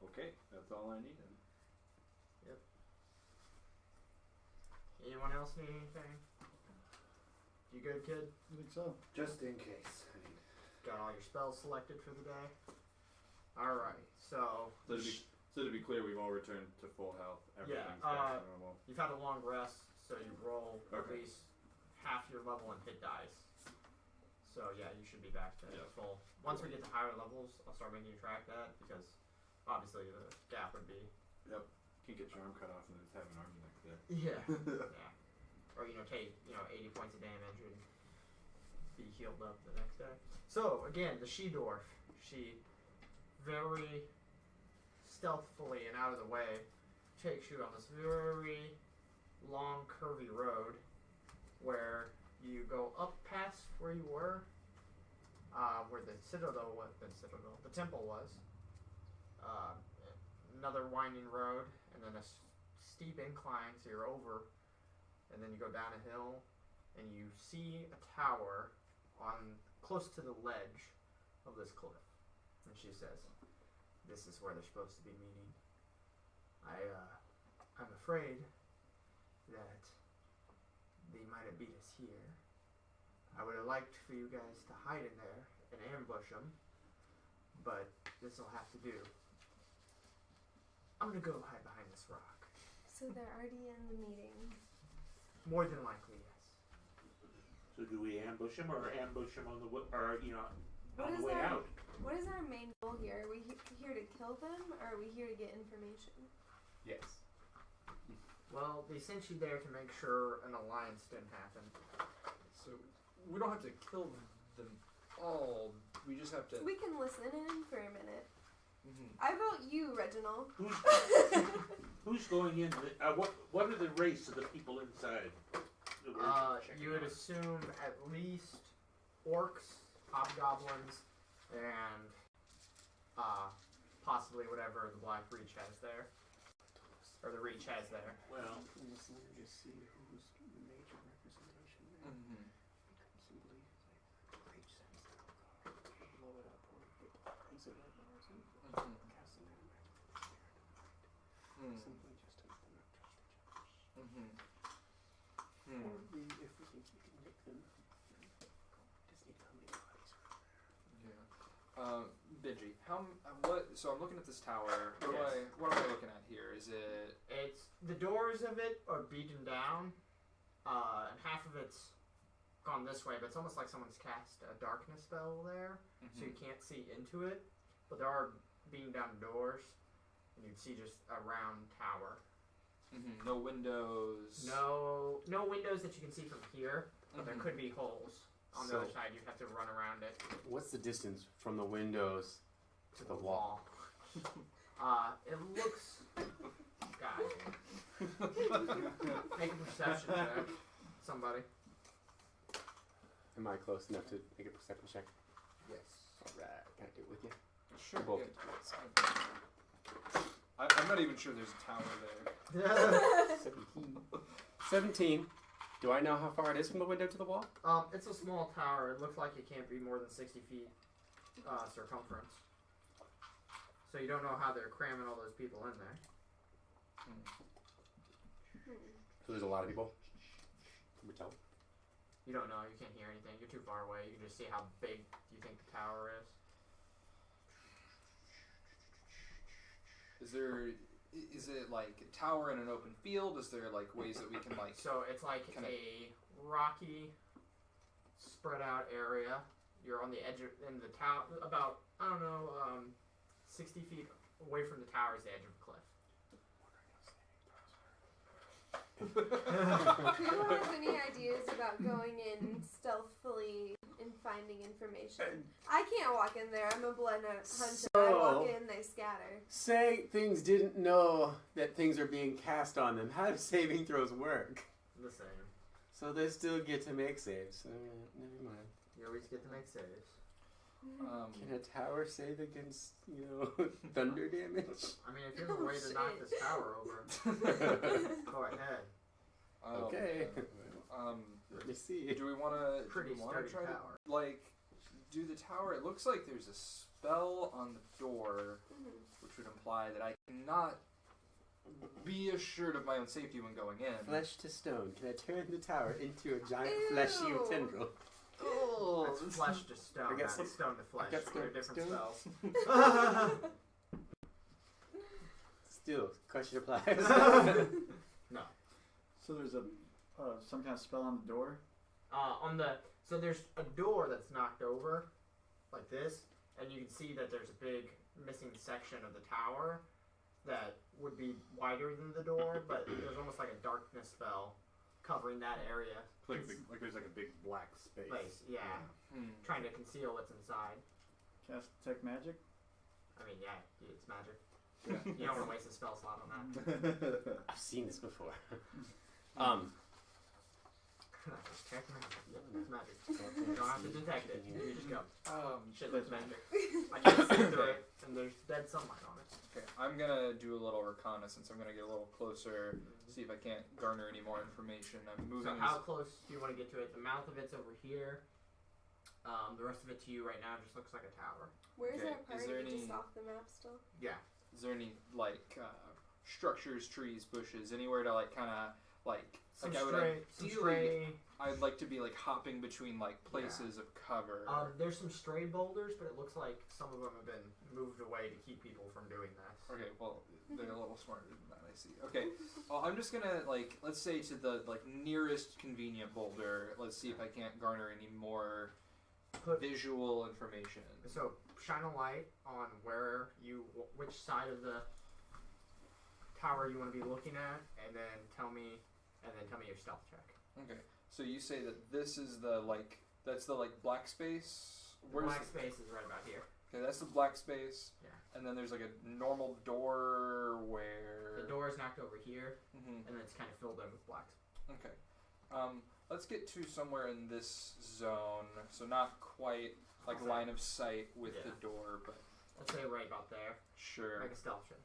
Okay, that's all I needed. Anyone else need anything? You good, kid? I think so. Just in case. Got all your spells selected for the day? Alright, so So to be clear, we've all returned to full health. Everything's back to normal. you've had a long rest, so you roll at Okay. least half your level in hit dice. So yeah, you should be back to Yeah. full. Once we get to higher levels, I'll start making you track that because obviously the gap would be You can get your arm cut off and then just have an arm the next day. yeah. Or take 80 points of damage and be healed up the next day. So again, the she-dwarf. She very stealthily and out of the way takes you on this very long, curvy road where you go up past where you were, where the citadel was, the temple was. Another winding road, and then a steep incline, so you're over, and then you go down a hill, and you see a tower on close to the ledge of this cliff. And she says, "This is where they're supposed to be meeting. I'm afraid that they might have beat us here. I would have liked for you guys to hide in there and ambush them, but this will have to do. I'm gonna go hide behind this rock." So they're already in the meeting. More than likely, yes. So do we ambush him or ambush him on the way, What on is the way our- out? What is our main goal here? Are we here to kill them, or are we here to get information? Yes. Well, they sent you there to make sure an alliance didn't happen. So we don't have to kill them all. We just have to. We can listen in for a minute. Mhm. I vote you, Reginald. Who's going in? What are the race of the people inside? that we're checking You would out? assume at least orcs, hobgoblins, and possibly whatever the Black Reach has there. Or the Reach has there. Well, Just see who's the major representation there. Mhm. Simply reach sense blow it up or place it right now or something. Mhm. Cast them in Mm. simply just to not trust each other. Mhm. Or Mm. if we think we can nick them, just need how many bodies are there. Yeah. Benji, so I'm looking at this tower. Yes. What am I looking at here? Is it? It's the doors of it are beaten down, and half of it's gone this way, but it's almost like someone's cast a darkness spell there, so you can't see into it. But there are beaten down doors, and you'd see just a round tower. Mhm. No windows. No windows that you can see from here, but there Mhm. could be holes on the So- other side. You'd have to run around it What's the distance from the windows to the wall? It looks, guys, make a perception check. Somebody. Am I close enough to make a perception check? Yes. Alright, can I do it with you? Sure. Both. Yeah. I'm not even sure there's a tower there. 17. Do I know how far it is from the window to the wall? It's a small tower. It looks like it can't be more than 60 feet circumference. So you don't know how they're cramming all those people in there. So there's a lot of people. Can we tell? You don't know. You can't hear anything. You're too far away. You can just see how big you think the tower is. Is it like a tower in an open field? Is there like ways that we can like? So it's like Kinda- a rocky, spread out area. You're on the edge of in the tower, about 60 feet away from the tower is the edge of the cliff. Who has any ideas about going in stealthily and finding information? I can't walk in there. I'm a blood hunter. I walk in, they scatter. Say things didn't know that things are being cast on them. How do saving throws work? The same. So they still get to make saves. Never mind. You always get to make saves. Can a tower save against, thunder damage? I mean, if you have a way to knock Shit. this tower over, go ahead. Okay. Let me see. Do we want to? Pretty sturdy try tower. to do the tower? It looks like there's a spell on the door, which would imply that I cannot be assured of my own safety when going in. Flesh to stone. Can I turn the tower into a giant Ew. fleshy tendril? Oh, That's flesh to stone, I guess not stone to flesh. got They're stone- different stone. spells. Still, question applies. No. So there's a some kind of spell on the door. So there's a door that's knocked over, like this, and you can see that there's a big missing section of the tower that would be wider than the door, but there's almost like a darkness spell covering that area. Like there's like a big black space. Yeah. Trying to conceal what's inside. Cast detect magic. I mean, yeah, it's magic. Yeah. You don't want to waste a spell slot on that. I've seen this before. Check magic. Yep, it's magic. You don't have to detect it. You just go. Shit, that's magic. I can't see through it, and there's dead sunlight on it. Okay, I'm gonna do a little reconnaissance. I'm gonna get a little closer, see if I can't garner any more information. I'm moving. So how close do you want to get to it? The mouth of it's over here. The rest of it to you right now just looks like a tower. Where's Okay, our party? is there any- Just off the map still? Yeah. Is there any like structures, trees, bushes, anywhere to like kind of like Some I would stray. I'd like to be like hopping between like places of cover. There's some stray boulders, but it looks like some of them have been moved away to keep people from doing this. Okay, well they're a little smarter than that, I see. Okay, well I'm just gonna like let's say to the like nearest convenient boulder. Let's see if I can't garner any more visual information. So shine a light on which side of the tower you want to be looking at, and then tell me your stealth check. Okay, so you say that this is the like that's the like black space. The black space is right about here. Okay, that's the black space. Yeah. And then there's like a normal door where The door is knocked over here, Mhm. and then it's kind of filled in with blacks. Okay. Let's get to somewhere in this zone. So not quite like Okay. line of sight with Yeah. the door, but Let's say right about there. sure. Make a stealth check.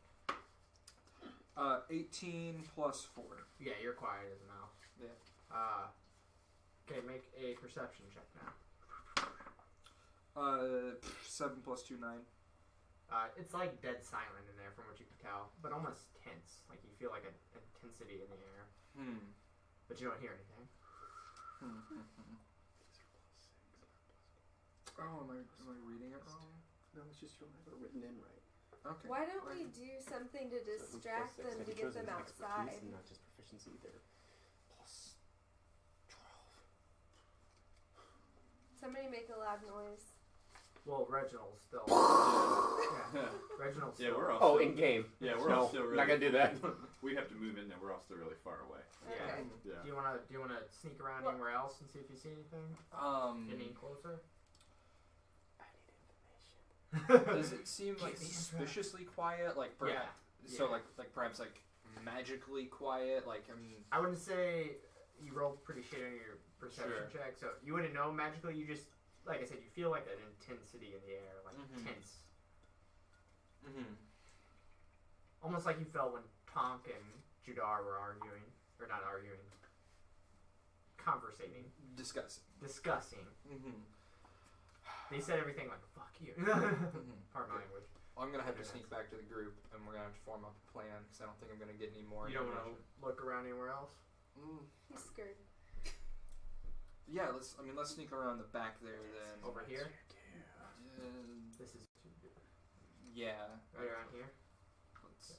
18 plus 4. Yeah, you're quiet as a mouse. Yeah. Okay, make a perception check now. 7 plus 2, 9. It's like dead silent in there from what you can tell, but almost tense. Like you feel like an intensity in the air, but you don't hear anything. Oh, am I reading it wrong? No, it's just you have it written in right. Okay. Why don't we do something to distract them to get them outside? And not just proficiency either. Plus 12. Somebody make a loud noise. Well, Reginald's still. Yeah, Reginald's Yeah, still. we're all. Oh, still, in game. Yeah, we're all No, still really. not gonna do that. We have to move in there. We're all still really far away. Yeah. Okay. Yeah. Do you wanna sneak around Well- anywhere else and see if you see anything? Getting closer. I need information. Does it seem like suspiciously quiet? Like perhaps, so Yeah. like perhaps like magically quiet? Like I wouldn't say you rolled pretty shit on your perception check, so you wouldn't know magically. You just, like I said, you feel like an intensity in the air, like tense. Almost like you felt when Tonk and Judar were arguing, or not arguing, conversating, discussing. They said everything like "fuck you." Pardon my language. I'm gonna have to sneak back to the group, and we're gonna have to form up a plan because I don't think I'm gonna get any more. You don't want information. to look around anywhere else. He's scared. Yeah, let's sneak around the back there then. Over here. Uh, This is yeah. right around here. Let's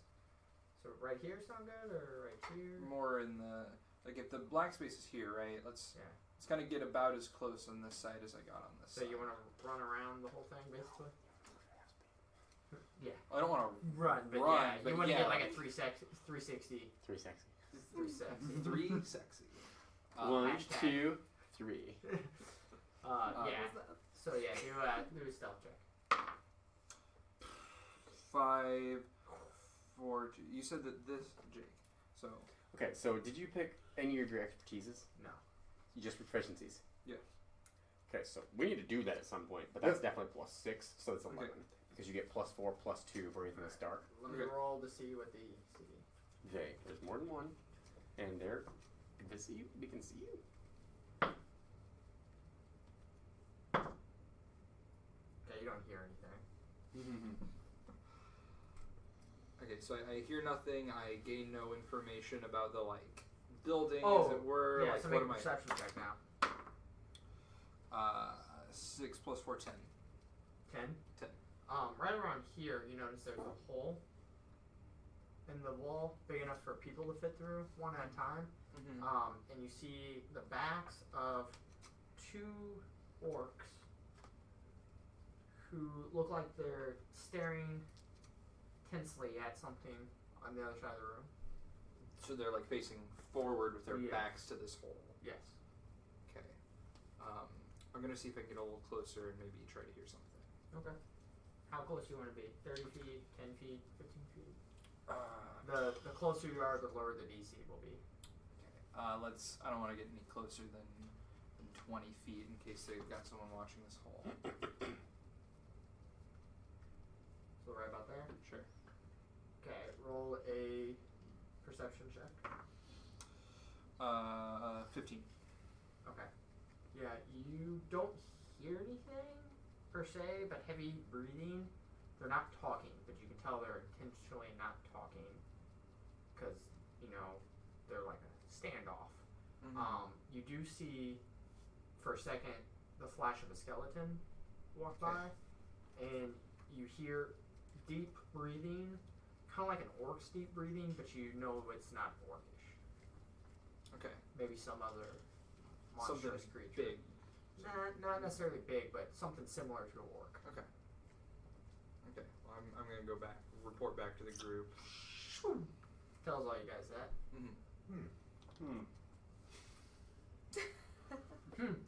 So right here sound good, or right here? more in the like if the black space is here, right? Let's kind of get about as close on this side as I got on this. So side. you want to run around the whole thing, basically? Yeah. I don't want to Run, but Run, yeah, but you want to yeah. get like a 360. 3 sexy. 360. 3 sexy. 1, hashtag. 2, 3. Yeah. So yeah, do a stealth check. 5, 4, 2. You said that this, Jake. So Okay, so did you pick any of your expertises? No. You just proficiencies? Yeah. Okay, so we need to do that at some point, but that's definitely plus 6, so it's 11. Okay. Because you get plus 4, plus 2 for anything that's dark. Let me roll to see what the see. There's more than one, and they're we can see you. Okay, you don't hear anything. okay, so I hear nothing. I gain no information about the like building, Oh, as it were. Yeah, like, so what make a am perception check now. 6 plus 4, 10. 10? 10. Right around here, you notice there's a hole in the wall big enough for people to fit through one at a time. And you see the backs of 2 orcs who look like they're staring tensely at something on the other side of the room. So they're like facing forward with their Yeah. backs to this hole. Yes. Okay. I'm gonna see if I can get a little closer and maybe try to hear something. Okay. How close you want to be? 30 feet, 10 feet, 15 feet? Uh, The closer you are, the lower the DC will be. let's. I don't want to get any closer than 20 feet in case they've got someone watching this hole. So right about there? Sure. Okay, roll a perception check. 15. Okay. Yeah, you don't hear anything per se, but heavy breathing. They're not talking, but you can tell they're intentionally not talking because, they're like a standoff. Mm-hmm. You do see, for a second, the flash of a skeleton walk by, and you hear deep breathing, kind of like an orc's deep breathing, but you know it's not orcish. Okay. Maybe some other Something monstrous creature. big. Not necessarily big, but something similar to an orc. Okay. Okay. Well, I'm gonna go back, report back to the group. Tells all you guys that.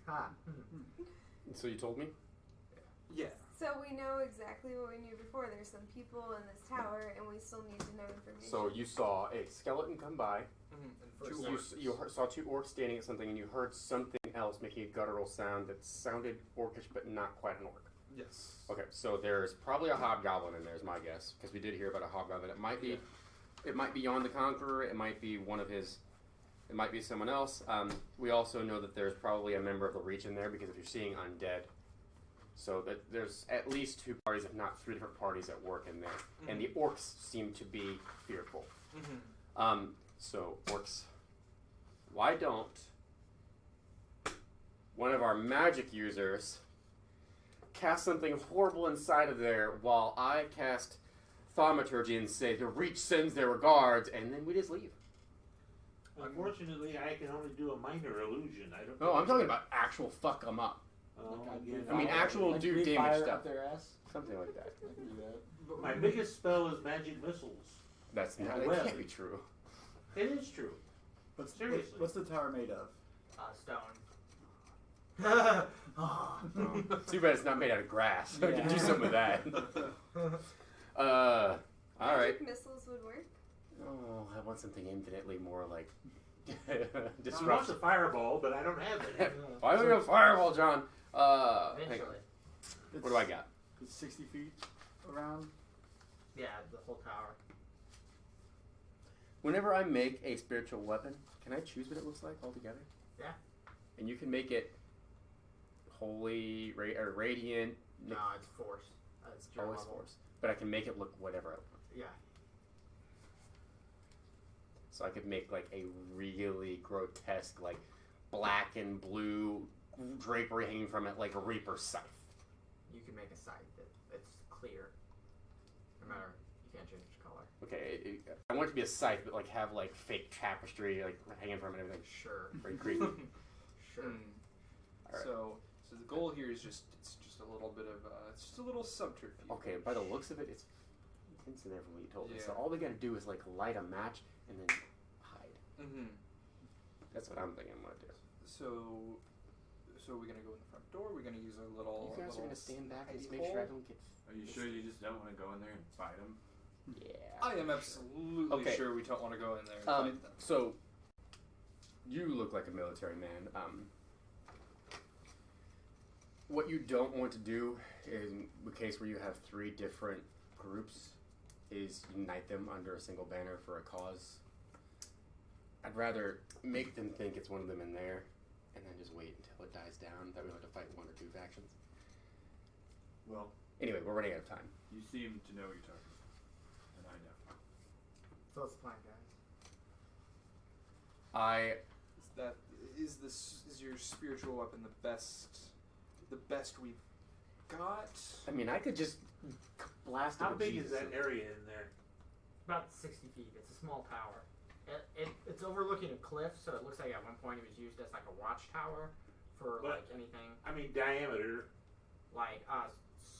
Ha. So you told me? Yeah. So we know exactly what we knew before. There's some people in this tower, and we still need to know information. So you saw a skeleton come by. Mm-hmm. And You saw two orcs standing at something, and you heard something else making a guttural sound that sounded orcish, but not quite an orc. Yes. Okay, so there's probably a hobgoblin in there, is my guess, because we did hear about a hobgoblin. It might be, it might be Yon the Conqueror. It might be one of his. It might be someone else. We also know that there's probably a member of the Reach in there, because if you're seeing undead, so that there's at least 2 parties, if not 3 different parties at work in there, and the orcs seem to be fearful. Mm-hmm. So orcs, why don't one of our magic users cast something horrible inside of there while I cast thaumaturgy and say the Reach sends their regards, and then we just leave. Unfortunately, I can only do a minor illusion. I don't. No, I'm talking about actual fuck them up. Again, I mean, actual like do breathe damage fire stuff. up their ass. Something like that. I can do that. But my biggest spell is magic missiles. That's not. And That web. can't be true. It is true. Seriously. What's the tower made of? Stone. Oh, too bad it's not made out of grass. I Yeah. can do some of that. All right. Magic missiles would work. Oh, I want something infinitely more like I want disruptive. a fireball, but I don't have it. Why do we have fireball, John? Hang on. Eventually. What do I got? It's 60 feet around. Yeah, the whole tower. Whenever I make a spiritual weapon, can I choose what it looks like altogether? Yeah. And you can make it holy or radiant. No, it's force. It's your Always level. force. But I can make it look whatever I want. Yeah. So I could make like a really grotesque, like black and blue drapery hanging from it, like a Reaper's scythe. You can make a scythe that's clear. No matter, you can't change its color. Okay, I want it to be a scythe, but like have like fake tapestry like hanging from it and everything. Sure. Very creepy. Sure. Alright. So the goal here is just it's a little bit of it's just a little subterfuge. Okay, by the looks of it, it's intense in there from what you told me. So Yeah. all we gotta do is like light a match and then hide. Mm-hmm. That's what I'm thinking I'm gonna do. So we're gonna go in the front door. We're gonna use our little. You guys are little gonna stand back and just hidey make sure I hole? don't get. Are you sure you just don't want to go in there and fight him? Yeah. I am absolutely Okay. sure we don't want to go in there and fight them. So you look like a military man. What you don't want to do in the case where you have 3 different groups is unite them under a single banner for a cause. I'd rather make them think it's one of them in there and then just wait until it dies down, that we don't have to fight 1 or 2 factions. Well, Anyway, we're running out of time. you seem to know what you're talking about, and I don't. So what's the plan, guys? Is your spiritual weapon the best we've got? I mean, I could just blast it How with big Jesus. is that area in there? About 60 feet. It's a small tower. It's overlooking a cliff, so it looks like at one point it was used as like a watchtower for But- like anything. I mean, diameter, Like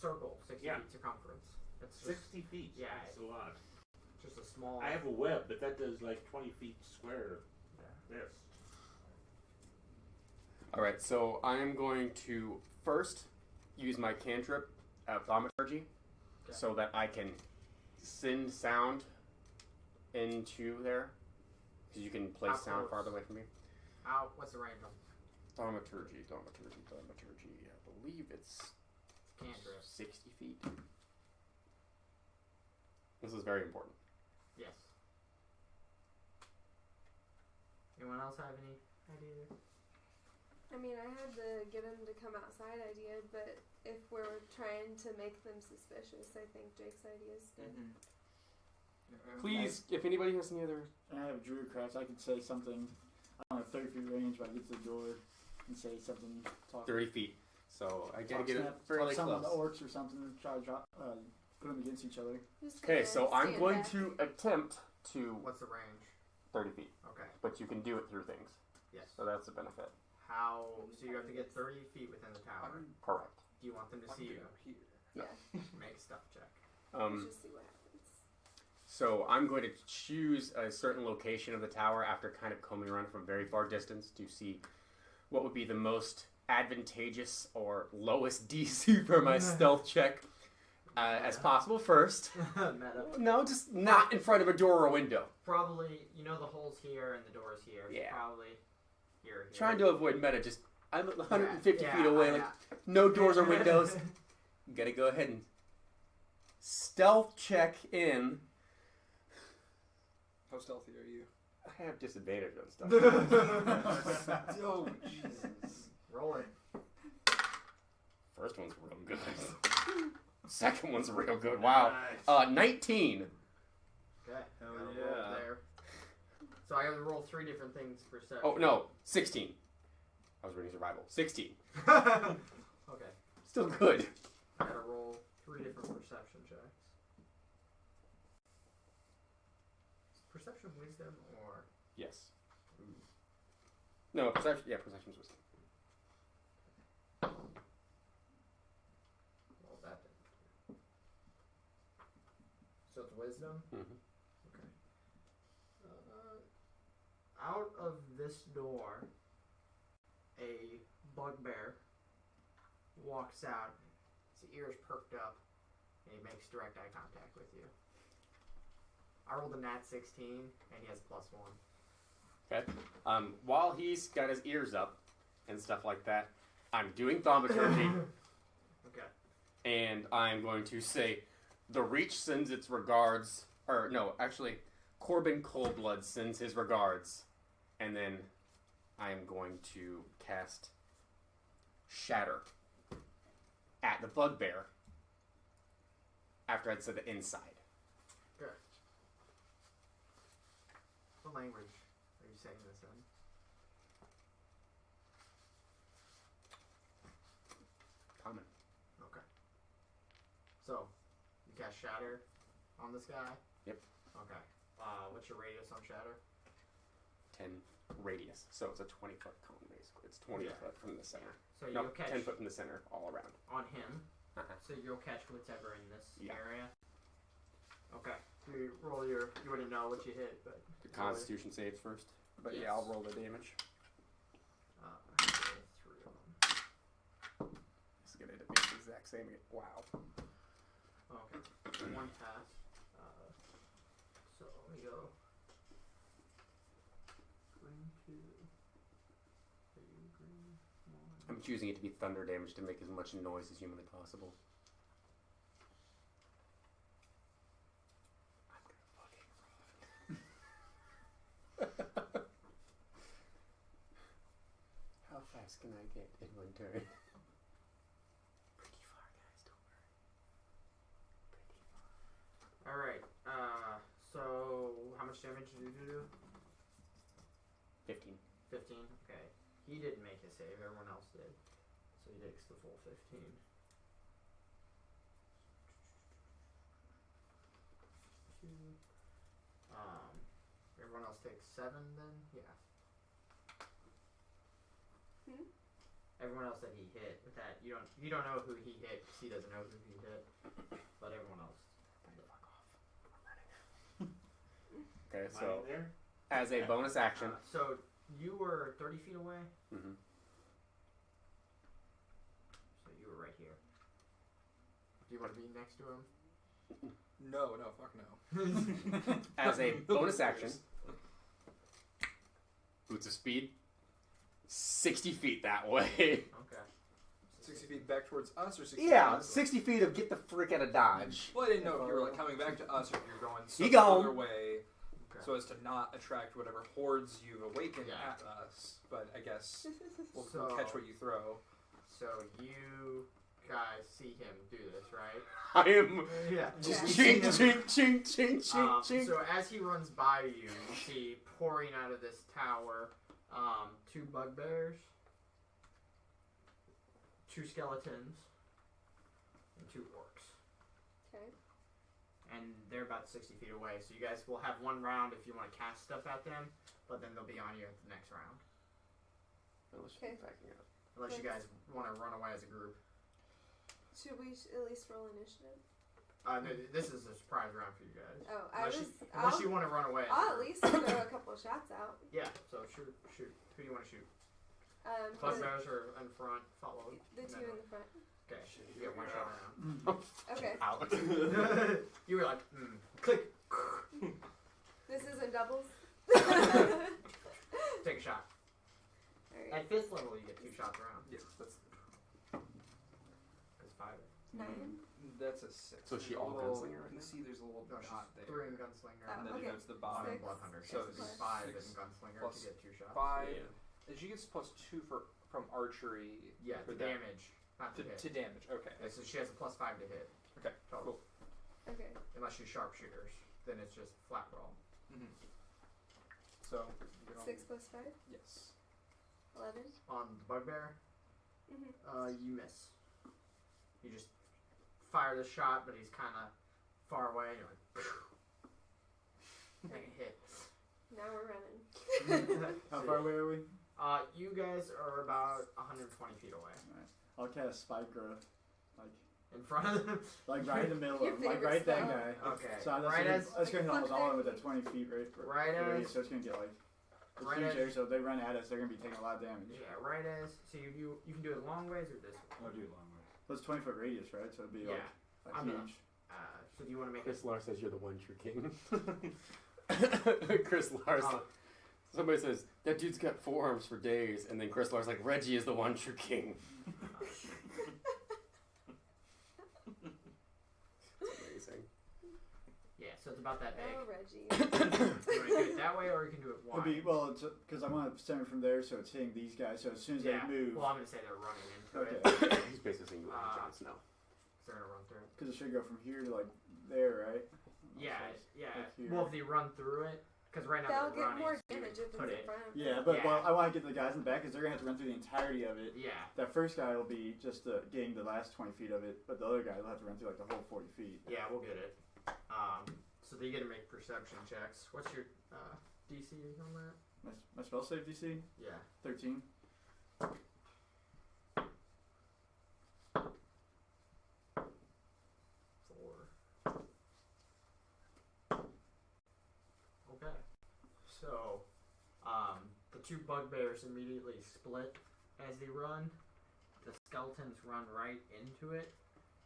circle, 60 Yeah. feet circumference. That's just, 60 feet. Yeah. That's a lot. Just a small. I have a web, but that does like 20 feet square. Yes. Alright, so I am going to first use my cantrip of thaumaturgy so that I can send sound into there. Because you can place How sound close? farther away from me. What's the range on Thaumaturgy. I believe it's cantrip? 60 feet. This is very important. Yes. Anyone else have any idea? I mean, I had the get them to come outside idea, but if we're trying to make them suspicious, I think Jake's idea is good. Please, if anybody has any other... And I have Druidcraft, I could say something. I don't know, 30 feet range, but I get to the door and say something. Talk 30 feet. So I gotta talk get it snap, fairly talk some on close. the orcs or something. Try to drop, put them against each other. Just Okay, gonna so I'm stand going back. to attempt to... What's the range? 30 feet. Okay. But you can do it through things. Yes. So that's a benefit. How? So you have to get 30 feet within the tower. Correct. Do you want them to see you? Yeah. Make a stuff check. Let's just see what happens. So I'm going to choose a certain location of the tower after kind of combing around from very far distance to see what would be the most advantageous or lowest DC for my stealth check as possible first. Meta. No, just not in front of a door or a window. Probably, you know the hole's here and the door's here. So Yeah. probably here. Trying to avoid meta, just I'm 150 Yeah, feet away, like no doors or windows. Gotta go ahead and stealth check in. How stealthy are you? I have disadvantage on stuff. Oh, Jesus. Roll it. First one's real good. Second one's real good. Wow. 19. Okay. Hell Gotta yeah. roll there. So I gotta roll 3 different things for perception. Oh, no. 16. I was reading survival. 16. Okay. Still good. I gotta roll 3 different perception checks. Perception, wisdom, or Yes. No, perception. Yeah, perception's wisdom. roll that then. So it's wisdom. Mm-hmm. Okay. Out of this door, a bugbear walks out. His ears perked up, and he makes direct eye contact with you. I rolled a nat 16, and he has +1. Okay. While he's got his ears up and stuff like that, I'm doing thaumaturgy, Okay. and I'm going to say, the Reach sends its regards, or no, actually, Corbin Coldblood sends his regards, and then I am going to cast Shatter at the bugbear after I'd said the inside. Good. What language are you saying this in? Common. Okay. So, you cast Shatter on this guy? Yep. Okay. What's your radius on Shatter? 10 radius, so it's a 20-foot cone basically. It's 20 Yeah. foot from the center. So No, you'll catch 10 foot from the center all around. on him. Uh-huh. So you'll catch whatever in this Yeah. area. Okay. You roll your. You already know what you hit, but. The Constitution saves first, but yeah, Yes. I'll roll the damage. I roll 3 of them. It's gonna be the exact same. Wow. Okay. 1 pass. So let me go. Green 2. Green 1. I'm choosing it to be thunder damage to make as much noise as humanly possible. I'm gonna fucking run. How fast can I get in one turn? Pretty far, guys. Don't worry. Pretty far. Alright. So how much damage did you do? 15. 15. Okay. He didn't make a save. Everyone else did. So he takes the full 15. Everyone else takes 7 then? Yeah. Everyone else that he hit with that, you don't know who he hit because he doesn't know who he hit, but everyone else. Fuck off. I'm running. Okay, Am I so in there? as a bonus action, So you were 30 feet away. mhm. So you were right here. Do you want to be next to him? No, fuck no. As a bonus action, boots of speed, 60 feet that way. Okay. 60 feet back towards us or 60 Yeah, feet? 60 feet of get the frick out of Dodge. Well, I didn't know if you were like coming back to us or if you're going some You go. other way Okay. so as to not attract whatever hordes you've awakened Yeah. at us. But I guess we'll So- catch what you throw. So you guys see him do this, right? I am Yeah. just Yeah. chink, chink, chink, chink, chink, chink. So as he runs by you, you see pouring out of this tower 2 bugbears, 2 skeletons, and 2 orcs. Okay. And they're about 60 feet away, so you guys will have 1 round if you want to cast stuff at them, but then they'll be on you at the next round. Okay. Unless you guys want to run away as a group. Should we at least roll initiative? This is a surprise round for you guys. Oh, Unless you want to run away. as a I'll at group. least throw a couple of shots out. Yeah, so shoot. Who do you want to shoot? The, Bugbears are in front, followed. the 2 in the front. Okay, you get 1 shot around. Okay. Out. You were like, click. This isn't doubles. Take a shot. Alright. At 5th level, you get 2 shots around. Yes, that's 5. 9. that's a 6. So is she all Little- gunslinger right You now? see there's a little No, she's dot there. 3 in gunslinger. Oh, And then okay. it goes to the 1 bottom. in 6 bloodhunter. So So it's it's 5 in 6 gunslinger plus to get 2 shots. 5. Yeah. And she gets plus 2 from archery. Yeah, for the that. damage, not to hit. To damage, okay. Yeah, so she has a plus 5 to hit. Okay, Total. cool. Okay. Unless she's sharpshooters, then it's just flat roll. So, you know, 6 plus 5? yes. 11. On the bugbear, Mm-hmm. you miss. You just fire the shot, but he's kind of far away. And you're like, make a hit. Now we're running. How far away are we? You guys are about 120 feet away. I'll cast spike growth, like In front of them? right in the middle Your of him, like favorite right that spell. guy. Okay. So that's Right gonna, as- that's gonna hit almost all of them with that Fuck 20 feet Right radius, as- so it's gonna get like it's Right huge as- area, so if they run at us, they're gonna be taking a lot of damage. Yeah, right as. So you can do it long ways or this way? I'll do it long way. Well, it's 20-foot radius, right? So it'd be Yeah. like I'm huge. So do you want to make Chris it? Lars says you're the one true king. Chris Lars. Somebody says that dude's got forearms for days, and then Chris Lars like Reggie is the one true king. It's amazing. Yeah, so it's about that big. Oh, Reggie. You want to do it that way or you can do it wide? It'd be well, because I want to send it from there, so it's hitting these guys. So as soon as Yeah. they move, Well, I'm going to say they're running into it. okay, He's basically saying you want Jon Snow. They're going to run through it. because it should go from here to like there, right? Yeah, yeah. Like here. Well, if they run through it, because right now They'll they're get running. more so you damage if it's put in it. front of them. Yeah, but Yeah. well, I want to get the guys in the back because they're gonna have to run through the entirety of it. Yeah. That first guy will be just getting the last 20 feet of it, but the other guy will have to run through like the whole 40 feet. Yeah, we'll get it. So they get to make perception checks. What's your DC on that? My spell save DC Yeah. 13. Okay. So, the 2 bugbears immediately split as they run. The skeletons run right into it,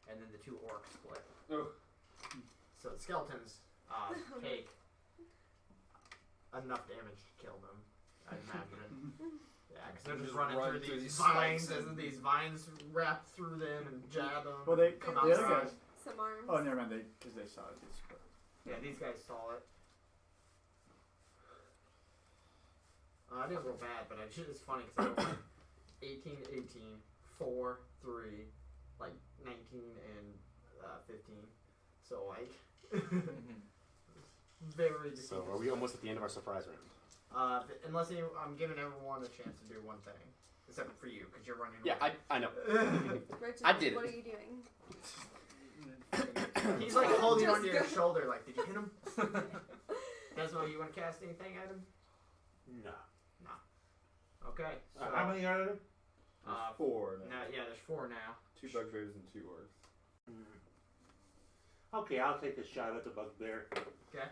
and then the 2 orcs split. Oh. So the skeletons take enough damage to kill them, I imagine. Yeah, because they're just Just running run through through these these vines, spikes and and- these vines wrap through them and jab them. Well, they come the outside. other guys. Some arms. Oh, never mind. Because they saw it. They split. Yeah, these guys saw it. I didn't roll bad, but it's funny because I rolled like 18, 18, 4, 3, like 19 and 15. So like very. So are we almost at the end of our surprise round? Unless I'm giving everyone a chance to do one thing, except for you because you're running. Yeah, away. I know. Reggie, I did what it. are you doing? He's like holding Just onto your go. shoulder, like, did you hit him? Desmo, you want to cast anything at him? No. Okay. So, How many are there? Uh, 4 now. yeah, there's 4 now. 2 bugbears and 2 orcs. Okay, I'll take a shot at the bugbear. Okay.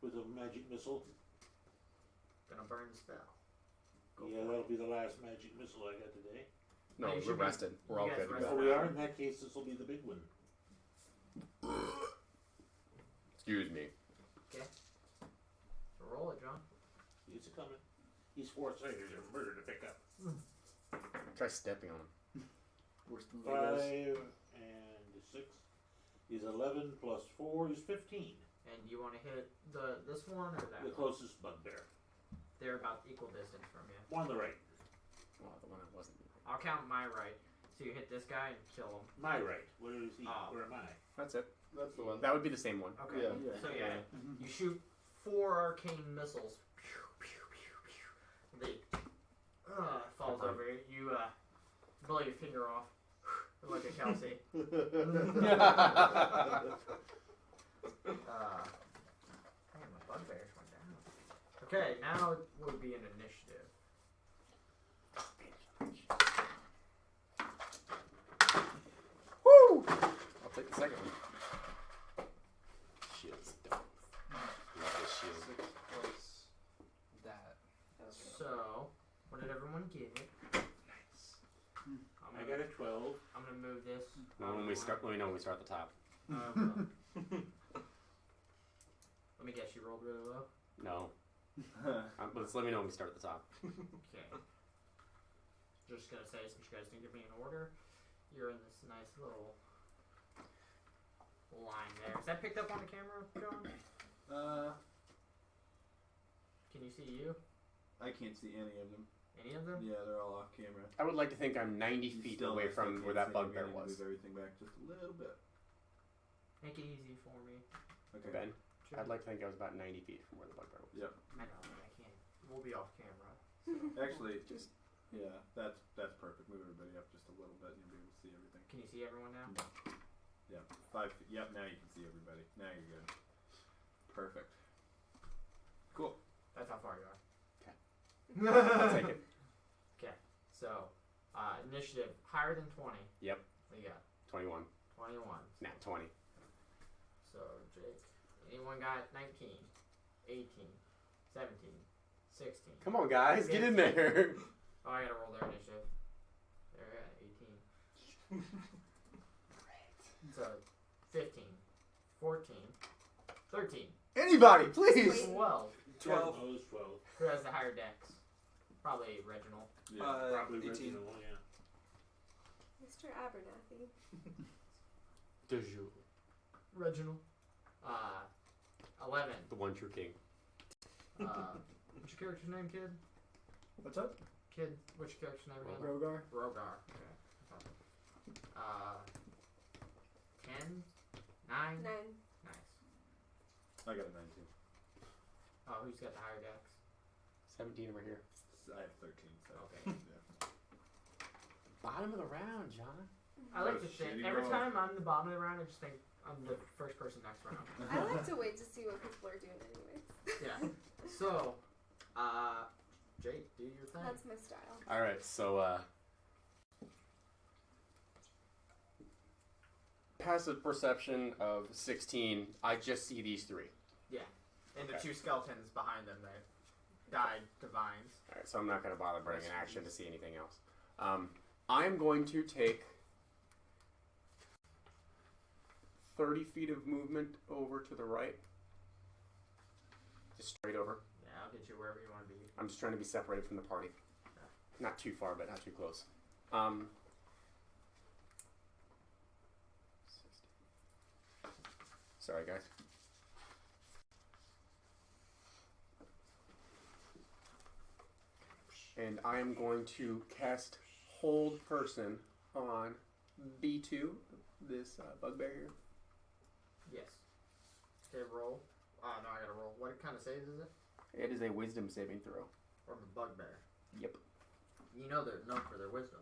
with a magic missile. Gonna burn the spell. Go Yeah, for that'll it. be the last magic missile I got today. No, Hey, you we're should be- rested. We're you all guys good to rested. Oh, go. we are? In that case, this will be the big one. Excuse me. So roll it, John. He's coming. He's 4 sided and murder to pick up. Try stepping on him. Worse than 5 Legos. and 6 is 11 plus 4 is 15. And you want to hit this one or that The one? closest bugbear. They're about equal distance from you. One on the right. Well, the one I wasn't. I'll count my right. So you hit this guy and kill him. My right. Where is he? Oh. Where am I? That's it. That's the one. That would be the same one. Okay. Yeah. Yeah. So yeah, you shoot 4 arcane missiles. Pew, pew, pew, pew. They falls Okay. over. You blow your finger off. Like a Kelsey. Man, my bugbears went down. Okay, now it would be an initiative. Woo! I'll take the second one. Shields don't. Love this shield. 6 plus that. So, what did everyone get? Nice. I got a 12. I'm gonna move this. When we start, let me know when we start at the top. Let me guess, you rolled really low? No. But let me know when we start at the top. Okay. Just gonna say, since you guys didn't give me an order, you're in this nice little line there. Is that picked up on the camera, John? Can you see you? I can't see any of them. Any of them? Yeah, they're all off camera. I would like to think I'm 90 You feet still- away I still from can't where that see bugbear anything. was. Move everything back just a little bit. Make it easy for me. Okay. Ben, Sure. I'd like to think I was about 90 feet from where the bugbear was. Yep. I know, but I can't. We'll be off camera. Actually, just yeah, that's perfect. Move everybody up just a little bit, and you'll be able to see everything. Can you see everyone now? Yeah, 5 feet. Yep. Now you can see everybody. Now you're good. Perfect. Cool. That's how far you are. I'll take it. Okay. So, initiative higher than 20. Yep. What do you got? 21. 21. Nat 20. So, Jake, anyone got 19, 18, 17, 16? Come on, guys, get in there. Oh, I gotta roll their initiative. They're at 18. So, 15, 14, 13, Anybody, please. 12. 12. I was 12. Who has the higher dex? Probably Reginald. Yeah. Probably 18. original, yeah. Mr. Abernathy. De jour. Reginald. 11. The one true king. What's your character's name, kid? What's up? Kid, what's your character's name again? Rogar. Rogar. Okay. 10, 9. 9. Nice. I got a 19. Oh, who's got the higher dex? 17 over here. I have 13. So Okay. yeah. Bottom of the round, John. I like Oh, to think shitty every roll. time I'm the bottom of the round, I just think I'm the first person next round. I like to wait to see what people are doing anyways. Yeah. So, Jake, do your thing. That's my style. Alright, so, passive perception of 16. I just see these 3. And the Okay. 2 skeletons behind them that died to vines. Alright, so I'm not going to bother burning an action to see anything else. I'm going to take 30 feet of movement over to the right. Just straight over. Yeah, I'll get you wherever you want to be. I'm just trying to be separated from the party. Not too far, but not too close. 60. Sorry, guys. And I am going to cast Hold Person on B2, this bugbear here. Yes. Okay, roll. No, I gotta roll. What kind of saves is it? It is a Wisdom saving throw. From the bugbear. Yep. You know they're known for their wisdom.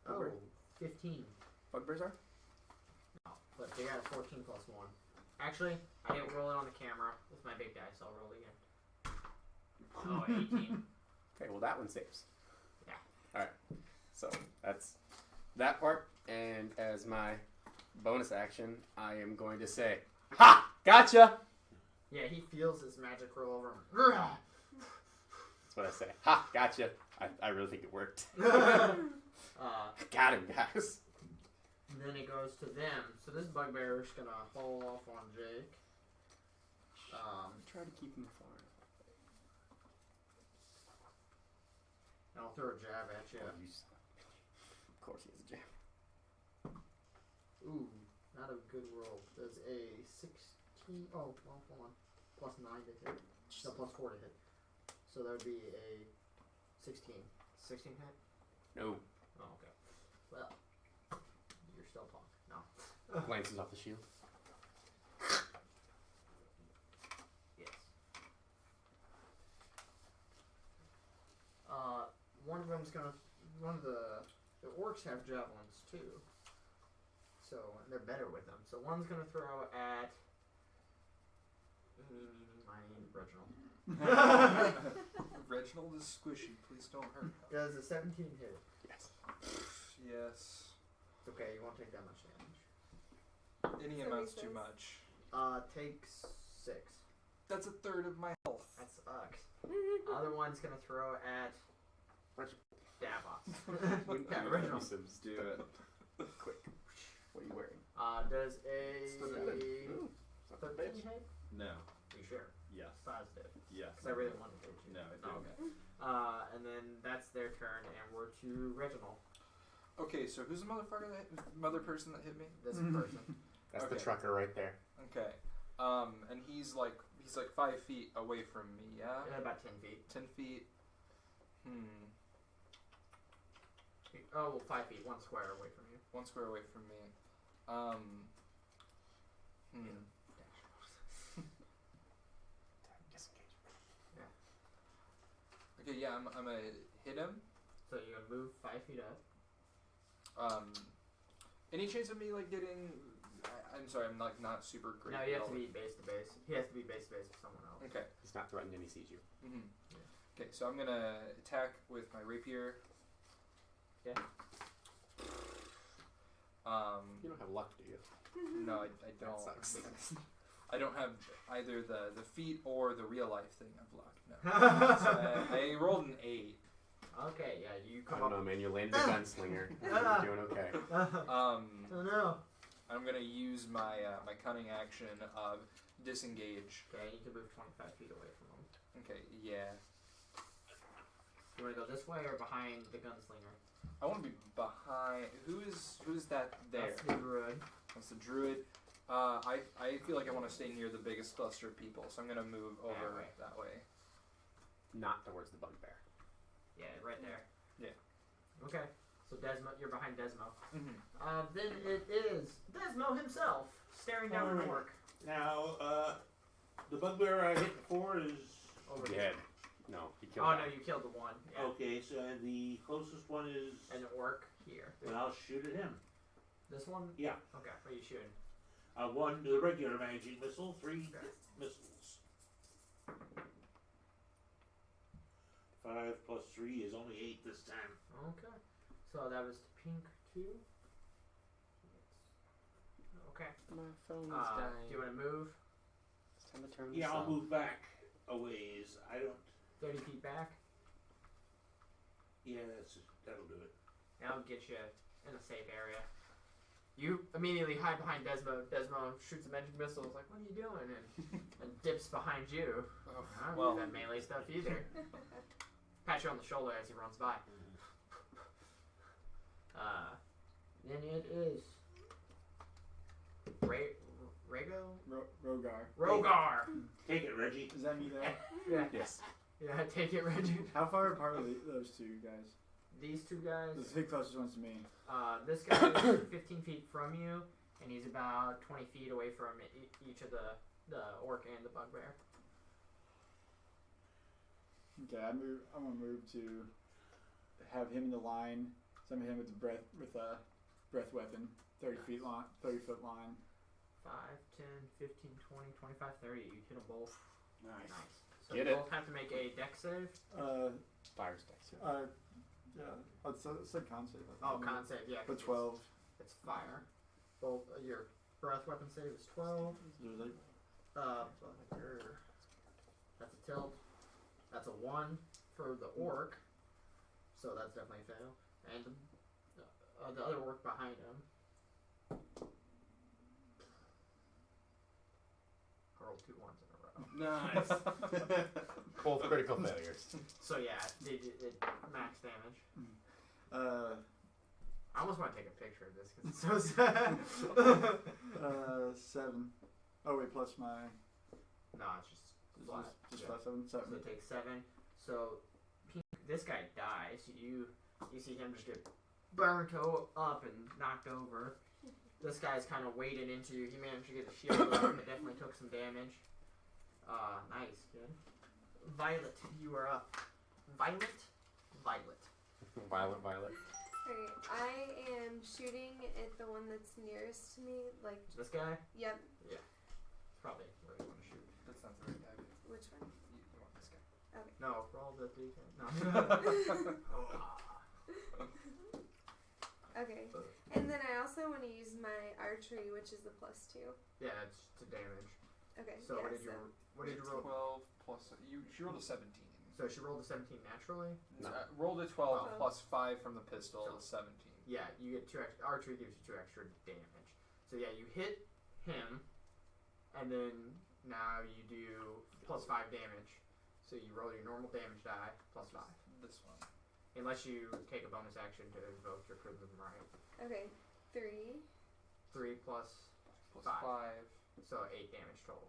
Oh, Bugbear. 15. Bugbears are? No, but they got a 14 plus 1. Actually, I didn't roll it on the camera with my big dice, so I'll roll it again. Oh, 18. Okay, well that one saves. Yeah. Alright. So that's that part. And as my bonus action, I am going to say, Ha! Gotcha! Yeah, he feels his magic roll over him. That's what I say. Ha! Gotcha. I really think it worked. Got him, guys. And then it goes to them. So this bugbear is gonna haul off on Jake. Try to keep him far. And I'll throw a jab at you. Oh, you son of a bitch. Of course he has a jam. Ooh, not a good roll. Does a 16? Oh, well, hold on. Plus 9 to hit. No, plus 4 to hit. So that would be a 16. 16 hit? No. Oh, okay. Well, you're still punk. No. Glances off the shield. Yes. One of them's gonna. One of the orcs have javelins too. So and they're better with them. So one's gonna throw at. My Reginald. Reginald is squishy. Please don't hurt him. Does a 17 hit? Yes. Yes. It's okay. You won't take that much damage. Any So amount's he too says- much. Takes 6. That's a third of my health. That sucks. Other one's gonna throw at Davos. Yeah, original. Let's do it. Quick. What are you wearing? Does a Still good. Ooh, son of a 13 bitch. hit? No. Are you sure? Yes. Positive. Yes. Because I really wanted to hit you. No, it Oh, didn't. okay. And then that's their turn, and we're to Reginald. Okay, so who's the motherfucker that mother person that hit me? This person. That's the Okay. trucker right there. Okay. And he's like 5 feet away from me, yeah? About 10 feet. 10 feet. Oh, well, 5 feet. 1 square away from you. 1 square away from me. Disengage. Okay, yeah, I'm gonna hit him. So you're going to move 5 feet up. Any chance of me like getting? I'm sorry, I'm like not super great. No, you have at to be base to base. He has to be base to base with someone else. Okay. He's not threatened and he sees you. Okay, so I'm gonna attack with my rapier. Yeah. You don't have luck, do you? No, I don't. That sucks. I don't have either the feat or the real life thing of luck. No. So I rolled an 8. Okay, yeah, you I come don't up. know, man. You landed a gunslinger. You're doing okay. Oh no. I'm gonna use my my cunning action of disengage. Okay, you can move 25 feet away from him. Okay, yeah. You want to go this way or behind the gunslinger? I want to be behind. Who's that there? That's the druid. That's the druid. I feel like I want to stay near the biggest cluster of people, so I'm gonna move over way. that way. Not towards the bugbear. Yeah, right there. Yeah. Okay, so Desmo, you're behind Desmo. Mm-hmm. Then it is Desmo himself staring down at the orc. Now, the bugbear I hit before is Over Dead. No, he killed Oh that. no, you killed the one. Yeah. okay. So the closest one is, An orc here. then I'll shoot at him. This one? Yeah. Okay, what are you shooting? One the regular magic missile, 3 Okay. missiles. 5 plus 3 is only 8 this time. Okay. So that was pink 2. Okay. My phone is Do you want to move It's time to turn Yeah, this I'll off. move back a ways. I don't. 30 feet back? Yeah, that'll do it. And I'll get you in a safe area. You immediately hide behind Desmo. Desmo shoots a magic missile. It's like, what are you doing? And dips behind you. Oh, I don't well. do that melee stuff either. Pat you on the shoulder as he runs by. Then it is Rogar. Rogar. Take it, Reggie. Is that me there? Yeah, Yes. yeah. Take it, Reggie. How far apart are those two guys? These two guys. The two closest ones to me. This guy is 15 feet from you, and he's about 20 feet away from each of the orc and the bugbear. Okay, I'm gonna move to have him in the line. Send him with the breath weapon. 30 foot line. 5, 10, 15, 20, 25, 30. You hit them both. Nice. So Get you it. both have to make a dex save. Fire sticks. Yeah. It's a con save. Oh, con save, yeah. But 'cause 12. It's fire. Both your breath weapon save is 12. There's like That's a tilt. That's a 1 for the orc. So that's definitely a fail. And the other orc behind him. I rolled 2 1s in a row. Nice. Both critical failures. So yeah, it max damage. Uh, I almost want to take a picture of this because it's so sad. 7. Oh wait, plus my. No, it's just flat. Just Yeah. flat 7. 7. So it takes 7. So this guy dies. You see him just get burnt up and knocked over. This guy's kind of waded into you. He managed to get a shield up, but definitely took some damage. Nice, kid. Violet, you are up. Violet. Violet. Alright, I am shooting at the one that's nearest to me. Like, This guy? yep. Probably where you want to shoot. That's not the right guy. Which one? You want this guy. No, roll the d10. No. Okay. And then I also want to use my archery, which is the +2. Yeah, it's to damage. Okay. So yeah, what did you roll? 12 plus. She rolled a 17. So she rolled a 17 naturally. No. Rolled a 12 Oh. plus 5 from the pistol So- is 17. Yeah, you get 2 extra. Archery gives you 2 extra damage. So yeah, you hit him, and then now you do +5 damage. So you roll your normal damage die +5, This one. unless you take a bonus action to invoke your Crimson Right. Okay. 3. 3 plus, Plus 5. 5. So 8 damage total.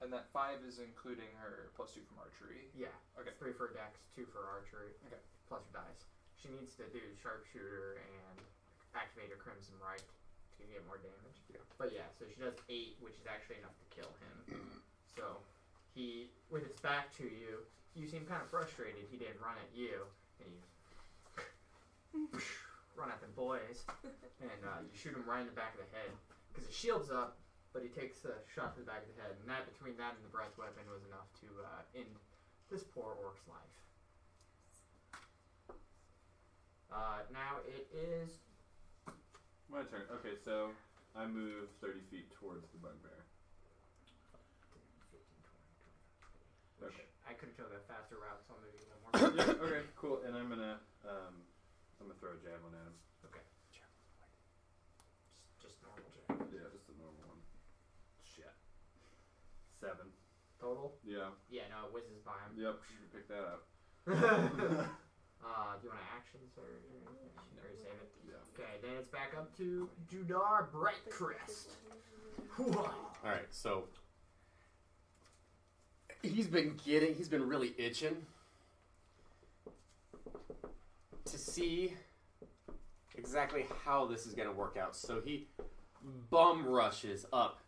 And that 5 is including her +2 from archery. Yeah. Okay. It's 3 for dex, 2 for archery. Okay. Plus your dice. She needs to do sharpshooter and activate her Crimson Right to get more damage. Yeah. But yeah, so she does 8, which is actually enough to kill him. So he, with his back to you, you seem kind of frustrated. He didn't run at you, and you run at the boys, and you shoot him right in the back of the head because his shield's up. But he takes a shot to the back of the head, and that between that and the breath weapon was enough to end this poor orc's life. Now it is. My turn. Okay, so I move 30 feet towards the bugbear. 15, 20, 25, 30. Okay. I could have took a faster route, so I'm moving a little more. Yeah, okay, cool. And I'm gonna throw a javelin at him. Okay. Just normal javelin. Yeah, just a normal one. Shit. 7. Total? Yeah. Yeah, no, it whizzes by him. Yep. Should pick that up. Do you want actions or save it? Yeah. Okay, then it's back up to Judar Brightcrest. Alright, so he's been really itching to see exactly how this is going to work out. So he bum rushes up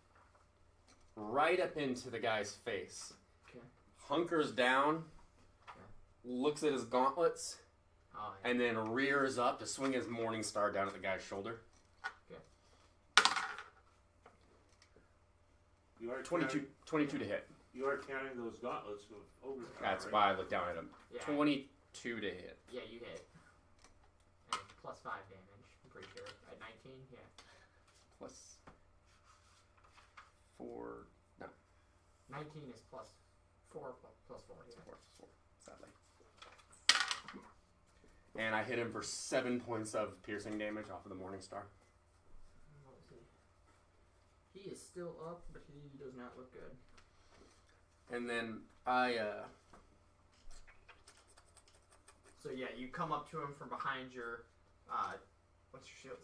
right up into the guy's face. Okay. Hunkers down, looks at his gauntlets, Oh, yeah. and then rears up to swing his Morning Star down at the guy's shoulder. You are 22 to hit. You are counting those gauntlets of overpower. That's right? why I looked down at him. Yeah. 22 to hit. Yeah, you hit. And +5 damage, I'm pretty sure. At 19, yeah. Plus 4. No, 19 is +4, plus 4, yeah. 4, sadly. And I hit him for 7 points of piercing damage off of the Morning Star. What was he? He is still up, but he does not look good. And then So yeah, you come up to him from behind your, what's your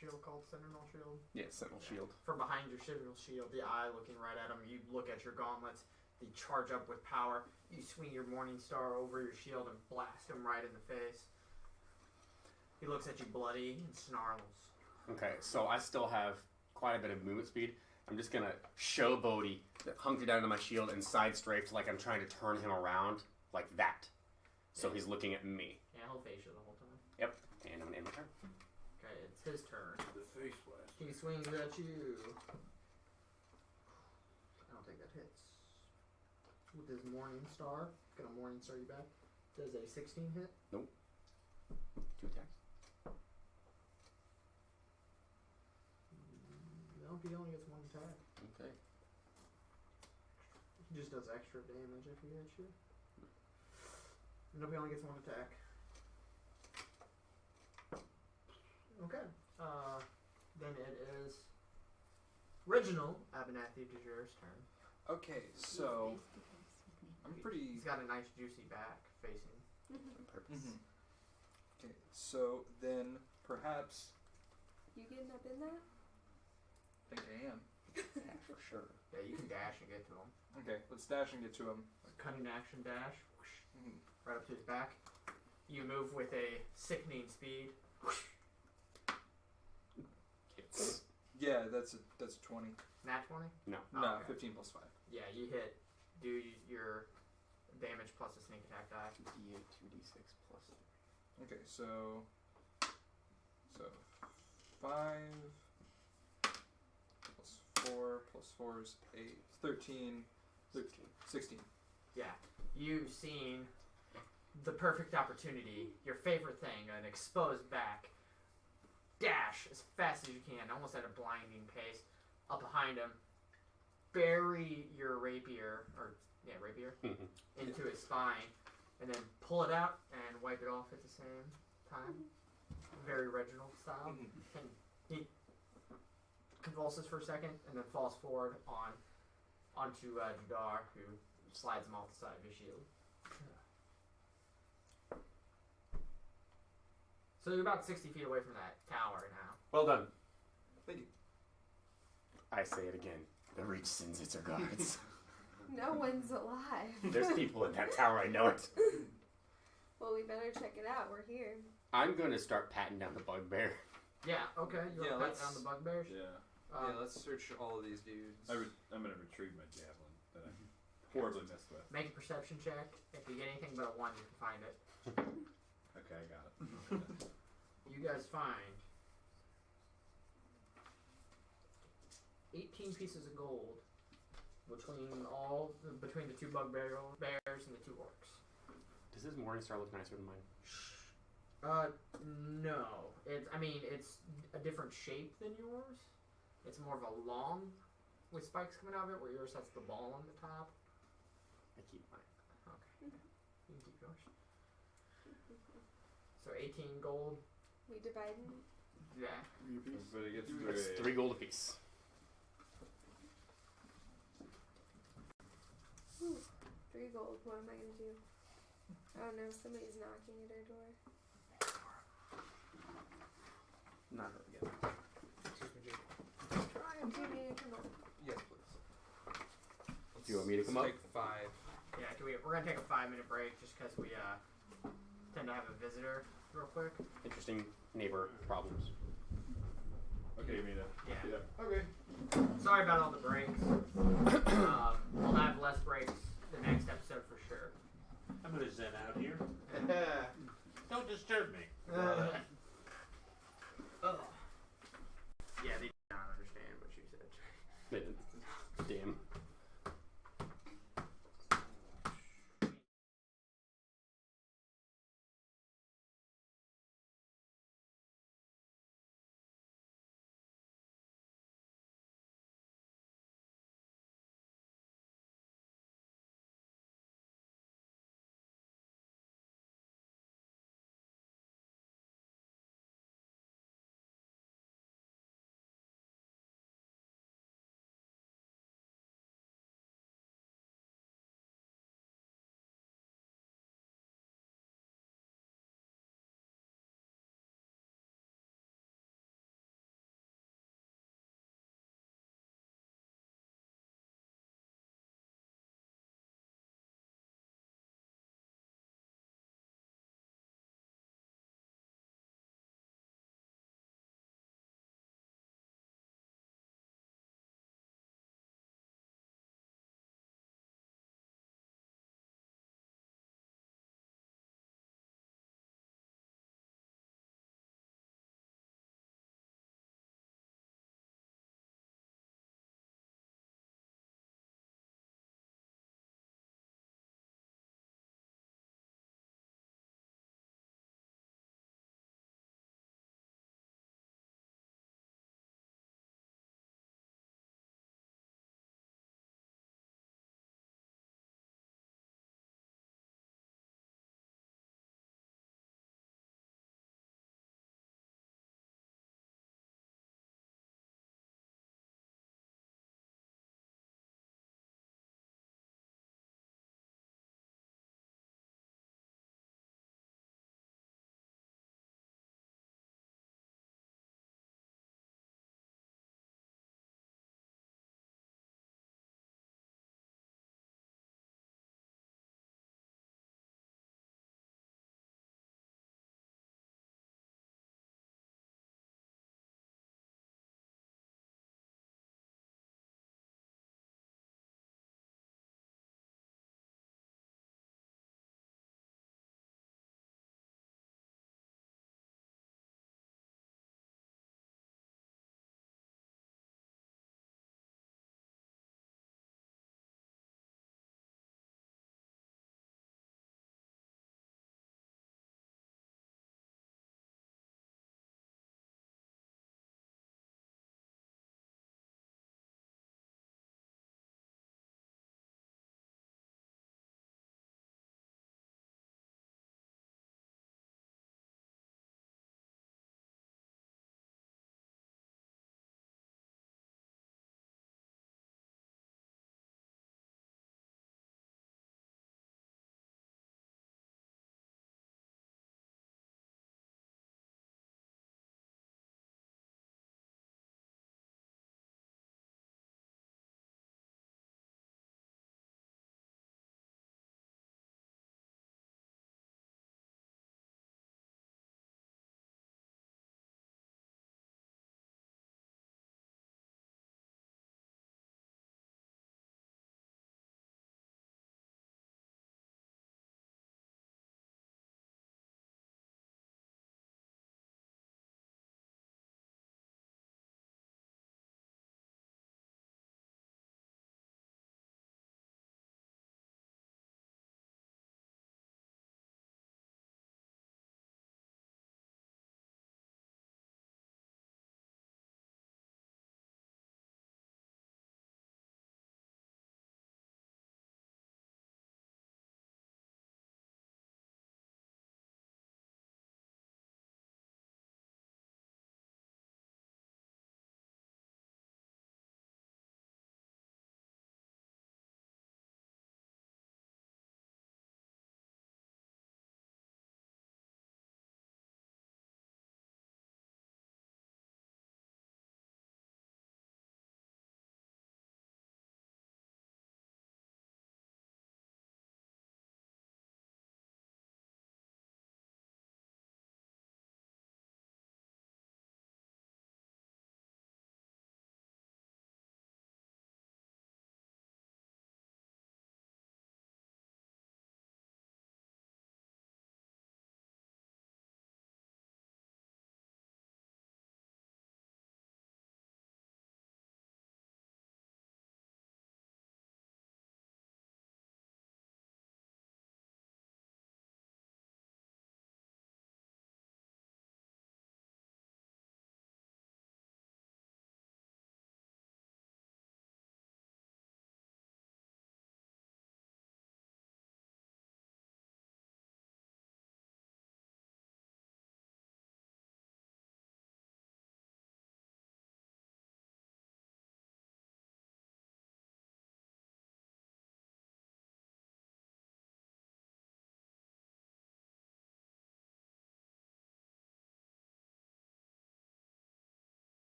shield called? Sentinel shield? yeah, Sentinel Shield. From behind your Sentinel shield, the eye looking right at him, you look at your gauntlets, they charge up with power, you swing your Morning Star over your shield and blast him right in the face. He looks at you bloody and snarls. Okay, so I still have quite a bit of movement speed. I'm just gonna show Bodhi, hunker down to my shield and side strafe like I'm trying to turn him around like that. So he's looking at me. Yeah, he'll face you the whole time. Yep, and I'm gonna end my turn. Okay, it's his turn. The face blast. He swings at you. I don't think that hits. With his Morning Star, gonna Morning Star you back. Does a 16 hit? 2 attacks. No, he only gets 1 attack. Okay. Just does extra damage if he hits you. Nobody only gets one attack. Okay. Then it is Reginald Abernathy Dujour's turn. Okay, so I'm pretty. He's got a nice juicy back facing. On purpose. Okay, so then perhaps You getting up in that? I think I am. Yeah, for sure. Yeah, you can dash and get to him. Okay, let's dash and get to him. Cutting action dash. Whoosh, Mhm. right up to his back. You move with a sickening speed. Whoosh, Hits. Yeah, that's a 20. nat 20? No. Oh, No, okay. 15 plus 5. Yeah, you hit. Do your damage plus a sneak attack die. D8, 2d6 plus. Okay, so 5 plus 4 plus 4 is 8, 13, 16. Yeah, you've seen the perfect opportunity, your favorite thing, an exposed back. Dash as fast as you can, almost at a blinding pace, up behind him. Bury your rapier, into his spine, and then pull it out and wipe it off at the same time. Very Reginald style. And he convulses for a second and then falls forward onto Judar, who slides him off the side of his shield. So you're about 60 feet away from that tower now. Well done. Thank you. I say it again. The Reach sends its regards. No one's alive. There's people in that tower, I know it. Well, we better check it out. We're here. I'm going to start patting down the bugbear. Yeah, okay. You Yeah, want to pat let's- down the bugbears? Yeah. Yeah, let's search all of these dudes. I'm gonna retrieve my javelin that I horribly messed with. Make a perception check. If you get anything but a 1, you can find it. Okay, I got it. You guys find 18 pieces of gold between the 2 bugbears and the 2 orcs. Does his Morningstar look nicer than mine? No. It's a different shape than yours. It's more of a long with spikes coming out of it, where yours has the ball on the top. I keep mine. Okay. You can keep yours. So 18 gold. We dividing? Yeah. Everybody gets It's 3 gold apiece. Ooh, 3 gold. What am I gonna do? Oh no, somebody's knocking at our door. Not really good. Do you need to come up? Yes, please. Do you want me to come up? Take 5. Yeah. We're gonna take a 5-minute break just because we tend to have a visitor real quick. Interesting neighbor problems. Okay, you mean it? Yeah. Okay. Sorry about all the breaks. We'll have less breaks the next episode for sure. I'm gonna zen out here. Don't disturb me. Yeah, they did not understand what you said. Damn.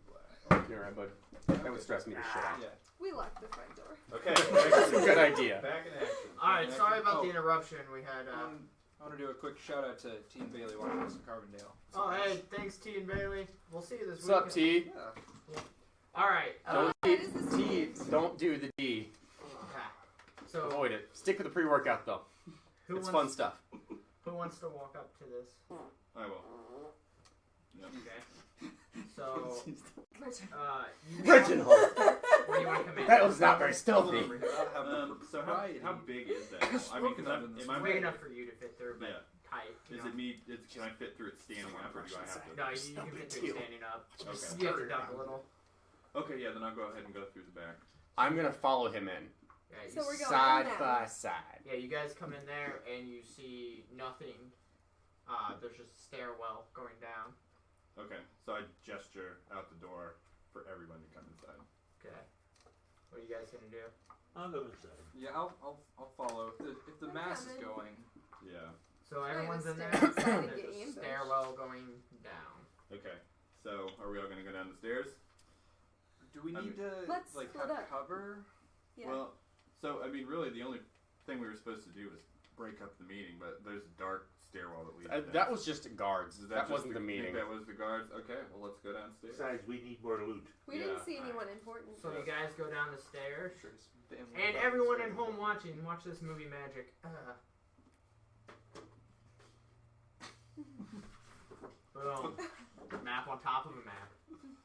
black. You're right, bud. That would stress me to shit out. Yeah. We locked the front door. Okay. That's a good idea. Back in action. Alright, sorry about Oh. the interruption. We had. I want to do a quick shout out to T and Bailey watching us in Carbondale. Oh, hey, thanks, T and Bailey. We'll see you this What's up, weekend. T? Yeah. Alright. Don't What is this T. mean? Don't do the D. Okay. So, Avoid it. Stick with the pre-workout though. who It's wants, fun stuff. Who wants to walk up to this? I will. Yep. Okay. So, you Reginald. where do you want to come in? That was not very stealthy. So how big is that? I mean, because am I Big enough for you to fit through, but Yeah. tight. You Is know? it me? Can I fit through it standing up, or do I have to? No, you can fit through it standing up. Okay. You have to duck a little. Okay, yeah, then I'll go ahead and go through the back. I'm gonna follow him in. Yeah, you, So we're going Side now. by side. yeah, you guys come in there and you see nothing. There's just a stairwell going down. Okay, so I gesture out the door for everyone to come inside. Okay. What are you guys gonna do? I'll go inside. Yeah, I'll follow. If the I'm mass is coming. going, Yeah. So Trying to everyone's in stay there. outside and There's get a ambushed. stairwell going down. Okay. So are we all gonna go down the stairs? do we I need mean- to Let's like split have up. cover? Yeah. Well, so I mean, really, the only thing we were supposed to do was break up the meeting, but there's a dark stairwell that leads. down. That was just guards. Is That just wasn't the think meeting. That was the guards. Okay, well let's go downstairs. Besides, we need more loot. we yeah. didn't see anyone important. So you guys go down the stairs. Sure, just bam, And bam, everyone bam. at home watching, watch this movie magic. Boom. Map on top of a map.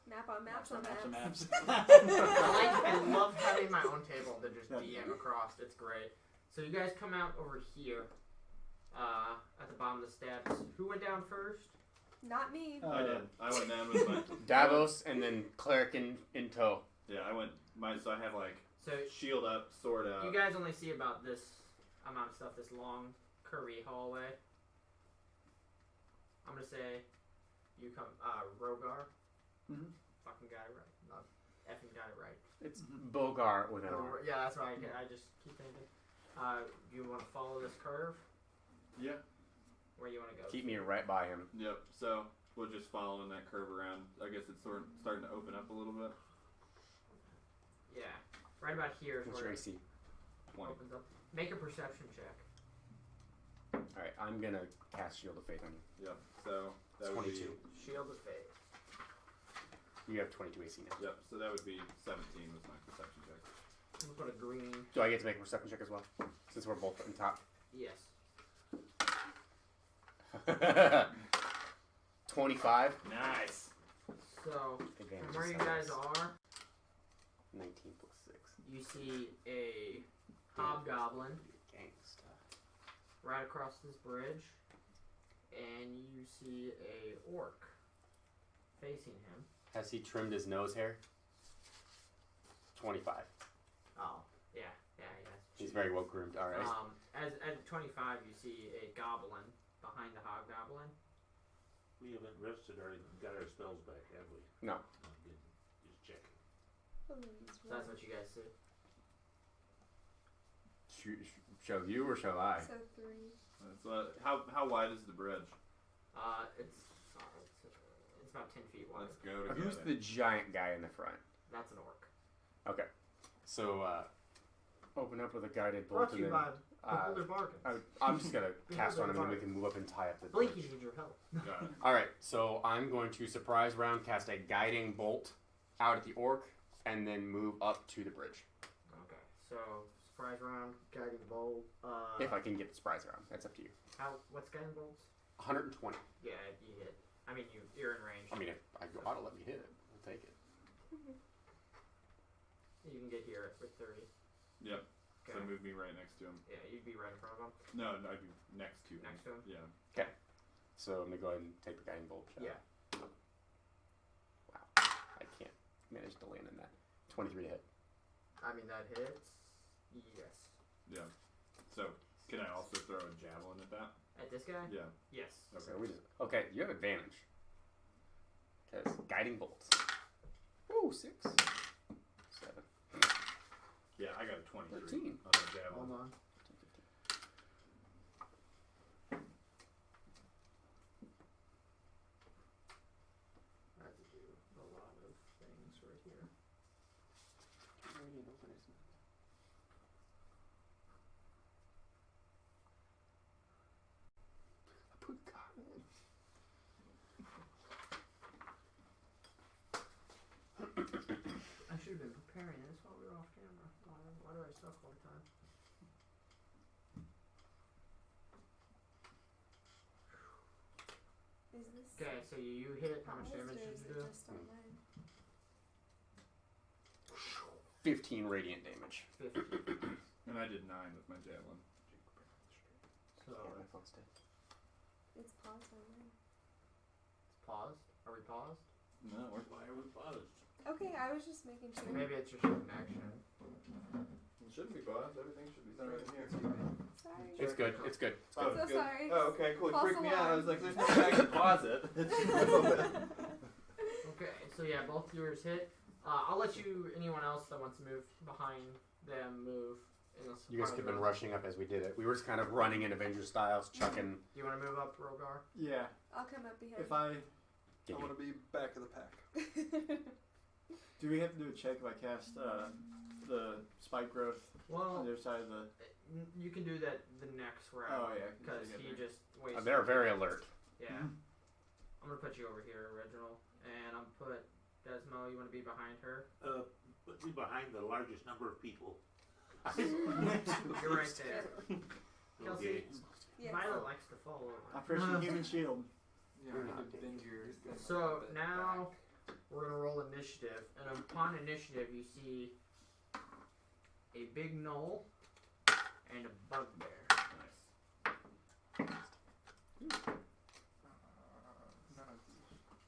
Map on maps on maps. I love having my own table to just DM across. It's great. So you guys come out over here, at the bottom of the steps. Who went down first? Not me. I did. I went down with my Davos and then cleric in tow. Yeah, I went. So I have like So shield up, sword up. you guys only see about this amount of stuff, this long, curvy hallway. I'm gonna say you come, Rogar. Mhm. Fucking got it right. Not effing got it right. It's Bogar with an R. Yeah, that's right. I just keep thinking. You want to follow this curve? Yeah. Where you want to go? Keep me right by him. Yep. So we're just following that curve around. I guess it's sort of starting to open up a little bit. Yeah, right about here is What's where your it AC? 20. opens up. Make a perception check. Alright, I'm gonna cast Shield of Faith on you. Yep. So that would 22. Shield of Faith. You have 22 AC now. be. Yep. So that would be 17 with my perception check. We'll put a green. Do I get to make a perception check as well? Since we're both on top. Yes. 25. Nice. So Advantage from where you is guys 6. are, 19 plus 6. you see a hobgoblin Gangsta. right across this bridge, and you see a orc facing him. Has he trimmed his nose hair? 25. Oh, yeah, yes. He's very well groomed. Alright. As at 25, you see a goblin behind the hobgoblin. We haven't rested or got our spells back, have we? No. Good. Just checking. Please, So that's what you guys see. Show you or show I? So 3. So how wide is the bridge? It's about 10 feet wide. Let's go together. Who's the giant guy in the front? That's an orc. Okay. So, open up with a guided Brought bolt to and you then. by Beholder Bargains. I'm just gonna cast on him and then we can move up and tie up the bridge. Blinky needs your help. Got it. Alright, so I'm going to surprise round, cast a guiding bolt out at the orc, and then move up to the bridge. Okay, so surprise round, guiding bolt. If I can get the surprise round. That's up to you. What's guiding bolts? 120. Yeah, you hit. I mean, you're in range. I mean, if I go out, let me hit it. I'll take it. You can get here with 30. Yep. Okay. So move me right next to him. Yeah, you'd be right in front of him. No, I'd be next to him. Next to him. Yeah. So I'm gonna go ahead and take the guiding bolt shot. Yeah. Wow. I can't manage to land in that. 23 to hit. I mean, that hits. Yes. Yeah. So can I also throw a javelin at that? At this guy? Yeah. Yes. Okay. So we just okay. You have advantage because guiding bolts. Woo, 6, 7, Yeah, I got a 23 13. on the javelin. Hold on. 15. I have to do a lot of. preparing this while we were off camera. Why do I suck all the time? Is this Okay, so you hit. How much paused, damage or did is you it do? just on mine? 15 radiant damage. 50. And I did 9 with my javelin. So It's paused on mine. it's paused. Are we paused? No, we're Why are we paused? Okay, I was just making sure. Maybe it's just an action. It shouldn't be paused. Everything should be Sorry. right here. Sorry. It's good. It's good. It's Oh, good. So good. sorry. Oh, okay, cool. It False freaked me out. I was alarm. like, there's no way I can pause it. Okay, so yeah, both yours hit. I'll let anyone else that wants to move behind them, move. You guys could have been rushing up as we did it. We were just kind of running in Avenger styles, chucking. Do you want to move up, Rogar? Yeah. I'll come up behind. If I I want to be back of the pack. do, we have to do a check if I cast the spike growth on Well, the other side of the. you can do that the next round. Oh yeah. Because he just wasted. They're very alert. Yeah. Mhm. I'm gonna put you over here, Reginald, and I'm put Desmo. You want to be behind her? Put me behind the largest number of people. You're right there. Okay. Kelsey, Yes. Violet likes to fall over. Operation Human Shield. Yeah, I need to bend your thing So a bit now back. we're gonna roll initiative, and upon initiative, you see a big knoll and a bugbear.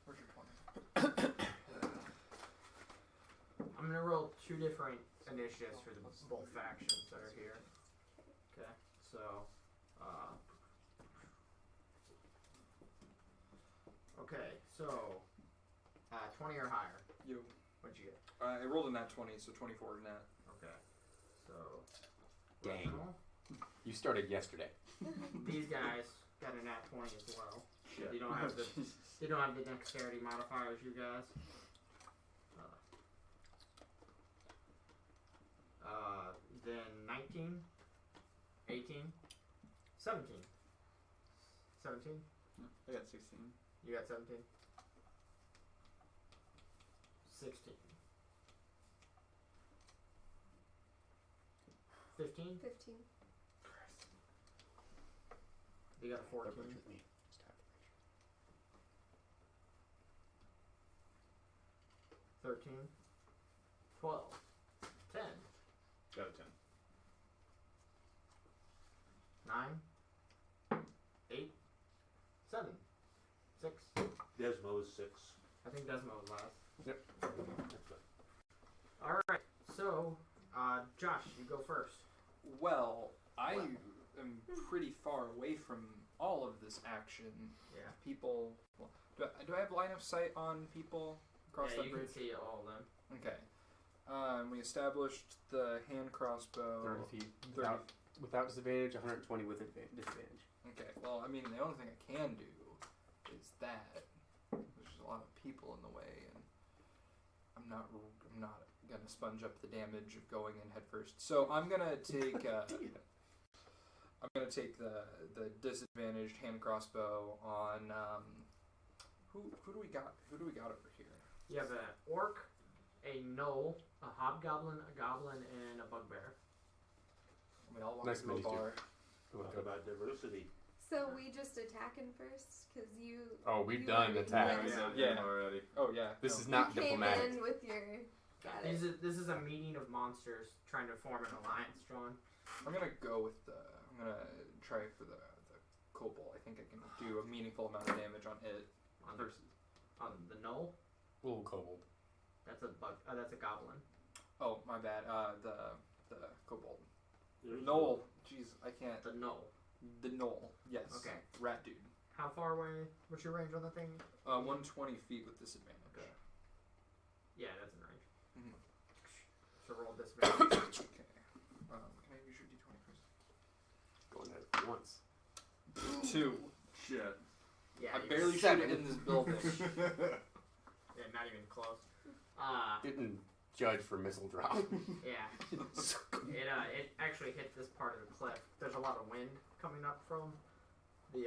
Where's your 20? I'm gonna roll 2 different initiatives for the both factions that are here. Okay, so okay, so 20 or higher. Yo. What'd you get? I rolled a nat 20, so 24 net. Okay, so Dang. Reginald, You started yesterday. these guys got a nat 20 as well. Shit. You don't have the dexterity modifiers, you guys. Then 19, 18, 17. 17? I got 16. You got 17? 16. 15? 15. You got a 14. That works with me. Just have to 13, 12, 10, Got a 10. 9, 8, 7, 6. Desmo is 6. I think Desmo was last. Yep. Alright, so, Josh, you go first. Well, I am pretty far away from all of this action. Yeah. People. Well, do I have line of sight on people across Yeah, that you bridge? can see all of them. Okay. We established the hand crossbow. 30 feet. 30. Without disadvantage, 120 with disadvantage. Okay. Well, I mean, the only thing I can do is that. There's a lot of people in the way, and I'm not gonna sponge up the damage of going in head first. So I'm gonna take. I'm gonna take the disadvantaged hand crossbow on. Who do we got? Who do we got over here? You have an orc, a gnoll, a hobgoblin, a goblin, and a bugbear. We all want Nice to go minis, dude. bar. Talk about diversity. So we just attacking first, cause you. Oh, we've you done already- attacks. Yeah. Yeah. already. Oh yeah. This no. is not You came diplomatic. in with your. Got it. This is a meeting of monsters trying to form an alliance, John. I'm gonna go with the. I'm gonna try for the kobold. I think I can do a meaningful amount of damage on it On, versus. on the gnoll, Little kobold. that's a that's a goblin. Oh my bad. The kobold. There's Knoll. Jeez, I can't. The gnoll. The knoll. Yes. Okay. Rat dude. How far away? What's your range on the thing? 120 feet with disadvantage. Okay. Yeah, that's in range. Mhm. So roll disadvantage. Okay. Can I use your d20 first? Going at it once. 2. Shit. Yeah, I you- barely shoot it in this building. Yeah, not even close. Didn't judge for missile drop. Yeah. It actually hit this part of the cliff. There's a lot of wind coming up from the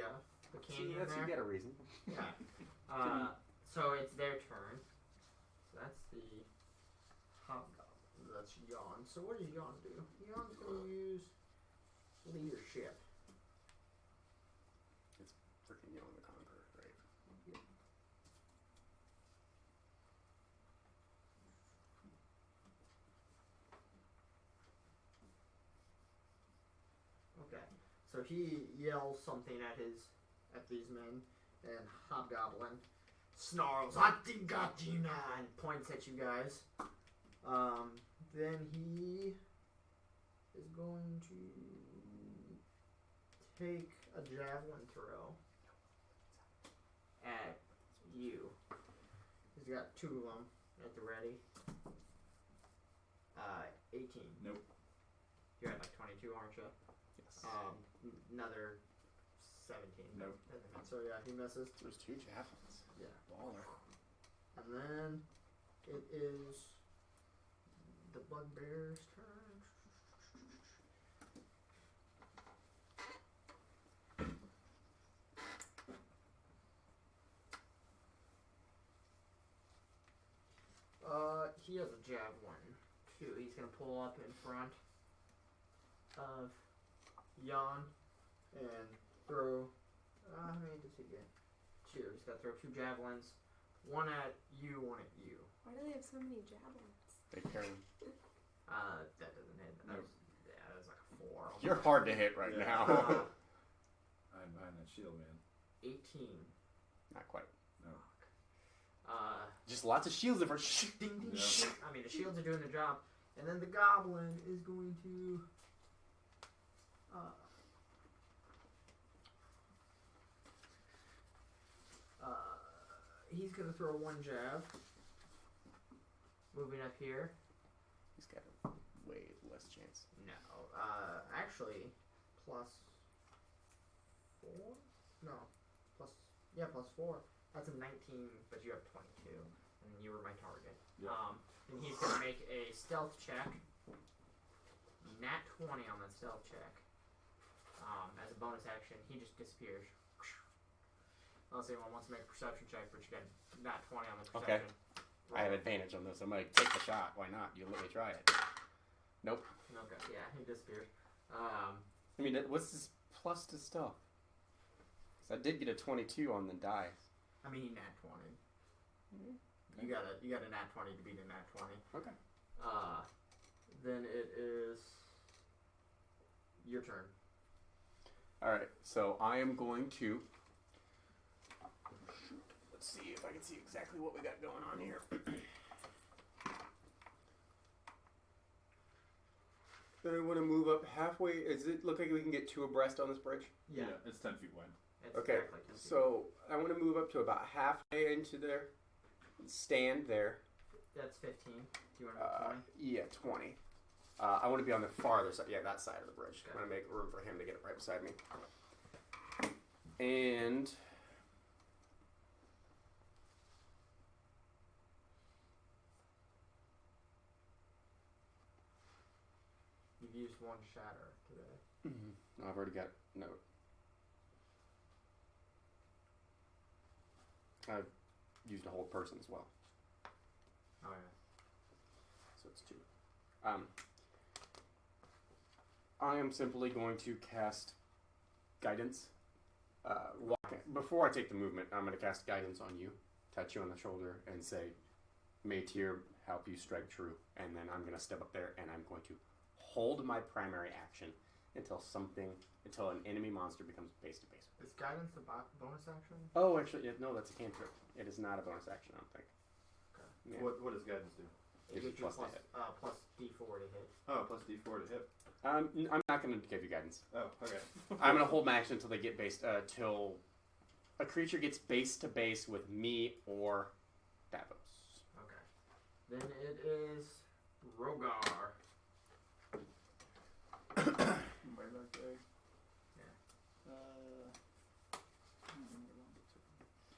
See, canyon that's, you there. get a reason. Yeah. So it's their turn. So that's the hobgoblin. that's Yawn. So what does Yawn do? Yawn's going to use leadership. It's freaking Yawn the Conqueror, right? Yep. Okay. So he yells something at these men, and Hobgoblin snarls, "I think I got you now," and points at you guys. Then he is going to take a javelin throw at you. He's got 2 of them at the ready. 18. Nope. You're at like 22, aren't you? Yes. Another 17. Nope. So yeah, he misses. There's 2 javelins. Yeah. Baller. And then it is the bugbear's turn. He has a javelin too. He's gonna pull up in front of Jan and throw. How many does he get? 2. He's gotta throw 2 javelins. One at you, one at you. Why do they have so many javelins? They carry. That doesn't hit. That was, that was like a 4. You're hard to hit right now. I'm behind that shield, man. 18. Not quite. No. Just lots of shields that are Ding, ding, Yep. ding. I mean, the shields are doing the job. And then the goblin is going to... he's going to throw 1 jab. Moving up here. He's got a way less chance. No. Actually, plus 4? No. Plus 4. That's a 19, but you have 22. And you were my target. Yep. And he's going to make a stealth check. Nat 20 on that stealth check. As a bonus action, he just disappears. Unless anyone wants to make a perception check, but you got nat 20 on the Okay. perception. I have advantage on this. I'm gonna take the shot. Why not? You let me try it. Nope. Okay, yeah, he disappears. I mean, what's this plus to stealth? 'Cause I did get a 22 on the die. I mean, nat 20. You got a nat 20 to beat a nat 20. Okay. Then it is your turn. All right. So I am going to. Let's see if I can see exactly what we got going on here. Then I want to move up halfway. Does it look like we can get 2 abreast on this bridge? Yeah. It's 10 feet wide. It's Okay. exactly 10 feet. So I want to move up to about halfway into there. Stand there. That's 15. Do you want to go 20? Yeah, 20. I want to be on the farther side. Yeah, that side of the bridge. Okay. I want to make room for him to get right beside me. And You've used 1 shatter today. I've already got note. I've used a whole person as well, Oh, yeah. so it's 2. I am simply going to cast guidance. Before I take the movement, I'm going to cast guidance on you, touch you on the shoulder, and say, "May Tyr help you strike true." And then I'm going to step up there, and I'm going to hold my primary action until an enemy monster becomes face to face. Is guidance a bonus action? Oh, actually, no, that's a cantrip. It is not a bonus action, I don't think. Okay. Yeah. What does guidance do? It Gives you gives you plus to hit. plus D4 to hit. Oh, plus D4 to hit. I'm not going to give you guidance. Oh, okay. I'm going to hold my action until they get based, till a creature gets base to base with me or Davos. Okay. Then it is Rogar. Way back there. Yeah.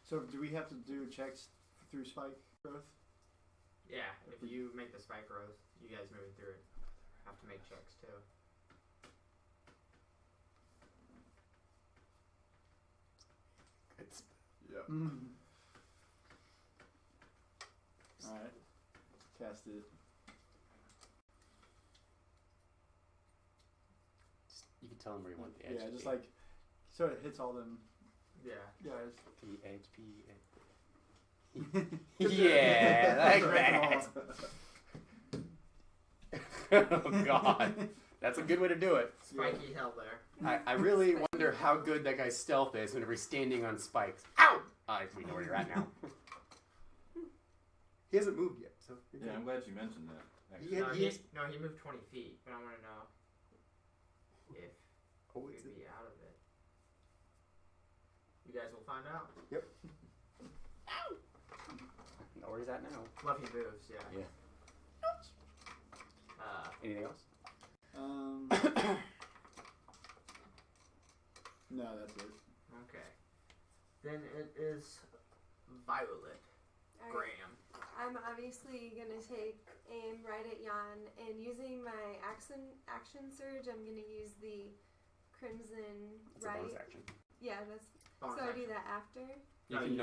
So do we have to do checks through spike growth? Yeah, if you make the spike growth, you guys moving through it have to make checks too. It's Yep. Alright. Cast it. You can tell him where you want the edge. Yeah, to just be. like so it hits all them Yeah. guys. The edge be. Yeah, like that. Oh God, that's a good way to do it. Spiky hell there. I really wonder how good that guy's stealth is whenever he's standing on spikes. Ow! We know where you're at now. He hasn't moved yet, so. Yeah, I'm glad you mentioned that. Actually. Yeah, He moved 20 feet, but I want to know if we'd be out of it. You guys will find out. Yep. Know where he's at now. Fluffy moves, yeah. Yeah. Anything else? No, that's it. Okay. Then it is Violet Alright. Graham. I'm obviously gonna take aim right at Jan, and using my action surge, I'm gonna use the crimson It's a right. bonus action. Yeah, that's Bonus so I do action. that after.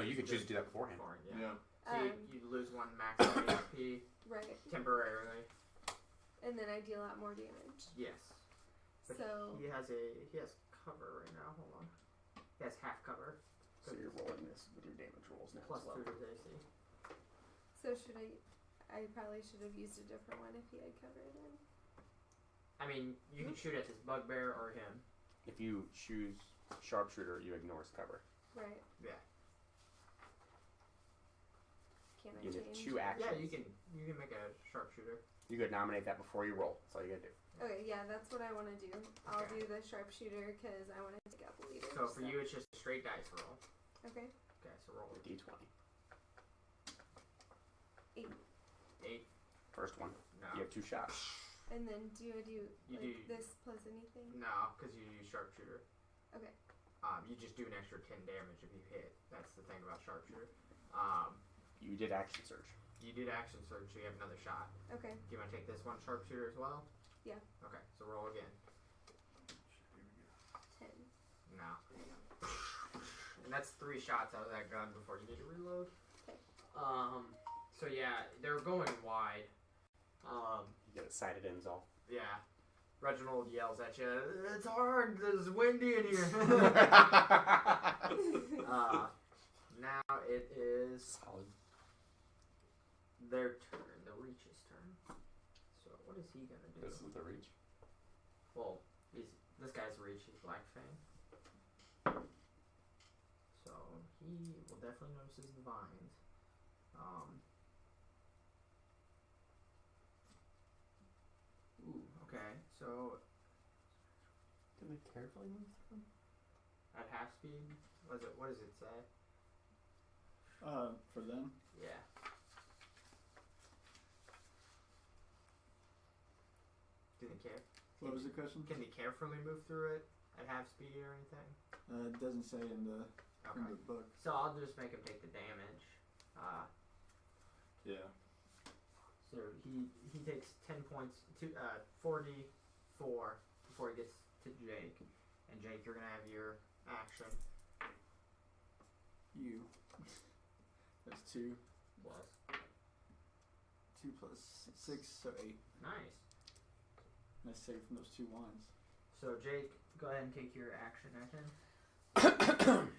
You could choose to do that beforehand. Yeah. Yeah. So you lose 1 max HP Right, temporarily. and then I deal out more damage. Yes. But So he has cover right now. Hold on. He has half cover. So you're rolling this with your damage rolls now Plus as well. 2 to his AC. so should I probably should have used a different one if he had cover then. I mean, you can shoot at this bugbear or him. If you choose sharpshooter, you ignore his cover. Right. Yeah. Can I You get change? 2 actions. Yeah, you can make a sharpshooter. You could nominate that before you roll. That's all you gotta do. Okay, yeah, that's what I want to do. I'll do the sharpshooter because I want to take out the leader. So for you, it's just a straight dice roll. Okay. Okay, so roll A D20. 8. First one. No. You have 2 shots. And then do I do You like do- this plus anything? No, because you use sharpshooter. Okay. You just do an extra 10 damage if you hit. That's the thing about sharpshooter. You did action surge. You did action surge, so you have another shot. Okay. Do you want to take this one sharpshooter as well? Yeah. Okay, so roll again. 10. No. And that's 3 shots out of that gun before you need to reload. Okay. So yeah, they're going wide. You get it sighted ends all. Yeah. Reginald yells at you, "It's hard, it's windy in here." Now it is Solid. their turn, the Reach's turn. So what is he gonna do? This is the reach. Well, this guy's Reach, he's Black Fang. So he will definitely notice his vines. Okay, so Did we carefully move through? at half speed, what does it say? For them. Yeah. Do they care? What was the question? Can they carefully move through it at half speed or anything? It doesn't say in the Okay. book. So I'll just make him take the damage. Yeah. So he takes 10 points to 44 before he gets to Jake. And Jake, you're gonna have your action. You. That's 2. Plus. 2 plus 6, so 8. Nice. Let's save from those 2 ones. So Jake, go ahead and take your action at him.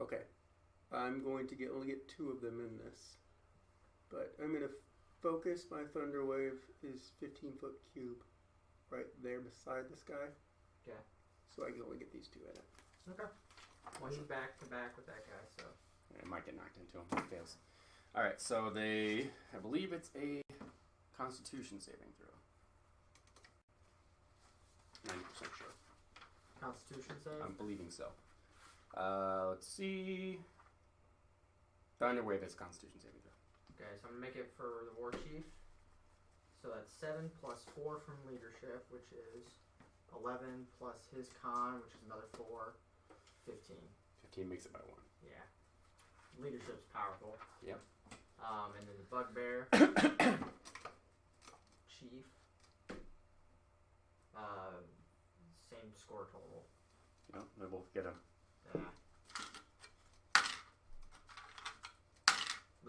Okay. I'm going to only get 2 of them in this. But I'm going to focus my Thunder Wave, his 15-foot cube, right there beside this guy. Okay. So I can only get these 2 in it. Okay. Well, he's back to back with that guy, so. It might get knocked into him if it fails. Alright, so I believe it's a Constitution saving throw. 90% sure. Constitution save? I'm believing so. Let's see. Thunder Wave is Constitution saving throw. Okay, so I'm gonna make it for the War Chief. So that's 7 plus 4 from leadership, which is 11 plus his con, which is another 4, 15. 15 makes it by 1. Yeah. Leadership's powerful. Yep. And then the Bugbear Chief. Same score total. Yep, they both get him. Yeah.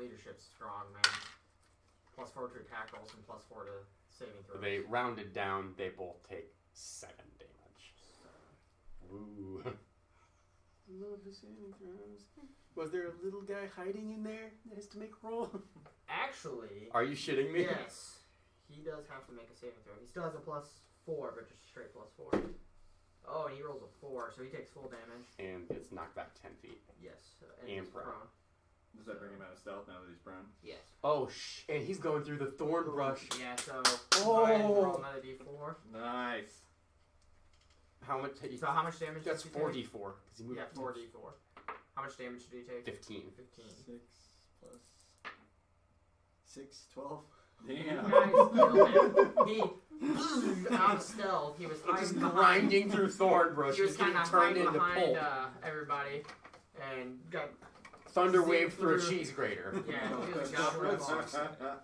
leadership's strong, man. +4 to attack rolls and +4 to saving throws. They rounded down. They both take 7 damage. Ooh. Love the saving throws. Was there a little guy hiding in there that has to make a roll? Actually, Are you shitting me? yes, he does have to make a saving throw. He still has a +4, but just straight +4. Oh, and he rolls a 4, so he takes full damage. And gets knocked back 10 feet. Yes, And he's prone. Does that bring him out of stealth now that he's prone? Yes. Oh, and he's going through the thorn brush. Yeah, so go ahead and Oh. roll another d4. Nice. How much? So how much damage That's did you 4d4. 'Cause he moved take? Yeah, 4d4. How much damage did he take? 15. 15. 6 plus 6, 12. Damn. Nice, he out of stealth. He was Just hiding behind. grinding through thorn brush. He was He's getting kind of turned hiding into behind pulp. everybody, and got Thunder zipped wave through a through. cheese grater. yeah. Good Shot job, Red Red Sox. Sox. Yeah,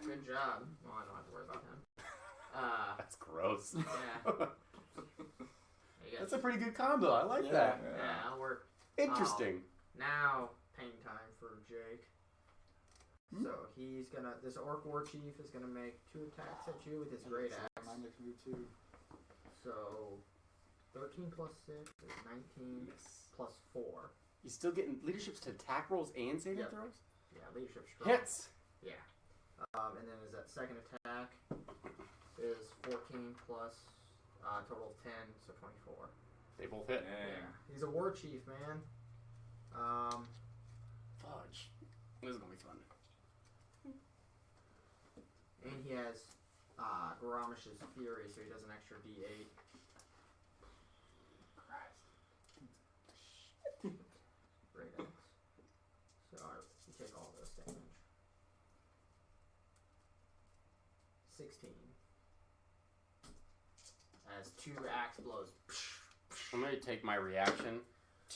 good job. Well, I don't have to worry about him. That's gross. Yeah. You That's guys- a pretty good combo. I like Yeah. that. yeah, that'll work. Interesting. Now, pain time for Jake. So he's gonna. This Orc War Chief is gonna make 2 attacks at you with his great axe. Mine makes me too. So 13 plus 6 is 19 Yes. plus 4. He's still getting leaderships to attack rolls and saving Yep. throws? Yeah, leadership strong. Hits! Yeah. And then is that second attack is 14 plus total of 10, so 24. They both hit. Yeah. He's a war chief, man. Fudge. This is gonna be fun. And he has Garamish's Fury, so he does an extra D8. Great axe. So you take all this damage. 16. As 2 axe blows. I'm gonna take my reaction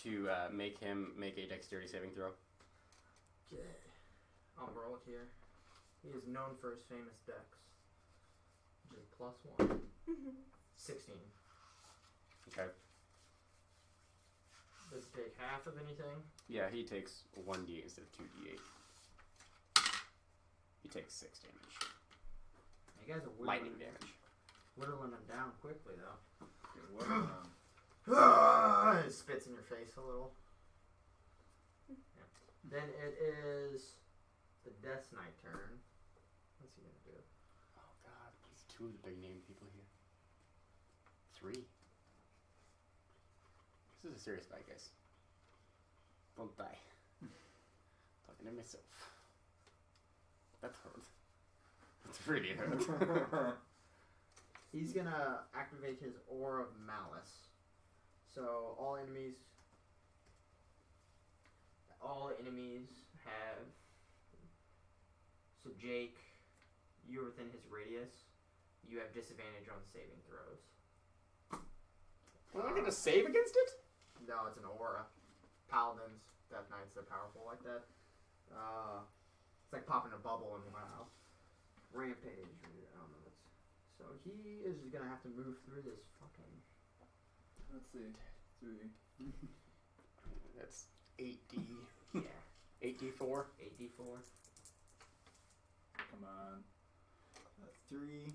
to make him make a dexterity saving throw. Okay. I'll roll it here. He is known for his famous dex. Which is +1. 16. Okay. Does it take half of anything? Yeah, he takes 1d8 instead of 2d8. He takes 6 damage. You guys are Lightning damage. whittling him down quickly, though. Okay, what, It spits in your face a little. Yeah. Then it is the Death Knight turn. What's he gonna do? Oh god, please 2 of the big name people here. 3. This is a serious fight, guys. Don't die. Talking to myself. That hurt. That's really hurt. He's gonna activate his Aura of Malice. So all enemies have. So Jake, you're within his radius. You have disadvantage on saving throws. Am I gonna save against it? No, it's an aura. Paladins, Death Knights, they're powerful like that. It's like popping a bubble in WoW. Rampage, I don't know. So he is gonna have to move through this fucking. Let's see. 3. That's 8d. Yeah. 8d4. 8d4. come on. 3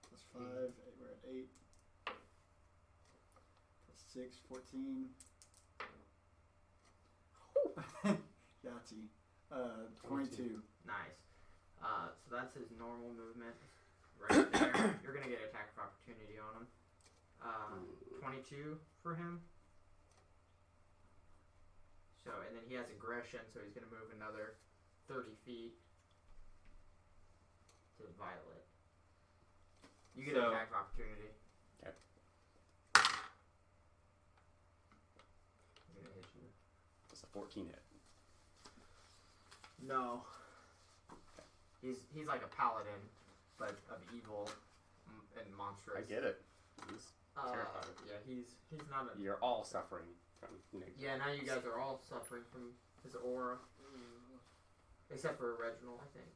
plus 5. We're at 8. Plus 6, 14. Yahtzee. 22. Nice. So that's his normal movement. Right there. You're gonna get attack of opportunity on him. 22 for him. So, and then he has aggression, so he's gonna move another 30 feet to Violet. You get So- attack of opportunity. Okay. I'm gonna hit you. That's a 14 hit. No. He's like a paladin, but of evil and monstrous. I get it. He's terrified. Yeah, he's not a. You're all suffering from Nick. Yeah, now you guys are all suffering from his aura, except for Reginald, I think.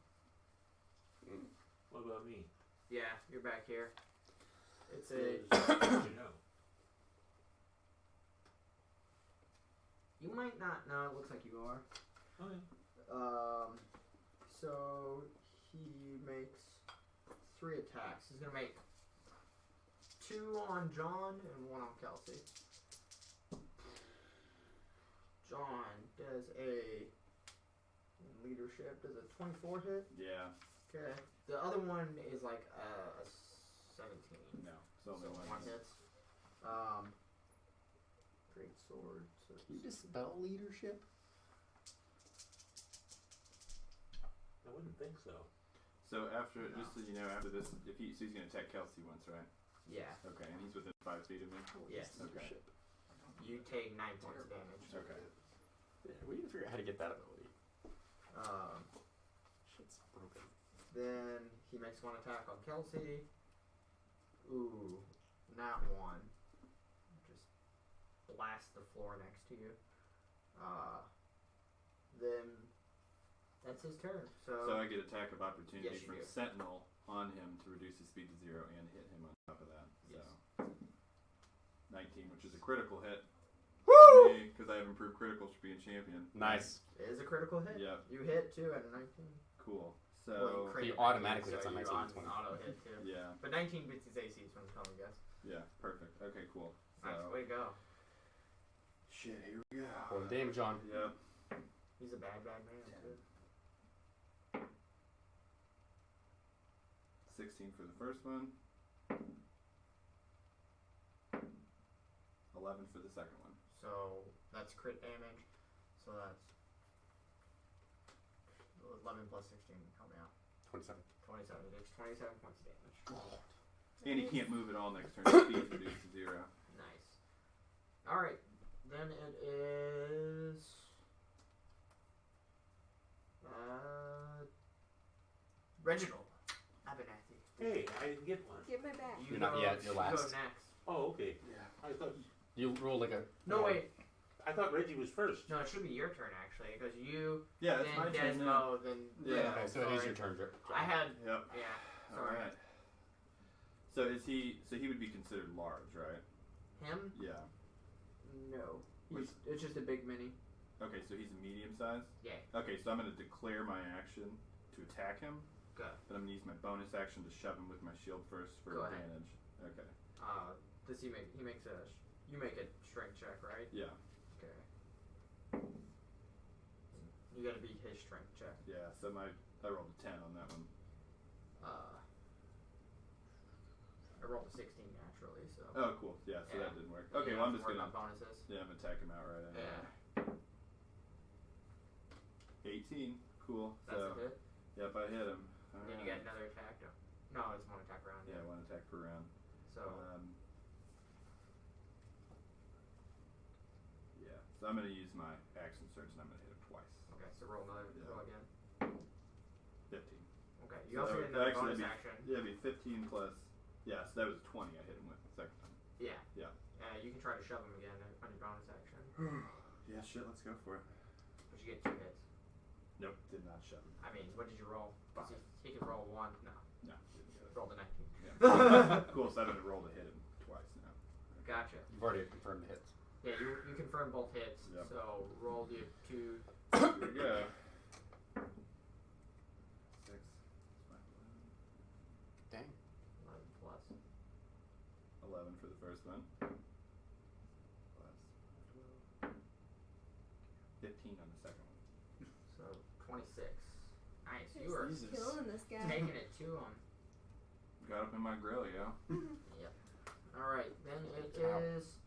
What about me? Yeah, you're back here. It's a. You know. You might not know. It looks like you are. Okay. So he makes 3 attacks. He's gonna make 2 on John and 1 on Kelsey. John does a leadership. Does a 24 hit? Yeah. Okay. The other one is like a 17. No. It's only So one. 1 hits. Great sword. So Can you dispel leadership? I wouldn't think so. So after, No. just so you know, after this, so he's gonna attack Kelsey once, right? yeah. Okay, and he's within 5 feet of me. Yes. Okay. You take 9 points of damage. Okay. Yeah, we need to figure out how to get that ability. Shit's broken. Then he makes 1 attack on Kelsey. Ooh, not 1. Just blast the floor next to you. Then that's his turn. So I get attack of opportunity Yes, you from do. Sentinel on him to reduce his speed to 0 and hit him on top of that. So Yes. 19, which is a critical hit. Woo! Because I have improved criticals for being champion. Nice. It is a critical hit. Yep. You hit too at a 19. Cool. Well, So you crit He 19, automatically hits so on you 19 and 20. auto hit too. yeah, But 19 beats his AC, so I'm telling you guys. yeah, perfect. Okay, cool. So Nice, way to go. shit, here we go. Roll the damage on. Yep. He's a bad man too. 16 for the first one. 11 for the second one. So that's crit damage. So that's 11 plus 16. Help me out. 27. 27. He takes 27 points of damage. And he can't move at all next turn. His speed's reduced to 0. Nice. All right. Then it is. Reginald Abernathy. Hey, I didn't get one. Get my back. You You're not go- yet, you're you last. go next. Oh, okay. Yeah. I thought You roll like a. No, wait. I thought Reggie was first. No, it should be your turn actually, because you, Yeah, then it's my turn now. Desmo, then Yeah. Reno. Okay, so it is Sorry. your turn, John. I had, Yep. yeah. All Sorry. right. So is he? So he would be considered large, right? Him? Yeah. No. Which- It's just a big mini. Okay, so he's a medium size. Yeah. Okay, so I'm going to declare my action to attack him, Good. but I'm going to use my bonus action to shove him with my shield first for Go ahead. advantage. Okay. Does he make? He makes a. You make a strength check, right? Yeah. Okay. You gotta beat his strength check. Yeah. So I rolled a 10 on that one. I rolled a 16 naturally, so. Oh, cool. Yeah. So Yeah. that didn't work. Okay. You well, I'm don't just have to gonna. worry about bonuses. Yeah, I'm gonna attack him outright. Yeah. 18. Cool. That's so a hit. yep, I hit him. Then you get another attack. No, it's 1 attack round. Yeah, 1 attack per round. So. Yeah. So I'm gonna use my action surge and I'm gonna hit him twice. Okay, so roll another. Yeah. Roll again. 15. Okay. You So also that get would- another actually, bonus that'd action. Yeah, it'd be 15 plus. Yeah, so that was 20 I hit him with the second time. Yeah. Yeah. You can try to shove him again on your bonus action, Yeah, shit, let's go for it. but you get 2 hits. Nope, did not shove him. I mean, what did you roll? 'Cause 5. He can roll 1. No, No, didn't get it. rolled a 19. Yeah. Cool, so I'm gonna roll to hit him twice now. Gotcha. You've already confirmed the hits. Yeah, you confirm both hits. Yep. So roll the 2. Here we go. 6. Dang. 11 plus. 11 for the first one. Plus 12. 15 on the second one. So 26. Nice. Just You are Jesus. killing this guy. taking it to him. Got up in my grill, yo. Yep. All right. Then it Wow. is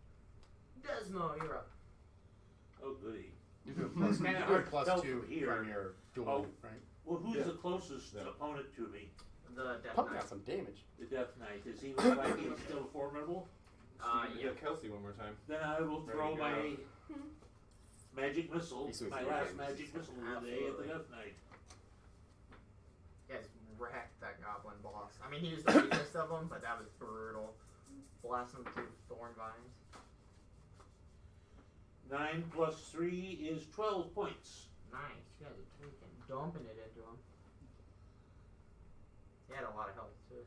Desmo. You're up. Oh, goody. You do a It's plus, kinda you do a hard to plus tell 2 from here. from your duel, Oh. right? Well, who's Yeah. the closest Yeah. opponent to me? The Death Pump Knight. got some damage. The Death Knight. Does he look like he's still formidable? Yeah. Kelsey one more time. Then I will Ready throw to my go. magic missile, He swings my your last games. magic missile of the day at the Absolutely. Death Knight. You guys wrecked that goblin boss. I mean, he was the weakest of them, but that was brutal. Blast him through thorn vines. 9 plus 3 is 12 points. Nice. You guys are taking, dumping it into him. He had a lot of health too.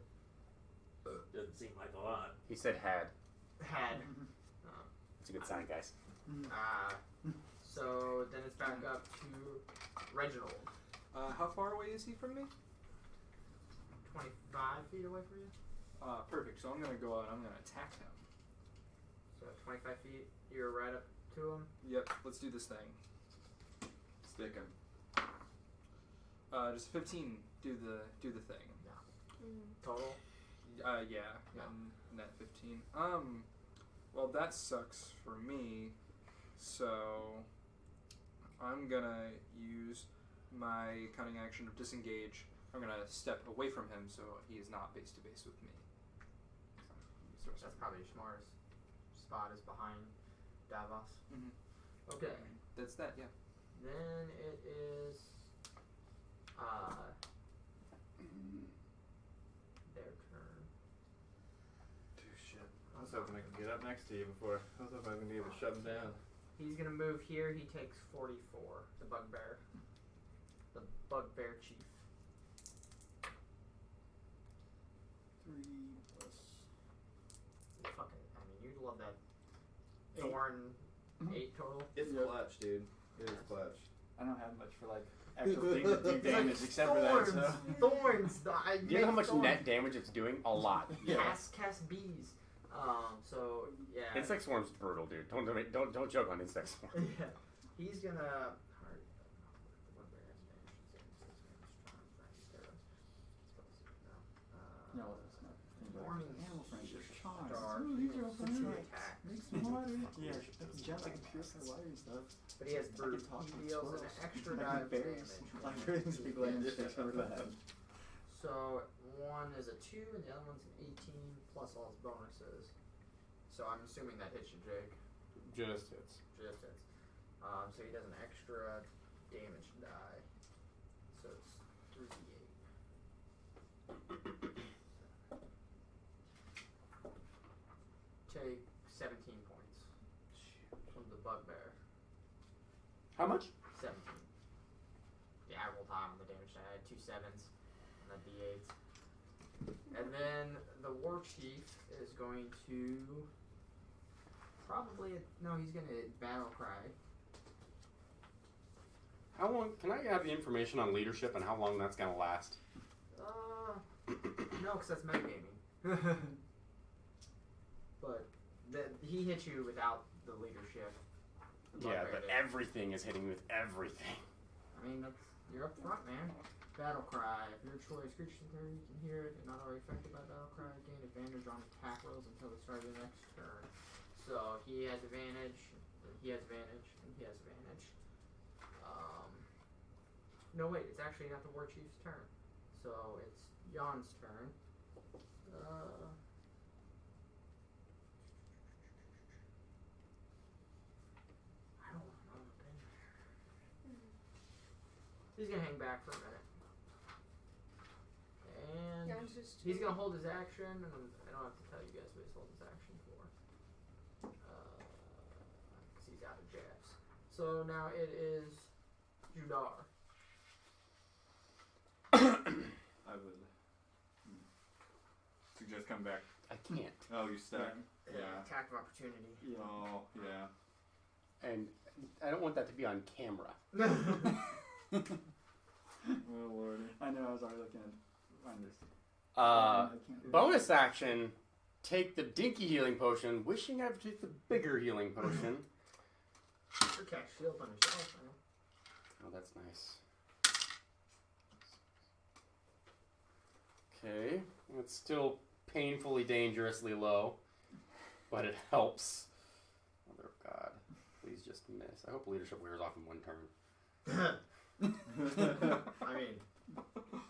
Doesn't seem like a lot. He said had. Had. It's a good sign, guys. it's back up to Reginald. How far away is he from me? 25 feet away from you. Perfect. So I'm gonna go out and I'm gonna attack him. So 25 feet, you're right up to him. Yep. Let's do this thing. Stick him. Just 15. Do the thing. Total. Yeah. Yeah. Net 15. Well, that sucks for me. So I'm gonna use my cunning action of disengage. I'm gonna step away from him so he is not base to base with me. That's probably your smartest spot is behind Davos. Mhm. Okay. That's that. Yeah. Then it is their turn. Dude, shit. I was hoping I could get up next to you before. I was hoping I could be able to shut him down. He's gonna move here. He takes 44. The bugbear. The bugbear chief. 3 plus Fucking. I mean, you'd love that. 8. Thorn 8 total. It's Yep. clutch, dude. It is clutch. I don't have much for like actual things that do damage except for that. So. Thorns. I Do you know how make much thorns. net damage it's doing? A lot. Yeah. Cast bees. So yeah. Insect swarm's brutal, dude. Don't joke on insect swarm. Yeah. He's gonna. No, it's not. Warning Animal friendship. Charms. star. Ooh, these are Six friendly. attack. Makes me water. Yeah, that's jet like a purify water and stuff. But he has I brute. can talk He to deals an squirrels. extra Like die of bears. damage. Like everything's big land sticks over that. So one is a 2 and the other one's an 18 plus all its bonuses. So I'm assuming that hits you, Jake. Just hits. Just hits. So he does an extra damage die. So it's 3d8. Take 17 points from the bugbear. How much? 17. Yeah, I rolled high on the damage die. I had 2 7s and the d8s. And then the war chief is going to probably he's gonna battle cry. How long? Can I have the information on leadership and how long that's gonna last? No, because that's metagaming. But he hit you without the leadership. The Yeah, bugbear but did. everything is hitting me with everything. I mean, you're up front, man. Battle cry. If your choice creatures in turn, you can hear it and not already affected by battle cry. Gain advantage on attack rolls until the start of the next turn. So he has advantage. He has advantage, and he has advantage. No, wait. It's actually not the war chief's turn. So it's Jan's turn. I don't know. He's gonna hang back for a minute. And Jan's just he's chilling. gonna hold his action, and I don't have to tell you guys what he's holding his action for. Because he's out of jabs. So now it is Judar. I would suggest come back. I can't. Oh, you stuck? Yeah. Attack of opportunity. Yeah. Oh, yeah. And I don't want that to be on camera. Oh, Lord. I know. I was already looking at find this. Uh, I can't do bonus action, take the dinky healing potion, wishing I would take the bigger healing potion. Or cast shield on yourself, man. Oh, that's nice. Okay, it's still painfully dangerously low, but it helps. Mother of God, please just miss. I hope leadership wears off in one turn. I mean,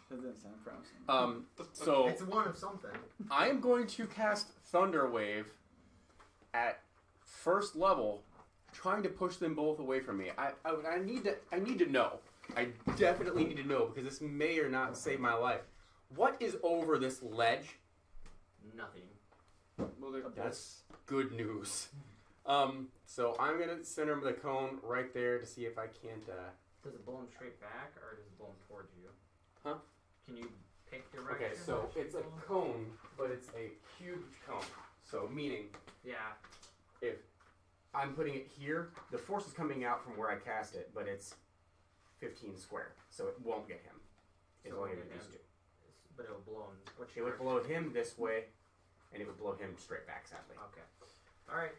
That doesn't sound promising. So it's one of something. I am going to cast Thunder Wave at first level, trying to push them both away from me. I need to know. I definitely need to know because this may or not save my life. What is over this ledge? Nothing. Well, That's good news. So I'm gonna send him the cone right there to see if I can't. Does it blow him straight back, or does it blow him towards you? Huh? Can you pick your direction? Okay, so it's a cone, but it's a huge cone. So meaning Yeah. if I'm putting it here. The force is coming out from where I cast it, but it's 15 square, so it won't get him. It's So only it'll going to get these him. two. But it'll blow him. Which It would blow him this way, and it would blow him straight back, sadly. Okay. All right.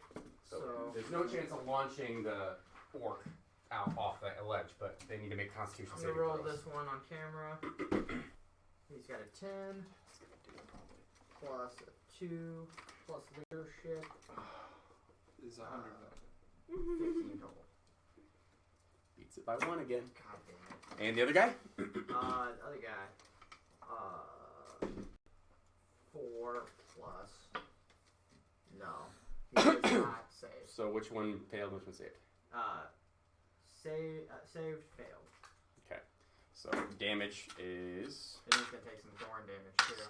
So there's no chance of launching the orc out off that ledge, but they need to make Constitution I'm saving gonna roll throws. this one on camera. He's got a 10 It's gonna do it probably. plus a 2 plus leadership. Is 100. 15 total. Beats it by 1 again. God damn it. And the other guy? The other guy. 4 plus. No. He does not save. So which one failed, which one saved? Saved, failed. Okay. So damage is... Then he's gonna take some thorn damage too.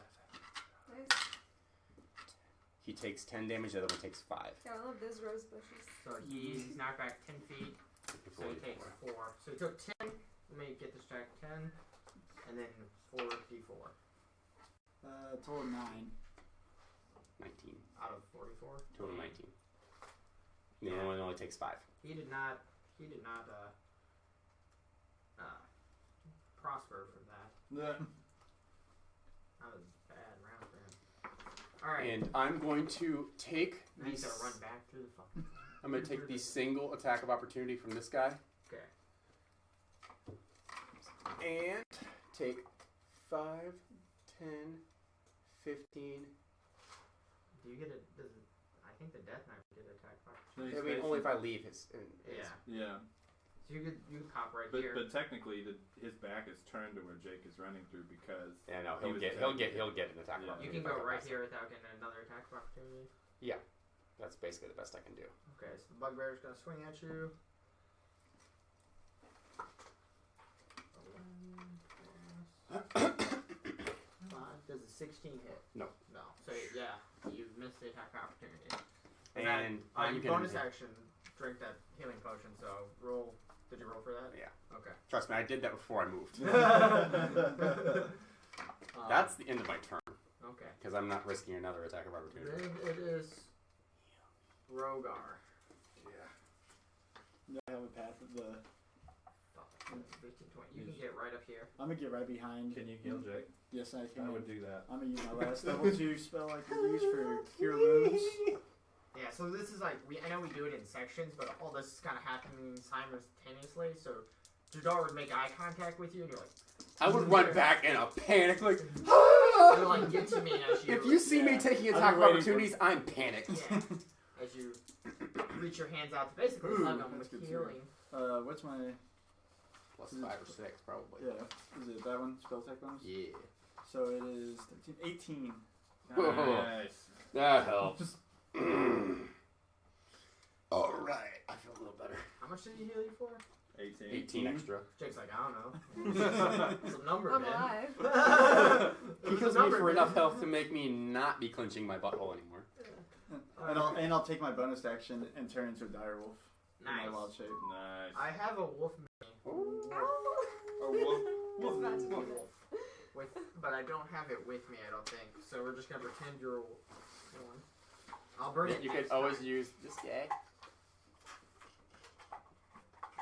Nice. He takes 10 damage, the other one takes 5. Yeah, I love those rose bushes. So he's knocked back 10 feet. So he takes 4. So he took 10. Let me get this back. 10. And then 4d4. Total 9. 19. Out of 44. Total 19. And the other one only takes 5. He did not prosper from that. That was a bad round for him. Alright. And I'm going to take Now he's the... gonna run back through the fucking... I'm going to take the single attack of opportunity from this guy. Okay. And take 5, 10, 15... Do you get a... I think the Death Knight would get attack box. I mean, only if I leave his... Yeah. Yeah. So you could pop right But here. but technically, his back is turned to where Jake is running through because Yeah, no, He he'll was get an attack of Yeah. You opportunity. can if I go get right past here without getting another attack of opportunity. it. That's basically the best I can do. Okay, so the Bugbear's gonna swing at you. 11 plus 5. Does a 16 hit? No. No. So yeah, you missed the attack of opportunity. And you I'm going bonus to... action drink that healing potion. So roll. Did you roll for that? Yeah. Okay. Trust me, I did that before I moved. Uh, That's the end of my turn, okay. because I'm not risking another attack of opportunity. Then it is Rogar. No, I have a path of the. Oh, 15, 20. You can get right up here. I'm gonna get right behind. Can you heal Jake? Yes, I can. I would do that. I'm gonna use my last level 2 spell I can use for Cure Wounds. Yeah, so this is like, I know we do it in sections, but all this is kind of happening simultaneously, so Jadar would make eye contact with you, and you're like... I would run back in a panic, like... You're like, get to me as you... If you see me taking attack of waiting for- opportunities, I'm panicked. Yeah, as you reach your hands out to basically hug them with that's good healing. What's my... Plus 5 or 6, probably. Yeah, is it that one? Spell attack bonus? Yeah. So it is 13, 18. Nice. That helps. Alright, I feel a little better. How much did he heal you for? 18. 18 extra. Jake's like, I don't know. Some number, I'm man. alive. He heals me for enough health to make me not be clenching my butthole anymore. And I'll take my bonus action and turn into a direwolf. Nice. In my wild shape. Nice. I have a wolf mini. Wolf about to be Wolf. But I don't have it with me, I don't think. So we're just gonna pretend you're a wolf. I'll bring it. You could next always time. use this guy.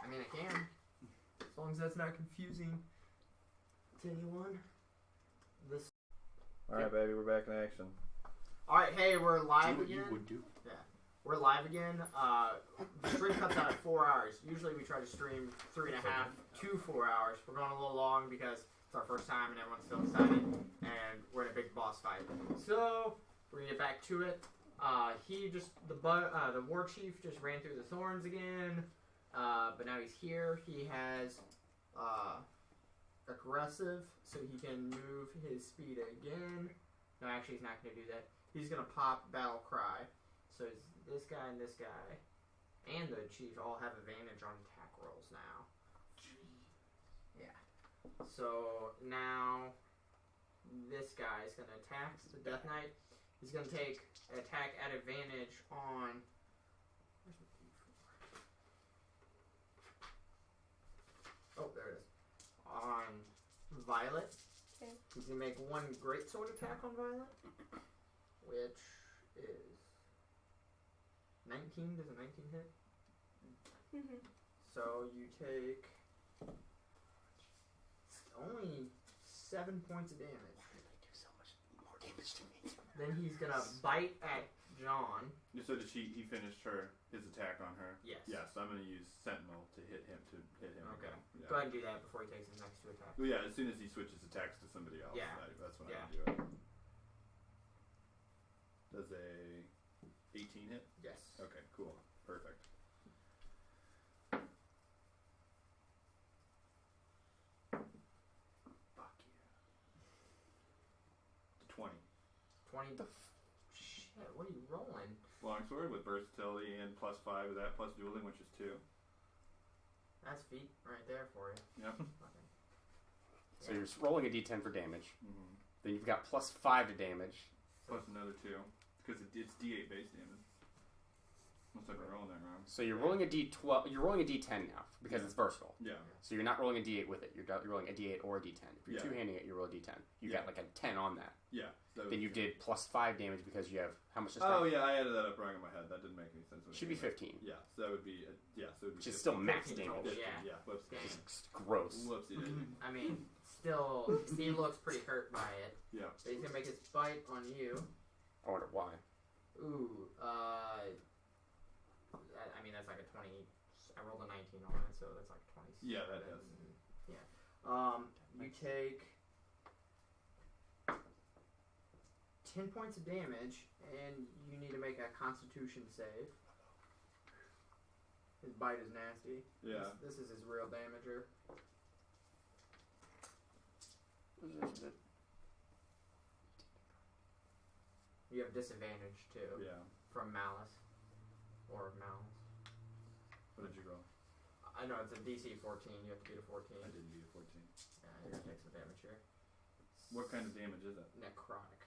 I mean, I can. As long as that's not confusing to anyone. This. Alright, baby, we're back in action. Alright, hey, we're live Do what you again. would do. We're live again. The stream comes out at 4 hours. Usually we try to stream 3.5 to 4 hours. We're going a little long because it's our first time and everyone's still excited. And we're in a big boss fight. So, we're going to get back to it. The war chief just ran through the thorns again. But now he's here. He has aggressive, so he can move his speed again. No, actually, he's not going to do that. He's going to pop Battle Cry. So this guy and the chief all have advantage on attack rolls now. Yeah. So now this guy is going to attack the Death Knight. He's going to take an attack at advantage on... Where's my D4? Oh, there it is. On Violet. Okay. He's going to make one greatsword attack on Violet, which is 19. Does a 19 hit? Mhm. So you take only 7 points of damage. They do so much more damage to me. Then he's gonna bite at John. So did he finished his attack on her? Yes. Yeah, so I'm going to use Sentinel to hit him Okay. again. Yeah. Go ahead and do that before he takes his next 2 attacks. Well, yeah, as soon as he switches attacks to somebody else, Yeah. that's when Yeah. I do it. Does a 18 hit? Yes. Okay, cool. Perfect. Fuck yeah. 20. 20. Shit, what are you rolling? Longsword with versatility and +5 of that, plus dueling, which is 2. That's feet right there for you. Yep. Okay. So you're rolling a d10 for damage. Mm-hmm. Then you've got +5 to damage. Plus another 2. Because it's D8 base damage. Looks like we're rolling that wrong. So you're rolling a d12. You're rolling a d10 now because it's versatile. Yeah. So you're not rolling a d8 with it. You're rolling a d8 or a d10. If you're Yeah. two-handing it, you roll a d10. You Yeah. got like a 10 on that. Yeah. Then you did +5 damage because you have how much? Oh yeah, I added that up wrong in my head. That didn't make any sense. Should be 15. Yeah, so that would be so it would be Which is 15. still max 15 total, damage. yeah. Yeah. Whoops. Dang. It's gross. Whoopsie daisy. I mean, still, he looks pretty hurt by it. Yeah. So he's gonna make his bite on you. I wonder why. Ooh, I mean, that's like a 20. I rolled a 19 on it, so that's like 20. Yeah, that does. Yeah. You take 10 points of damage, and you need to make a Constitution save. His bite is nasty. Yeah. This is his real damager. You have disadvantage too Yeah. from malice or malice. What did you roll? I know it's a DC 14. You have to beat a 14. I didn't beat a 14. Yeah, you're gonna take some damage here. What kind of damage is it? Necrotic.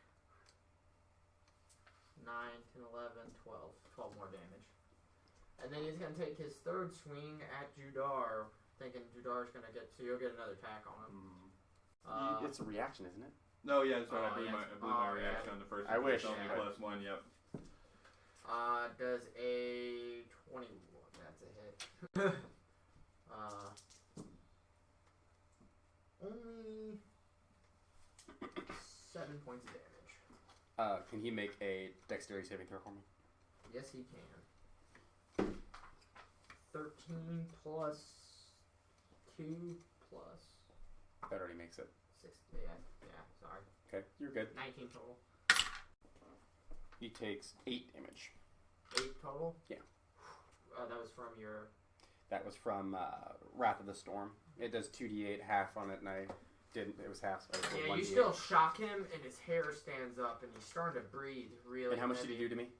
9, 10, 11, 12. 12 more damage. And then he's gonna take his third swing at Judar, thinking Judar's gonna get. So you'll get another attack on him. It's a reaction, isn't it? No, yeah, that's right. Oh, I blew yes. my Oh, reaction yeah. on the first I one. wish. It's only Yeah. +1, yep. Does a 21. That's a hit. Only 7 points of damage. Can he make a dexterity saving throw for me? Yes, he can. 13 plus 2 plus That already makes it. 6. Yeah, sorry. Okay, you're good. 19 total. He takes 8 damage. 8 total? Yeah. That was from your. That was from Wrath of the Storm. It does 2d8 half on it, and I didn't. It was half. So I rolled Yeah, 1d8. you still shock him, and his hair stands up, and he's starting to breathe really. And how much did he heavy. do to me?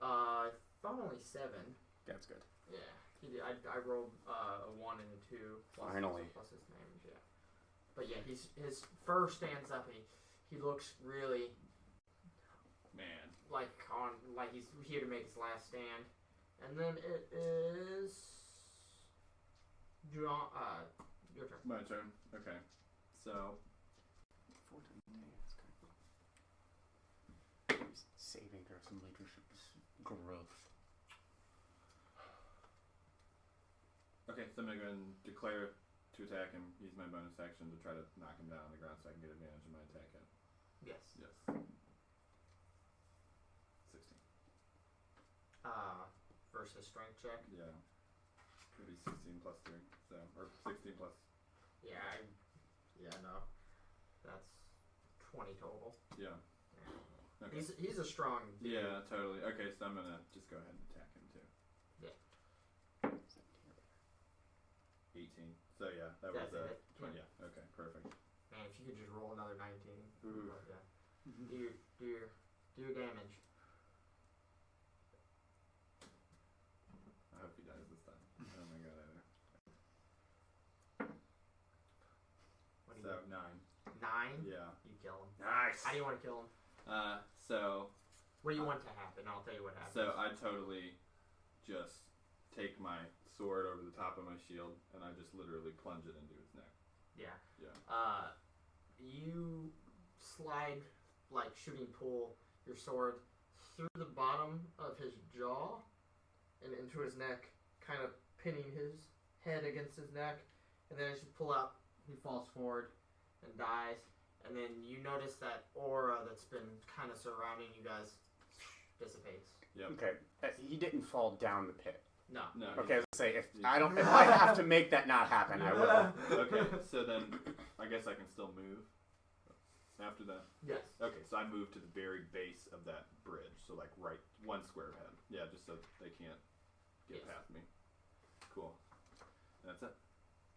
I thought only 7. That's good. Yeah, he did. I rolled a 1 and a 2. Finally. Plus his damage, yeah. But yeah, his fur stands up, and he looks really Man. like he's here to make his last stand. And then it is John. Your turn. My turn. Okay. So 14. That's good. Saving throw some leadership growth. Okay, so I'm gonna go ahead and declare to attack him. Use my bonus action to try to knock him down on the ground so I can get advantage of my attack hit. Yes. Yes. 16. Versus strength check. Yeah. Could be 16 plus 3. So, or 16 plus. Yeah. No. That's 20 total. Yeah. Yeah. Okay. He's a strong dude. Yeah, totally. Okay, so I'm gonna just go ahead and attack him too. 18. So yeah, that That's was it. 20. Yeah. Okay. Perfect. Man, if you could just roll another 19. Ooh. But, yeah. Do your damage. I hope he dies this time. Oh my god, either. What do So you 9. 9? Yeah. You kill him. Nice. How do you want to kill him? So What do you want to happen? I'll tell you what happens. So I totally just take my sword over the top of my shield and I just literally plunge it into its neck. Yeah. Yeah. You slide, like shooting pull, your sword through the bottom of his jaw and into his neck, kind of pinning his head against his neck. And then as you pull out, he falls forward and dies. And then you notice that aura that's been kind of surrounding you guys dissipates. Yep. Okay, he didn't fall down the pit. No. No. Okay, let's say if I have to make that not happen, I will. Okay, so then I guess I can still move after that. Yes. Okay, so I move to the very base of that bridge, so like right one square ahead. Yeah, just so they can't get Yes. past me. Cool. That's it.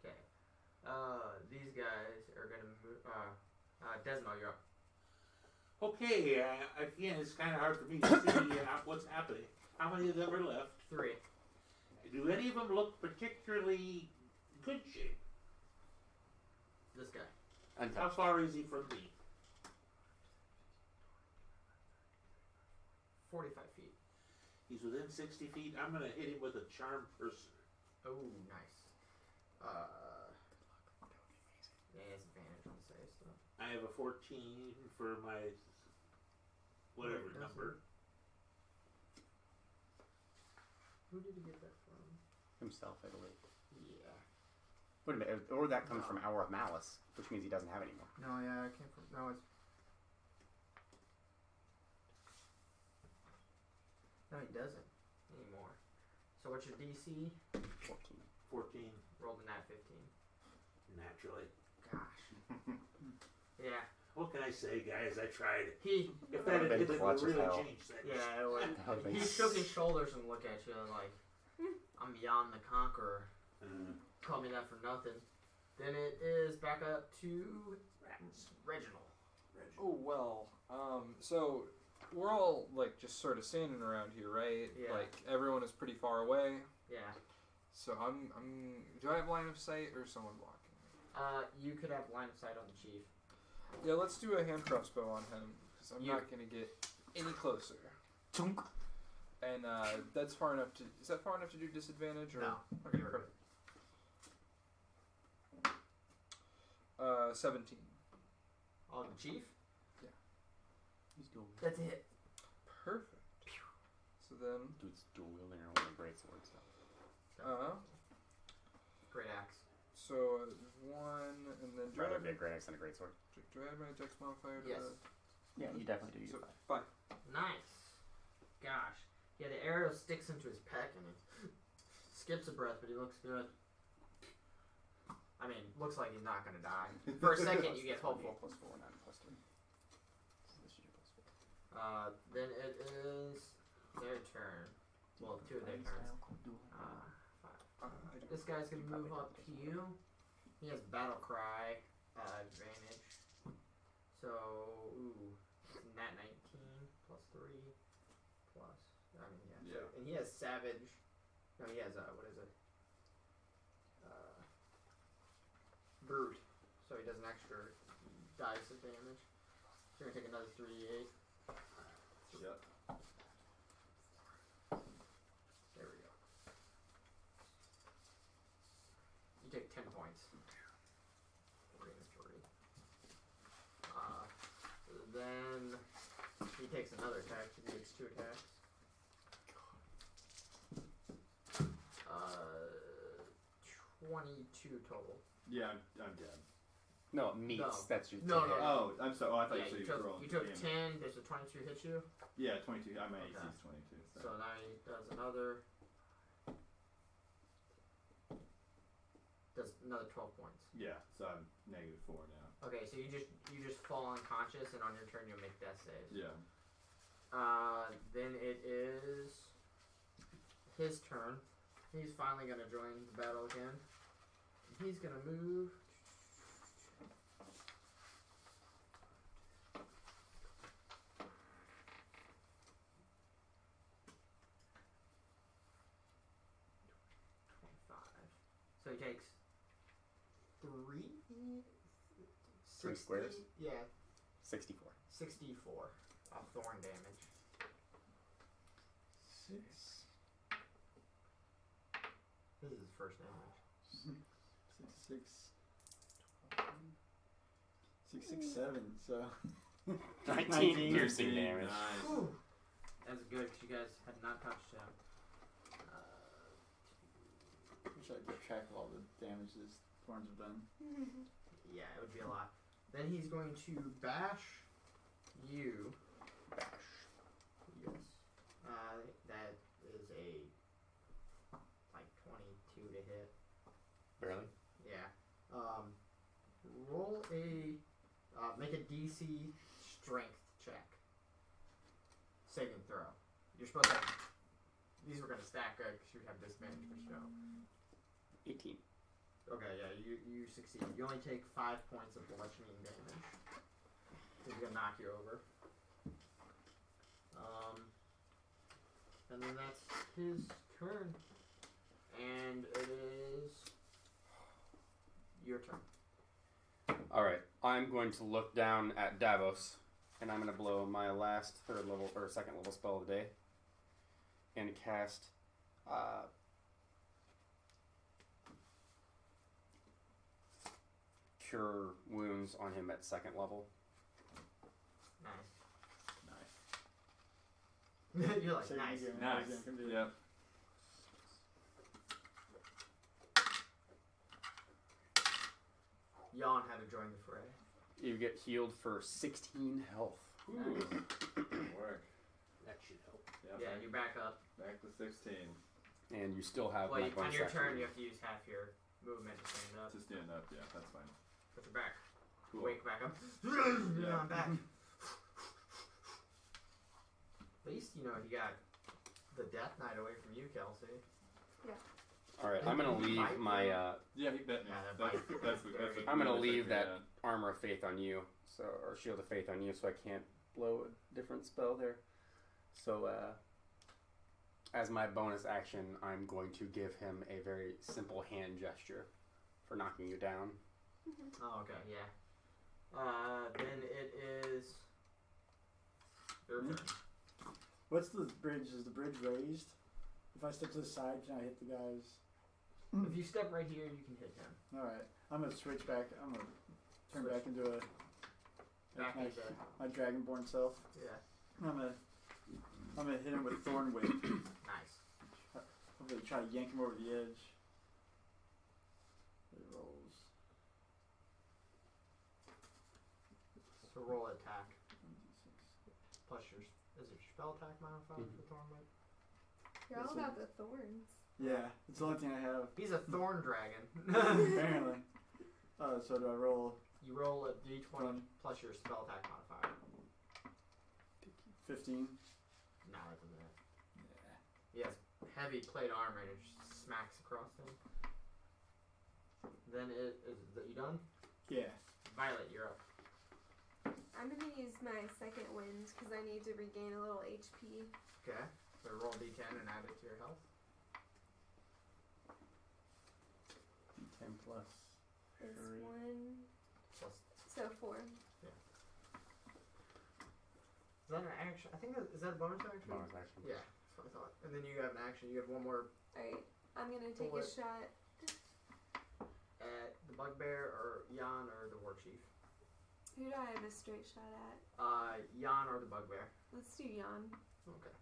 Okay. These guys are gonna move. Desmo, you're up. Okay, again, it's kind of hard for me to see what's happening. How many of them are left? 3. Do any of them look particularly good shape? This guy. How Untouched. far is he from me? 45 feet. He's within 60 feet. I'm going to hit him with a charm person. Oh, nice. Yeah, he has advantage on save stuff. I have a 14 for my whatever Wait, does number. Who did he get that from? Himself, I believe. Yeah. Wait a minute, or that comes No. from Hour of Malice, which means he doesn't have any more. No, yeah, it came from. No, it's. No, he doesn't anymore. So what's your DC? 14. 14, Rolled a nat 15. naturally. Gosh. Yeah. What can I say, guys? I tried it. He. If that had been hit, it would clutch as really hell. change things. Yeah, it would. That would've been He shook his shoulders and looked at you and like, I'm beyond the conqueror. Call me that for nothing. Then it is back up to Reginald. Oh well. So we're all like just sort of standing around here, right? Yeah. Like everyone is pretty far away. Yeah. So I'm. Do I have line of sight or is someone blocking me? You could have line of sight on the chief. Yeah, let's do a hand crossbow on him because I'm You- not gonna get any closer. Chunk. And that's far enough to. Is that far enough to do disadvantage or? No. Okay, You're perfect. 17. On the chief? He's dual wielding. That's it. Perfect. So then, Dude's dual wielding or only great sword stuff. Great axe. so 1, and then do I Rather have be a great axe than a great sword. do I have my dex modifier? To Yes. Yeah, you definitely do. So You're fine. 5. Nice. Gosh. Yeah, the arrow sticks into his pec and it skips a breath, but he looks good. I mean, looks like he's not gonna die. For a second, you get hopeful. +4, 9 +3. So this is your +4. Then it is their turn. Well, 2 of their turns. 5. I do. This guy's gonna move up to you. He has battle cry advantage. So, nat 19 +3 plus. I mean, yeah. So, Yeah. and he has savage. No, he has what is it? Brute. So he does an extra dice of damage. So you're gonna take another 3d8. Yep. There we go. You take 10 points. 3 and 3. Then he takes another attack. He takes 2 attacks. 22 total. Yeah, I'm dead. No, it meets. No. That's your No, to hit. Oh, I'm sorry. Oh, I thought Yeah, you said you you were took, rolling. you took damage. 10. There's a 22 hit you. Yeah, 22. My AC Okay. is 22. So now he does another. Does another 12 points. Yeah, so I'm -4 now. Okay, so you just fall unconscious, and on your turn you'll make death saves. Yeah. Then it is his turn. He's finally gonna join the battle again. He's gonna move. So he takes 3 squares? Yeah, 64. 64 of thorn damage. 6. This is his first damage. 6, 7. So 19 piercing damage. Nice. Whew. That's good because you guys had not touched him. try to keep track of all the damage his thorns have done. Yeah, it would be a lot. Then he's going to bash you. Bash. Yes. That is a like 22 to hit. Barely. Yeah. Roll a make a DC strength check. Saving throw. You're supposed to have, these were gonna stack because you have disadvantage for show. 18. Okay, yeah, you succeed. You only take 5 points of bludgeoning damage. He's gonna knock you over. And then that's his turn. And it is your turn. Alright, I'm going to look down at Davos, and I'm going to blow my last third level, or second level spell of the day, and cast, Cure Wounds on him at second level. Nice. You're like, So nice. you're Nice. Yep. Yawn had to join the fray. You get healed for 16 health. Ooh. Good work. That should help. Yep. Yeah, you're back up. Back to 16. And you still have Well, my on bonus your action. turn, you have to use half your movement to stand up. To stand up, yeah, that's fine. Put your back. Cool. Wake back up. Yeah. I'm back. At least, you know, you got the Death Knight away from you, Kelsey. Alright, I'm going to leave my, Yeah, he bit me. Yeah, that That's bite. what I'm going to really leave took me that down. Armor of Faith on you, so, or Shield of Faith on you, so I can't blow a different spell there. So, as my bonus action, I'm going to give him a very simple hand gesture for knocking you down. Oh, okay, yeah. Then it is your turn. What's the bridge? Is the bridge raised? If I step to the side, can I hit the guys? If you step right here, you can hit him. Alright. I'm gonna switch back. I'm gonna turn back into a Back my, into my dragonborn self. yeah. I'm gonna hit him with Thorn Whip. Nice. I'm gonna try to yank him over the edge. It rolls. So roll attack 1d6. plus your is it your spell attack modifier for Thorn Whip? You're all about the thorns. Yeah, it's the only thing I have. He's a thorn dragon. Apparently. So do I roll You roll a d20 plus your spell attack modifier. 15? No, that doesn't hit. Yeah. He has heavy plate armor and it just smacks across him. Then it is that you done? Yeah. Violet, you're up. I'm gonna use my second wind because I need to regain a little HP. Okay. So roll d10 and add it to your health. 10 plus. This Three. one, Plus, so 4. is that an action? I think is that a bonus action? Bonus action. Yeah, that's what I thought. And then you have an action. You have one more Alright, I'm gonna take a Bullet. shot. at the bugbear or Jan or the war chief. Who do I have a straight shot at? Jan or the bugbear. Let's do Jan. Okay.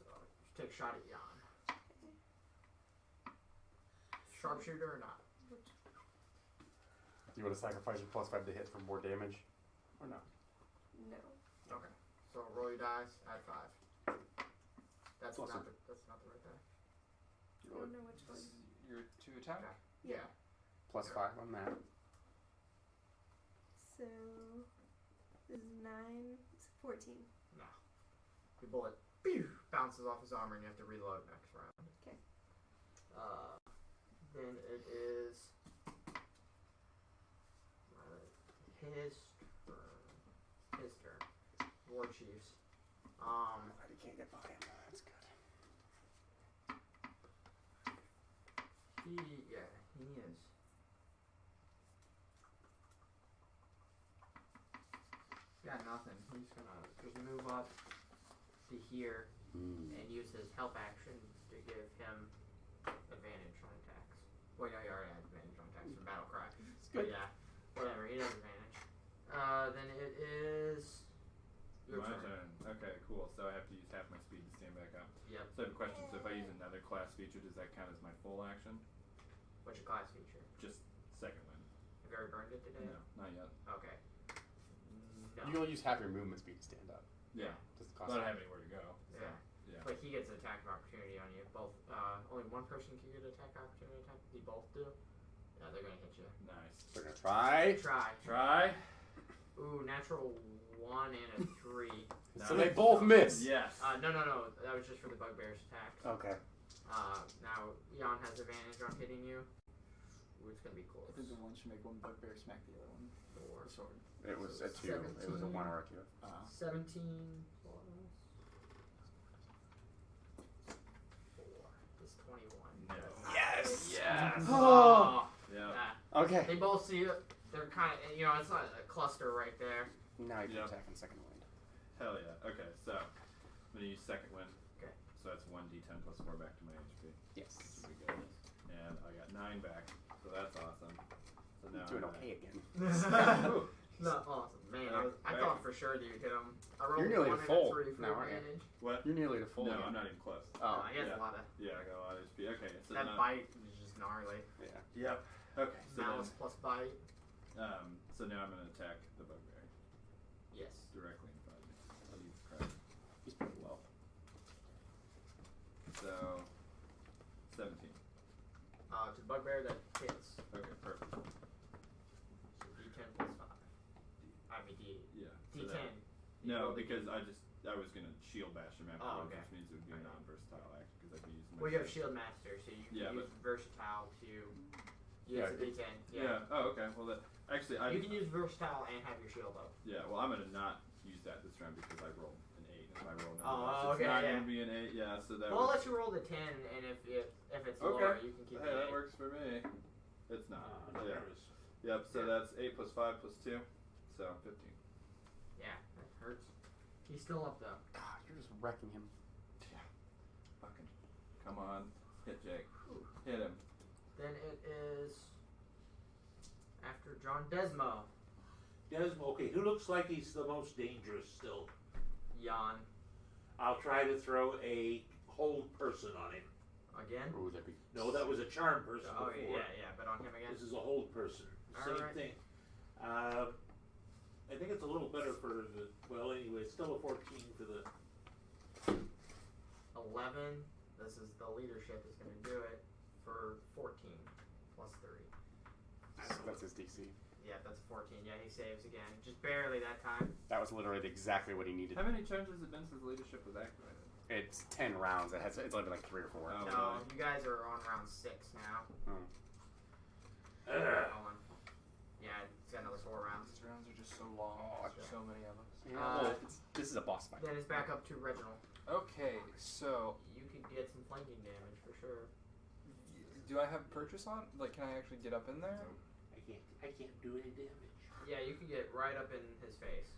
So just take a shot at Jan. Sharpshooter or not? You want to sacrifice your plus 5 to hit for more damage? Or no? No. Okay. So roll your dice, add 5. That's Plus not the right die. I don't know which one. Your to attack? Yeah. Plus 5 on that. So, this is 9, it's 14. No. Your bullet pew, bounces off his armor and you have to reload next round. Okay. Then it is his turn. His turn. War chiefs. You can't get by him. That's good. He is. Got nothing. He's gonna just move up to here and use his help action to give him advantage on attacks. Well, no, you already had advantage on attacks from Battle Cry. It's good. But yeah, whatever. He has advantage. Then it is your My turn. turn. Okay, cool. So I have to use half my speed to stand back up. Yep. So I have a question. So if I use another class feature, does that count as my full action? What's your class feature? Just second wind. Have you already burned it today? No, not yet. Okay. No. You can only use half your movement speed to stand up. Yeah. Doesn't I cost don't you. have anywhere to go. So. Yeah. Yeah. But he gets an attack of opportunity on you. Both. Only one person can get attack opportunity attack. They both do. Yeah, they're gonna hit you. Nice. We're gonna try. Try. Ooh, natural 1 and a 3. So they both miss. Yes. No. That was just for the bugbear's attacks. Okay. Now Jan has advantage on hitting you. Ooh, it's gonna be close. I think the one should make one bugbear smack the other one. Four. The sword. It was So a 2. It was a 1 or a 2. 17 plus 4 is 21. No. Yes! Yes. Oh! Yeah. Okay. They both see it. They're kind of, it's not a cluster right there. Now you can Yep. attack in second wind. Hell yeah. Okay, so I'm gonna use second wind. Okay. So that's 1d10 plus 4 back to my HP. Yes. This will be good. And I got 9 back, so that's awesome. So now Doing I'm okay again. Ooh. Not awesome, man. I Right. thought for sure that you'd hit him. I rolled You're nearly 1 to and full a 3 for now, aren't you? advantage. What? You're nearly to full No, again. I'm not even close. Oh, He has yeah. a lot of Yeah, I got a lot of HP. Okay, so that now, bite is just gnarly. yeah. Yep. Okay, so Malice plus bite. so now I'm gonna attack the bugbear Yes. directly in front of me. I'll use crap. He's pretty low. So 17. To bugbear that hits. Okay, perfect. So D10 plus 5. I mean D. Yeah. So D10. that- You no, rolled a because D. I was gonna shield bash him afterwards, okay. which means it would be a non-versatile action because I'd be using my Well, you have Shield Master, so you can Yeah, use versatile to use Yeah, a D10. Yeah. Oh, okay. Well, that actually, I. You can use versatile and have your shield up. Yeah. Well, I'm gonna not use that this round because I rolled an 8. If I roll 9, Oh, it's okay, not yeah. gonna be an 8. Yeah. So that. Well, I'll was, let you roll the 10, and if it's Okay. lower, you can keep hey, the that 8. works for me. It's not. I'm yeah. nervous. Yep. So Yeah. that's 8 plus 5 plus 2, so 15. Yeah, that hurts. He's still up though. God, you're just wrecking him. Fucking. Come on, hit Jake. Hit him. Then it is after John Desmo. Desmo, okay, who looks like he's the most dangerous still? Jan I'll try to throw a hold person on him. again. Ooh, that'd be. No, that was a charm person Oh before. yeah, but on him again. This is a hold person. Same Alright. thing. I think it's a little better for the, well anyway, it's still a 14 for the, 11. This is the leadership is going to do it for 14 plus 3. That's his DC. Yeah, that's a 14. Yeah, he saves again, just barely that time. That was literally exactly what he needed. How many turns has it been since leadership was activated? It's 10 rounds. It's only been like 3 or 4. Oh. No, really? you guys are on round 6 now. Ugh. Hold on. Yeah, it's got another 4 rounds. These rounds are just so long. There's so many of us. Well, this is a boss fight. Then it's back up to Reginald. Okay, so You could get some flanking damage for sure. do I have purchase on? Like, can I actually get up in there? I can't do any damage. Yeah, you could get right up in his face.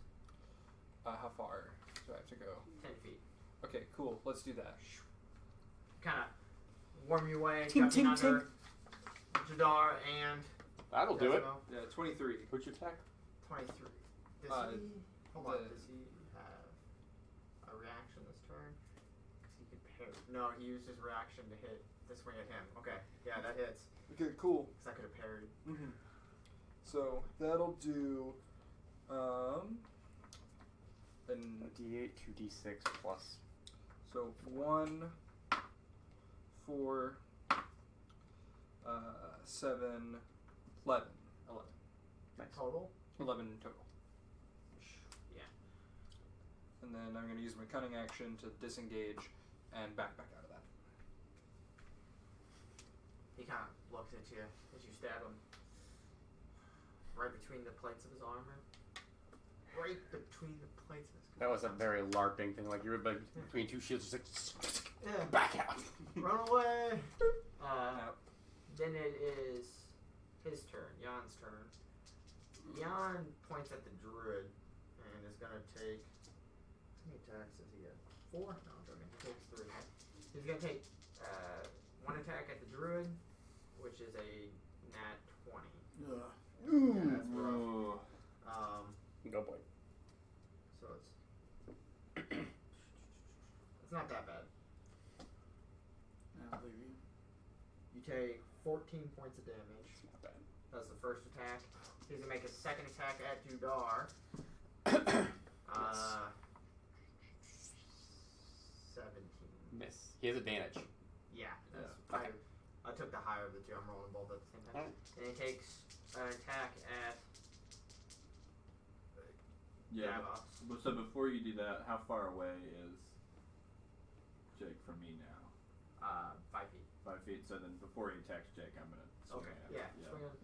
How far do I have to go? 10 feet. Okay, cool. Let's do that. Kind of warm your way, Tink, ducking tink, under Jadar and That'll do it. Desmo. Yeah, 23. Who'd you attack? 23. Does he? Hold on. Does he have a reaction this turn? 'Cause he could parry. No, he used his reaction to hit this swing at him. Okay, yeah, that hits. Okay, cool. Because I could have parried. Mm-hmm. So that'll do, and A D8, 2D6 plus. so 1, 4, 7, 11. 11. Nice. Total? 11 total. Yeah. And then I'm going to use my cunning action to disengage and back out of that. He kind of looks at you as you stab him. Right between the plates of his armor. Right between the plates of his That was a very LARPing thing. Like you were like, between two shields, just like Yeah. back out. Run away! Now, Then it is his turn, Jan's turn. Jan points at the druid and is gonna take. How many attacks does he have? 4? No, I'm joking. He takes 3. He's gonna take 1 attack at the druid, which is a nat 20. Ugh. Yeah, that's rough. Ooh. Go boy. So it's not that bad. I believe you. You take 14 points of damage. It's not bad. That's the first attack. He's gonna make a second attack at Judar. 17. Miss. He has advantage. Yeah, that's Yeah. Okay. I took the higher of the two. I'm rolling both at the same time. And he takes an attack at Yeah. Davos. So before you do that, how far away is Jake from me now? 5 feet. 5 feet. So then before he attacks Jake, I'm gonna swing Okay. at Yeah. him. Swing at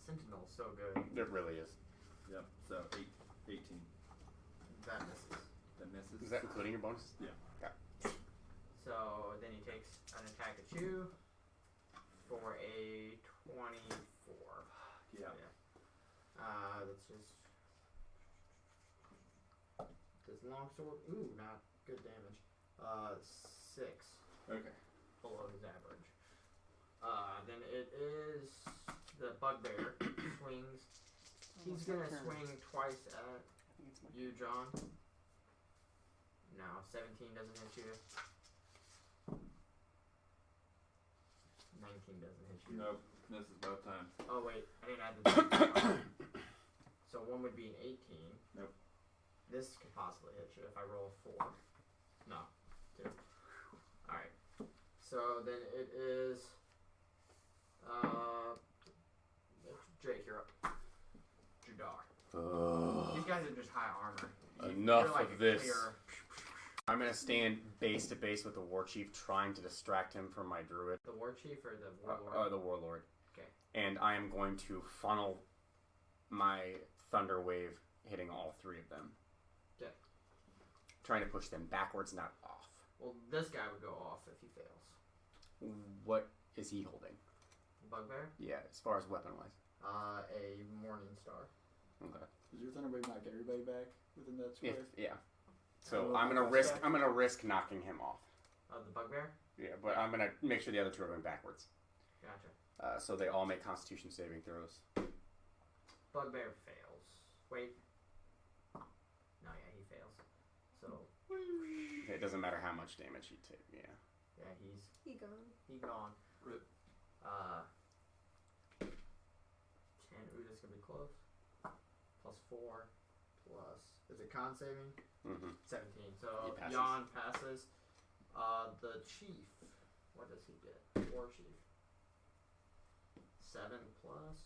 Sentinel's so good. It really is. Yep. So 18. That misses. That misses. Is that including your bonus? Yeah. Okay. So then he takes an attack at you for a 24. Yeah. That's just this longsword. Ooh, not good damage. 6 Okay. below his average. Then it is the bugbear swings. He's gonna swing twice at you, John. No, 17 doesn't hit you. 19 doesn't hit you. Nope. Misses both times. Oh wait, I didn't add the So one would be an 18. Nope. This could possibly hit you if I roll a 4. No, 2. Alright. So then it is Jake, you're up. Judar. These guys are just high armor. Enough They're like of this. clear- I'm gonna stand base to base with the war chief, trying to distract him from my druid. The war chief or the warlord? The warlord. Okay. And I am going to funnel my thunder wave, hitting all 3 of them. Okay. Trying to push them backwards, not off. Well, this guy would go off if he fails. What is he holding? Bugbear? Yeah, as far as weapon wise. A morning star. Okay. Does your thunder wave knock everybody back within that square? Yeah. So Oh, I'm gonna okay. risk. I'm gonna risk knocking him off. The bugbear? Yeah, but I'm gonna make sure the other 2 are going backwards. Gotcha. So they all make Constitution saving throws. Bugbear fails. Wait. No, yeah, he fails. So, It doesn't matter how much damage he takes. Yeah. yeah, He gone. he gone. Rip. 10. Ooh, this is gonna be close. Plus 4. Plus. Is it con saving? Mm-hmm. 17. So, He passes. Jan passes. The chief. What does he get? War chief. 7 plus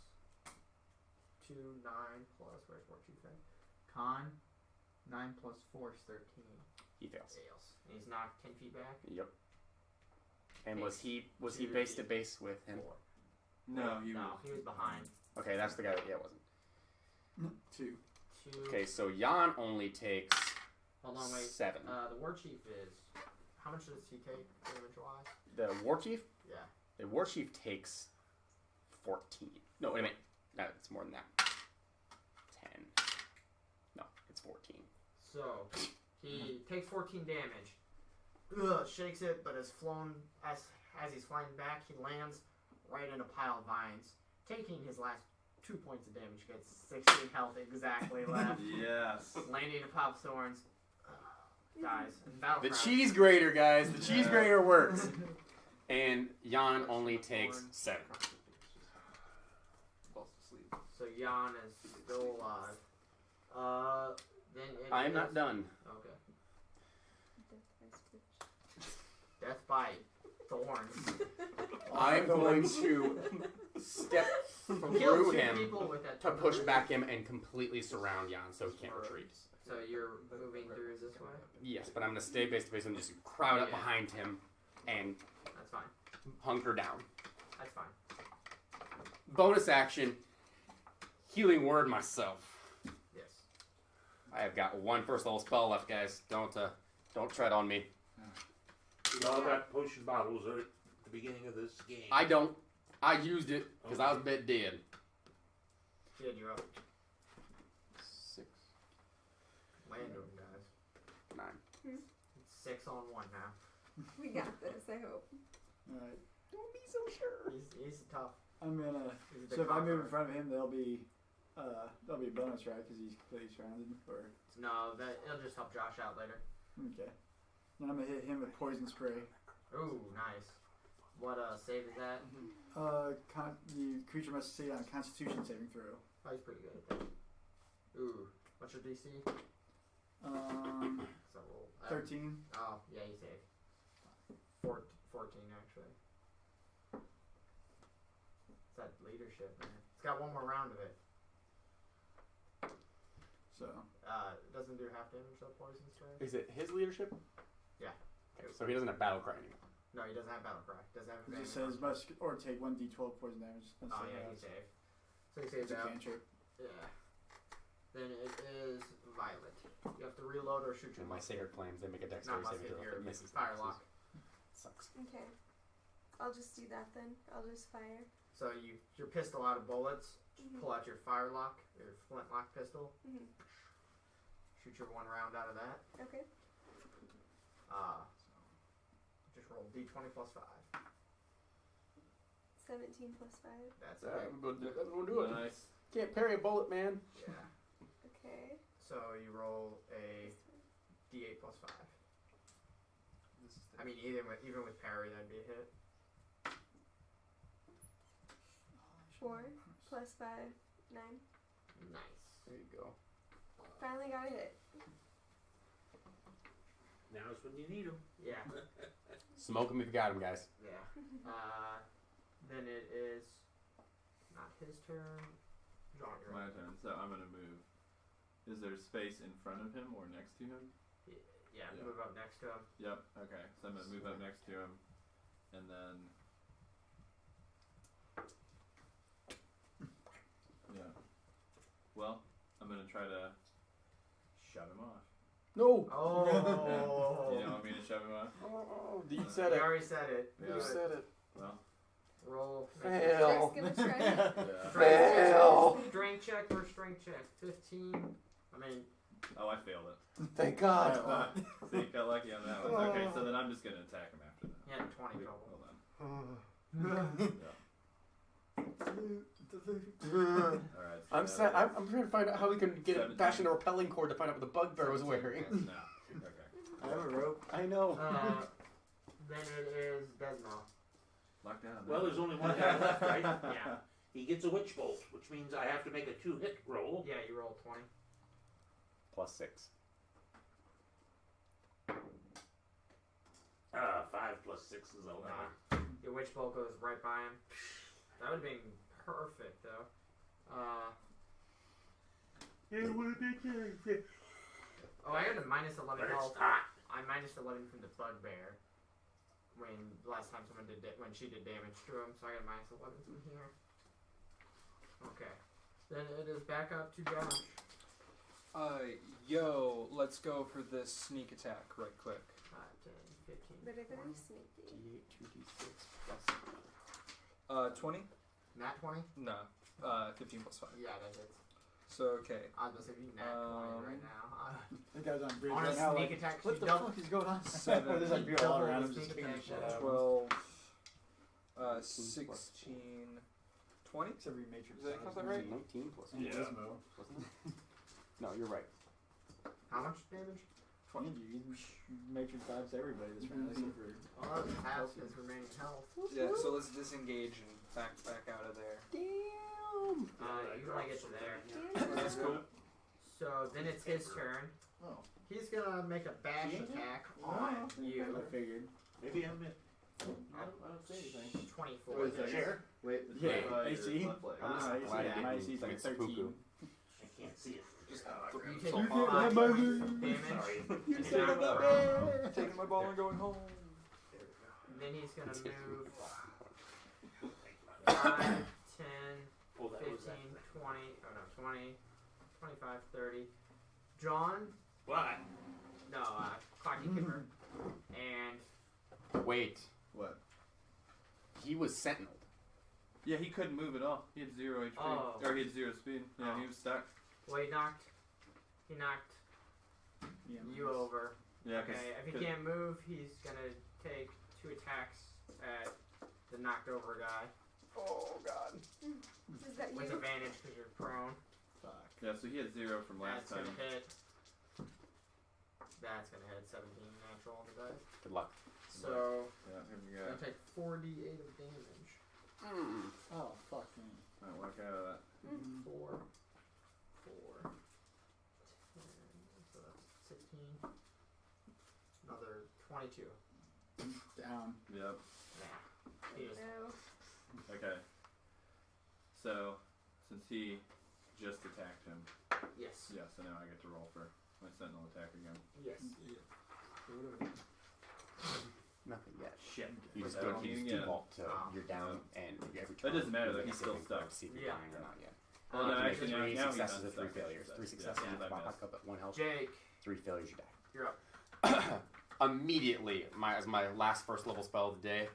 2, 9 plus. Where's war chief at? Con. 9 plus 4 is 13. He fails. Fails. And he's knocked 10 feet back. Yep. And was he Two, base to base with him? 4. No, you. No, he was behind. Okay, that's the guy. That, yeah, it wasn't. 2. 2. Okay, so Jan only takes Hold on, wait. 7. The war chief is. How much does he take damage wise? The war chief. Yeah. The war chief takes 14. No, wait a minute. No, it's more than that. 10. No, it's 14. So he takes 14 damage. Ugh, shakes it, but as he's flying back, he lands right in a pile of vines, taking his last 2 points of damage. Gets 16 health exactly left. Yes. Landing in a pile of thorns. Dies. In battle The cry. cheese grater, guys. The cheese grater works. And Jan only takes 7. Falls asleep. So Jan is still alive. Then it I am is- not done. Okay. Death by thorns. I'm going to step Kill through 2 him people with that to push back him and completely surround Jan so he can't retreat. So you're moving through this way? Yes, but I'm going to stay face to face and just crowd up Yeah. behind him and That's fine. hunker down. That's fine. Bonus action, healing word myself. Yes. I have got 1 first level spell left, guys. Don't tread on me. We all got potion bottles at the beginning of this game. I don't. I used it because I was a bit dead. Kid, you're up. 6, Land him, guys. 9. It's 6 on 1 now. We got this, I hope. Alright. Don't be so sure. He's tough. I'm gonna. He's a big So if I move in conqueror. front of him, there'll be a bonus, right? Because he's completely surrounded. Or No, it'll just help Josh out later. okay. And I'm gonna hit him with poison spray. Ooh, nice. What save is that? The creature must succeed on a Constitution saving throw. Oh, he's pretty good at that. Ooh, what's your DC? So we'll, 13. Oh, yeah, he saved. 14 actually. It's that leadership, man. It's got one more round of it. So. It doesn't do half damage though, poison strike. Is it his leadership? Yeah. Okay, so he doesn't have battle cry anymore. No, he doesn't have battle cry. Doesn't have It just advantage says must or take 1d12 poison damage. Oh yeah, he saved. So he saves It's a out. cantrip. Yeah. Then it is violet. You have to reload or shoot your And my musket. sacred flames, they make a Not dexterity saving musket, throw. your If it misses. fire it lock. Sucks. Okay. I'll just do that then. I'll just fire. So your pistol out of bullets. Mhm. Pull out your fire lock, your flintlock pistol. Mhm. Shoot your one round out of that. Okay. Just roll d20 plus 5. 17 plus 5. That's That it. won't do it. Nice. Can't parry a bullet, man. Yeah. Okay. So you roll a d8 plus 5. This is I mean, even with parry, that'd be a hit. 4 plus 5, 9. Nice. There you go. Finally got a hit. Now's when you need them. Yeah. Smoke him if you got him, guys. Yeah. Then it is not his turn. John, you're My up. turn. So I'm gonna move. Is there space in front of him or next to him? Yeah, Yeah. move up next to him. Yep. Okay. So I'm gonna move up next to him, and then. Yeah. Well, I'm gonna try to shove him off. No! Oh. You don't want me to shove him off? Oh, you said You it. already said it. Yeah. You said it. Well. Roll. Fail. Let's give it a try. Yeah. Fail. Strength check or strength check. 15. I mean, Oh, I failed it. Thank God. See, got lucky on that one. Okay, so then I'm just gonna attack him after that. he had 20 total. Hold on. All right. So I'm that sad. is- I'm trying to find out how we can get a 17. fashion a repelling cord to find out what the bugbear was wearing. No. Okay. I have a rope. I know. Then it is Desmo. Locked down. Well, there's only one guy left, right? Yeah. He gets a witch bolt, which means I have to make a 2-hit roll. Yeah, you roll 20. Plus 6. 5 plus 6 is 11. Your witch bolt goes right by him. That would have been perfect, though. It would be perfect. Oh, I got a minus 11 But health. it's not. I'm minus 11 from the bugbear. When last time someone when she did damage to him, so I got a minus 11 from here. Okay. Then it is back up to Josh. Yo, let's go for this sneak attack right quick. 5, 10, 15. Better be sneaky. D8, 2d6 plus. 20? Nat 20? No. 15 plus 5. Yeah, that hits. So, okay. I was going to say you nat 20 right now. That guy's on bridge On a right now. sneak Like, attack, what she the double- fuck is going on? 7. There's like beer all Double around him, the just sneak kicking the attack. shit out of him. 12. 16. 20? Except for your Matrix. Does that count that right? 19 plus And Yeah. Gizmo. wasn't it? No, you're right. How much damage? 20, you Matrix dodged everybody this round. Except for Well, that's half his remaining health. Yeah, so let's disengage and back out of there. Damn! You can only get to there. That's cool. So then it's his turn. Oh. He's gonna make a bash attack on you. I figured. Maybe I'm in. I don't say anything. 24. What is hits. that? Chair? Wait. Yeah, your AC? left leg. I'm just Ah, glad yeah, it my didn't AC's like think 13. I can't see it. Just You so take far. 5 my points money. of damage. Sorry. And now- Taking my ball and going home. Then he's gonna move 5, 10, Oh, that 15, was that. 20, oh no, 20, 25, 30. John, What? no, Clocky Kipper. And Wait. What? He was sentineled. Yeah, he couldn't move at all. He had 0 HP. Oh. Or he had 0 speed. Yeah, Oh. he was stuck. well, he knocked Yeah, you over. Yeah, cause, Okay, if he can't move, he's gonna take 2 attacks at the knocked over guy. Oh, God. Is that With you? advantage because you're prone. Fuck. Yeah, so he had 0 from last That's time. gonna hit. That's gonna hit 17 natural on the dice. Good luck. So Yeah, here we I'm go. gonna take 4d8 of damage. Oh, fuck me. Alright, walk out of that. 4, 10, so that's 16. Another 22. Down. Yep. Yeah. He just, No. Okay. So, since he just attacked him, yes. yeah, so now I get to roll for my sentinel attack again. Yes. Nothing yet. Shit. You just Okay. don't. You just Yeah. default to Ah. you're down, and every That doesn't matter, you though, make a he's still saving throw stuck. to see if you're Yeah. dying or not yet. Well, You no, can make actually, three now he's successes or unstuck. 3 failures. 3 successes, Yeah. you pop back up at 1 health. Jake, 3 failures, you die. you're up. Immediately, as my last first level spell of the day,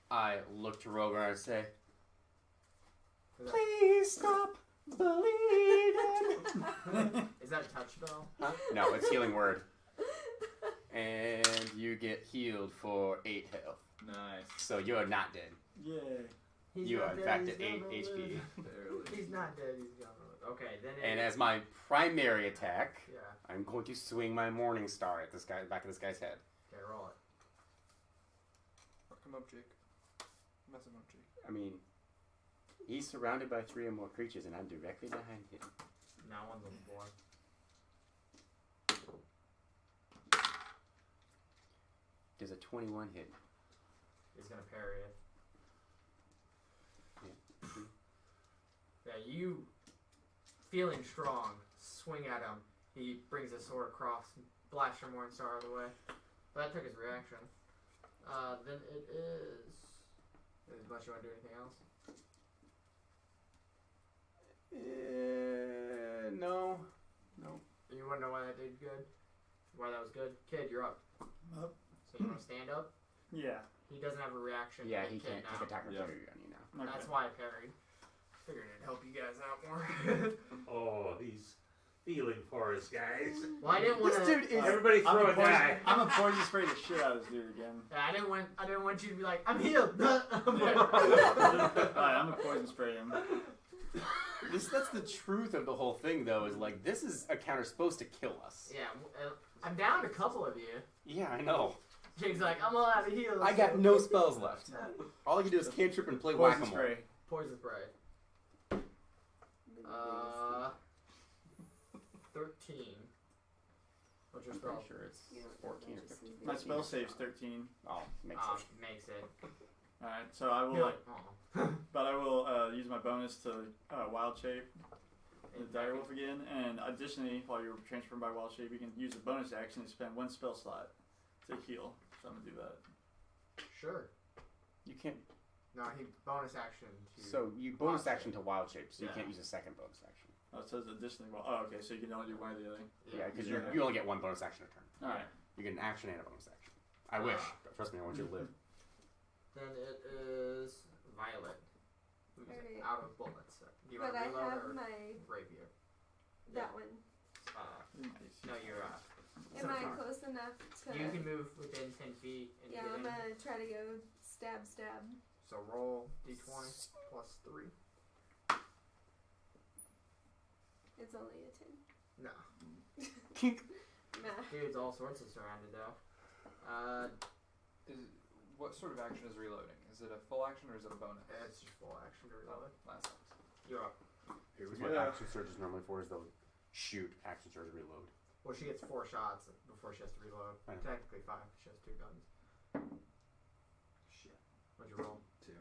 I look to Rogar and say, "Please stop bleeding." Is that a touch spell? Huh? No, it's healing word. And you get healed for 8 health. Nice. So you are not dead. Yay. He's You not are in dead, fact he's at 8 gonna HP. live. Barely. He's not dead, he's gonna live. Okay, then it And as my primary attack, yeah. I'm going to swing my Morning Star at this guy, back of this guy's head. Okay, roll it. Fuck him up, Jake. Mess him up, Jake. I mean, he's surrounded by 3 or more creatures, and I'm directly behind him. Now one's on the board. Does a 21 hit? He's gonna parry it. Yeah. Yeah, you feeling strong, swing at him. He brings his sword across, blasts your Morning Star out of the way. But that took his reaction. Then it is. Unless you want to do anything else. No. You want to know why that did good? Why that was good? Kid, you're up. Up. So you want to stand up? Yeah. He doesn't have a reaction. Yeah, to he the kid can't now. take attack Yeah. opportunity on you now. That's Okay. why I parried. Figured it'd help you guys out more. Oh, he's feeling for us, guys. Well, I didn't want This to. dude is- Everybody throw a die. I'm a poison spray the shit out of this dude again. Yeah, I didn't want you to be like, I'm healed. Alright, I'm a poison spray him. That's the truth of the whole thing, though. Is like this is a counter supposed to kill us. Yeah, I'm down a couple of you. Yeah, I know. Jake's like, I'm all out of heals. I got no spells left. All I can do is cantrip and play Poison whack-a-mole. spray. Poison spray. 13. What's your I'm spell? pretty sure it's You don't 14 or know, 15. My spell save's 13. Oh, makes it. Makes it. Alright, so I will, You're like, oh. but I will use my bonus to wild shape the direwolf again, and additionally, while you're transferring by wild shape, you can use a bonus action to spend 1 spell slot to heal. So I'm gonna do that. Sure. You can't. No, he bonus action to. So you bonus Wild action to wild shape, so you Yeah. can't use a second bonus action. Oh, it says additionally. Oh, okay. So you can only do one or the other. Yeah, because Yeah. you only get 1 bonus action a turn. All right. You get an action and a bonus action. I wish. But trust me, I want you to live. Then it is Violet. Who's Alright. out of bullets. Do you But want I to reload have or my rapier? that one. No, you're Am I Scimitar. close enough to? You can move within 10 feet and Yeah, get I'm in. gonna try to go stab. So roll d20 plus 3. It's only a 10. No. Nah. Dude's all sorts of surrounded though. What sort of action is reloading? Is it a full action or is it a bonus? It's just full action to Oh, reload. that sucks. You're up. Here's what action surge is normally for: is they'll shoot, action surge, reload. Well, she gets 4 shots before she has to reload. I know. Technically 5. She has 2 guns. Shit. What'd you roll? 2.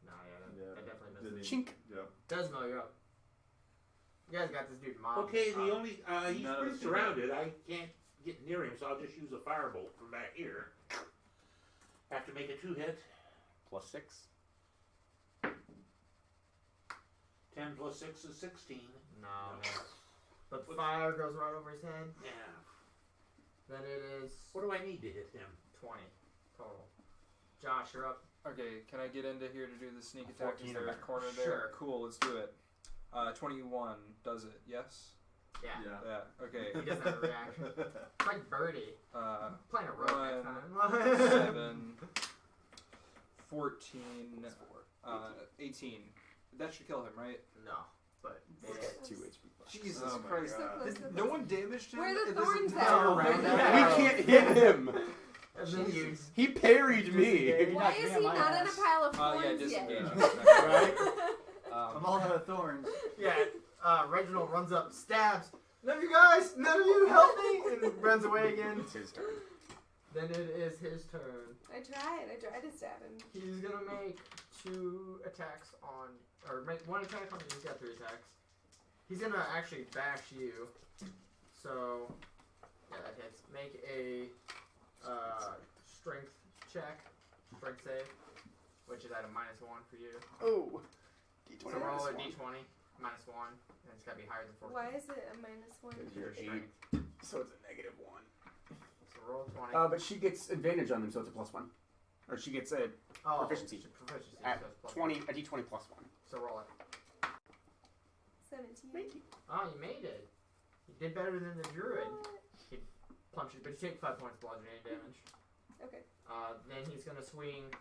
No, yeah, Yeah. that definitely Didn't misses. Chink. Yep. Desmo, you're up. You guys got this dude mobbed. Okay, the only he's None of pretty us can surrounded. I can't get near him, so I'll just use a firebolt from back here. Have to make a 2-hit. Plus 6. 10 plus 6 is 16. No. But fire goes right over his head. Yeah. Then it is What do I need to hit him? 20 total. Josh, you're up. Okay, can I get into here to do the sneak attack? 14 Is or there a better. corner there? Sure. Cool, let's do it. 21 does it, yes? Yeah. Yeah, okay. He doesn't have a reaction. It's like Birdie. Playing a rogue next time. 7, 14, 18. That should kill him, right? No, but It's 2 HP. Jesus Oh my Christ. So close, so No close. one damaged him? Where are the It doesn't thorns matter at? around No. that. We can't hit him. And then you He parried me. Disengage. Why knocked me is on he my not in a ass. pile of Oh, yeah, thorns yet? disengage. Right? I'm Um, all out of thorns. Reginald runs up, stabs. None of you guys, none of you help me, and runs away again. It's his turn. Then it is his turn. I tried to stab him. He's gonna make 2 attacks on, or make 1 attack on you. He's got 3 attacks. He's gonna actually bash you. So, yeah, that hits. Make a strength check, strength save, which is at a -1 for you. Oh. So roll a d20, -1, and it's gotta be higher than 14. Why is it a -1? Because you're Strength. 8, so it's a -1. So roll 20. But she gets advantage on them, so it's a +1. Or she gets a proficiency. Proficiency. At so it's plus 20, a d20 +1. So roll it. 17. Oh, you made it. You did better than the druid. What? Punch you, but you take 5 points bludgeoning damage. Okay. Then he's gonna swing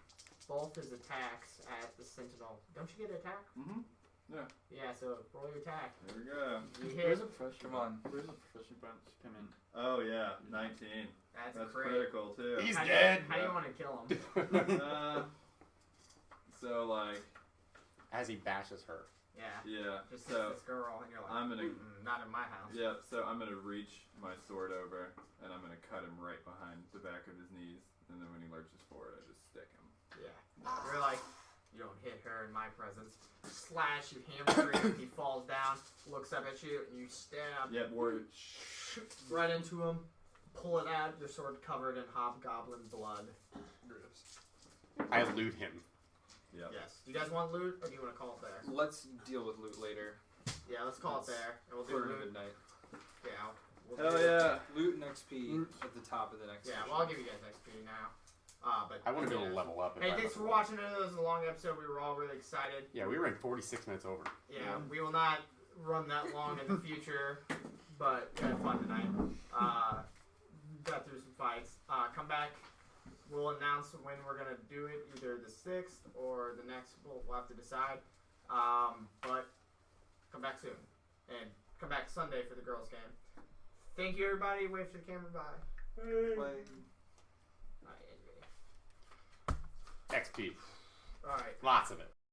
both his attacks at the sentinel. Don't you get an attack? Mm-hmm. Yeah, so roll your attack. There we go. You Where's hit. the proficiency? Come on. Where's the proficiency bonus come in? Oh yeah, 19. That's That's great. critical too. He's How dead. How do you want to kill him? So like, As he bashes her. Yeah. yeah. Just So this girl, and you're like, I'm gonna, not in my house. yeah. So I'm gonna reach my sword over, and I'm gonna cut him right behind the back of his knees, and then when he lurches forward, I just stick him. Yeah. You're like, you don't hit her in my presence. Slash, you hamstring him, he falls down, looks up at you, and you stab Yep. Word. right into him, pull it out, your sword covered in hobgoblin blood. I loot him. Yep. Yes. Do you guys want loot, or do you want to call it there? let's deal with loot later. Yeah, let's call it there. And we'll do Quarter to loot. midnight. Yeah. We'll Hell do- yeah. Loot and XP at the top of the next. Yeah, well, I'll give you guys XP now. But I want to be able yeah. to level up. If Hey, I thanks for level up. watching it. This was a long episode. We were all really excited. Yeah, we were in 46 minutes over. Yeah, we will not run that long in the future, but we had fun tonight. Got through some fights. Come back. We'll announce when we're going to do it, either the 6th or the next. We'll have to decide. But come back soon. And come back Sunday for the girls' game. Thank you, everybody. Wave to the camera. Bye. Play. XP. All right. Lots of it.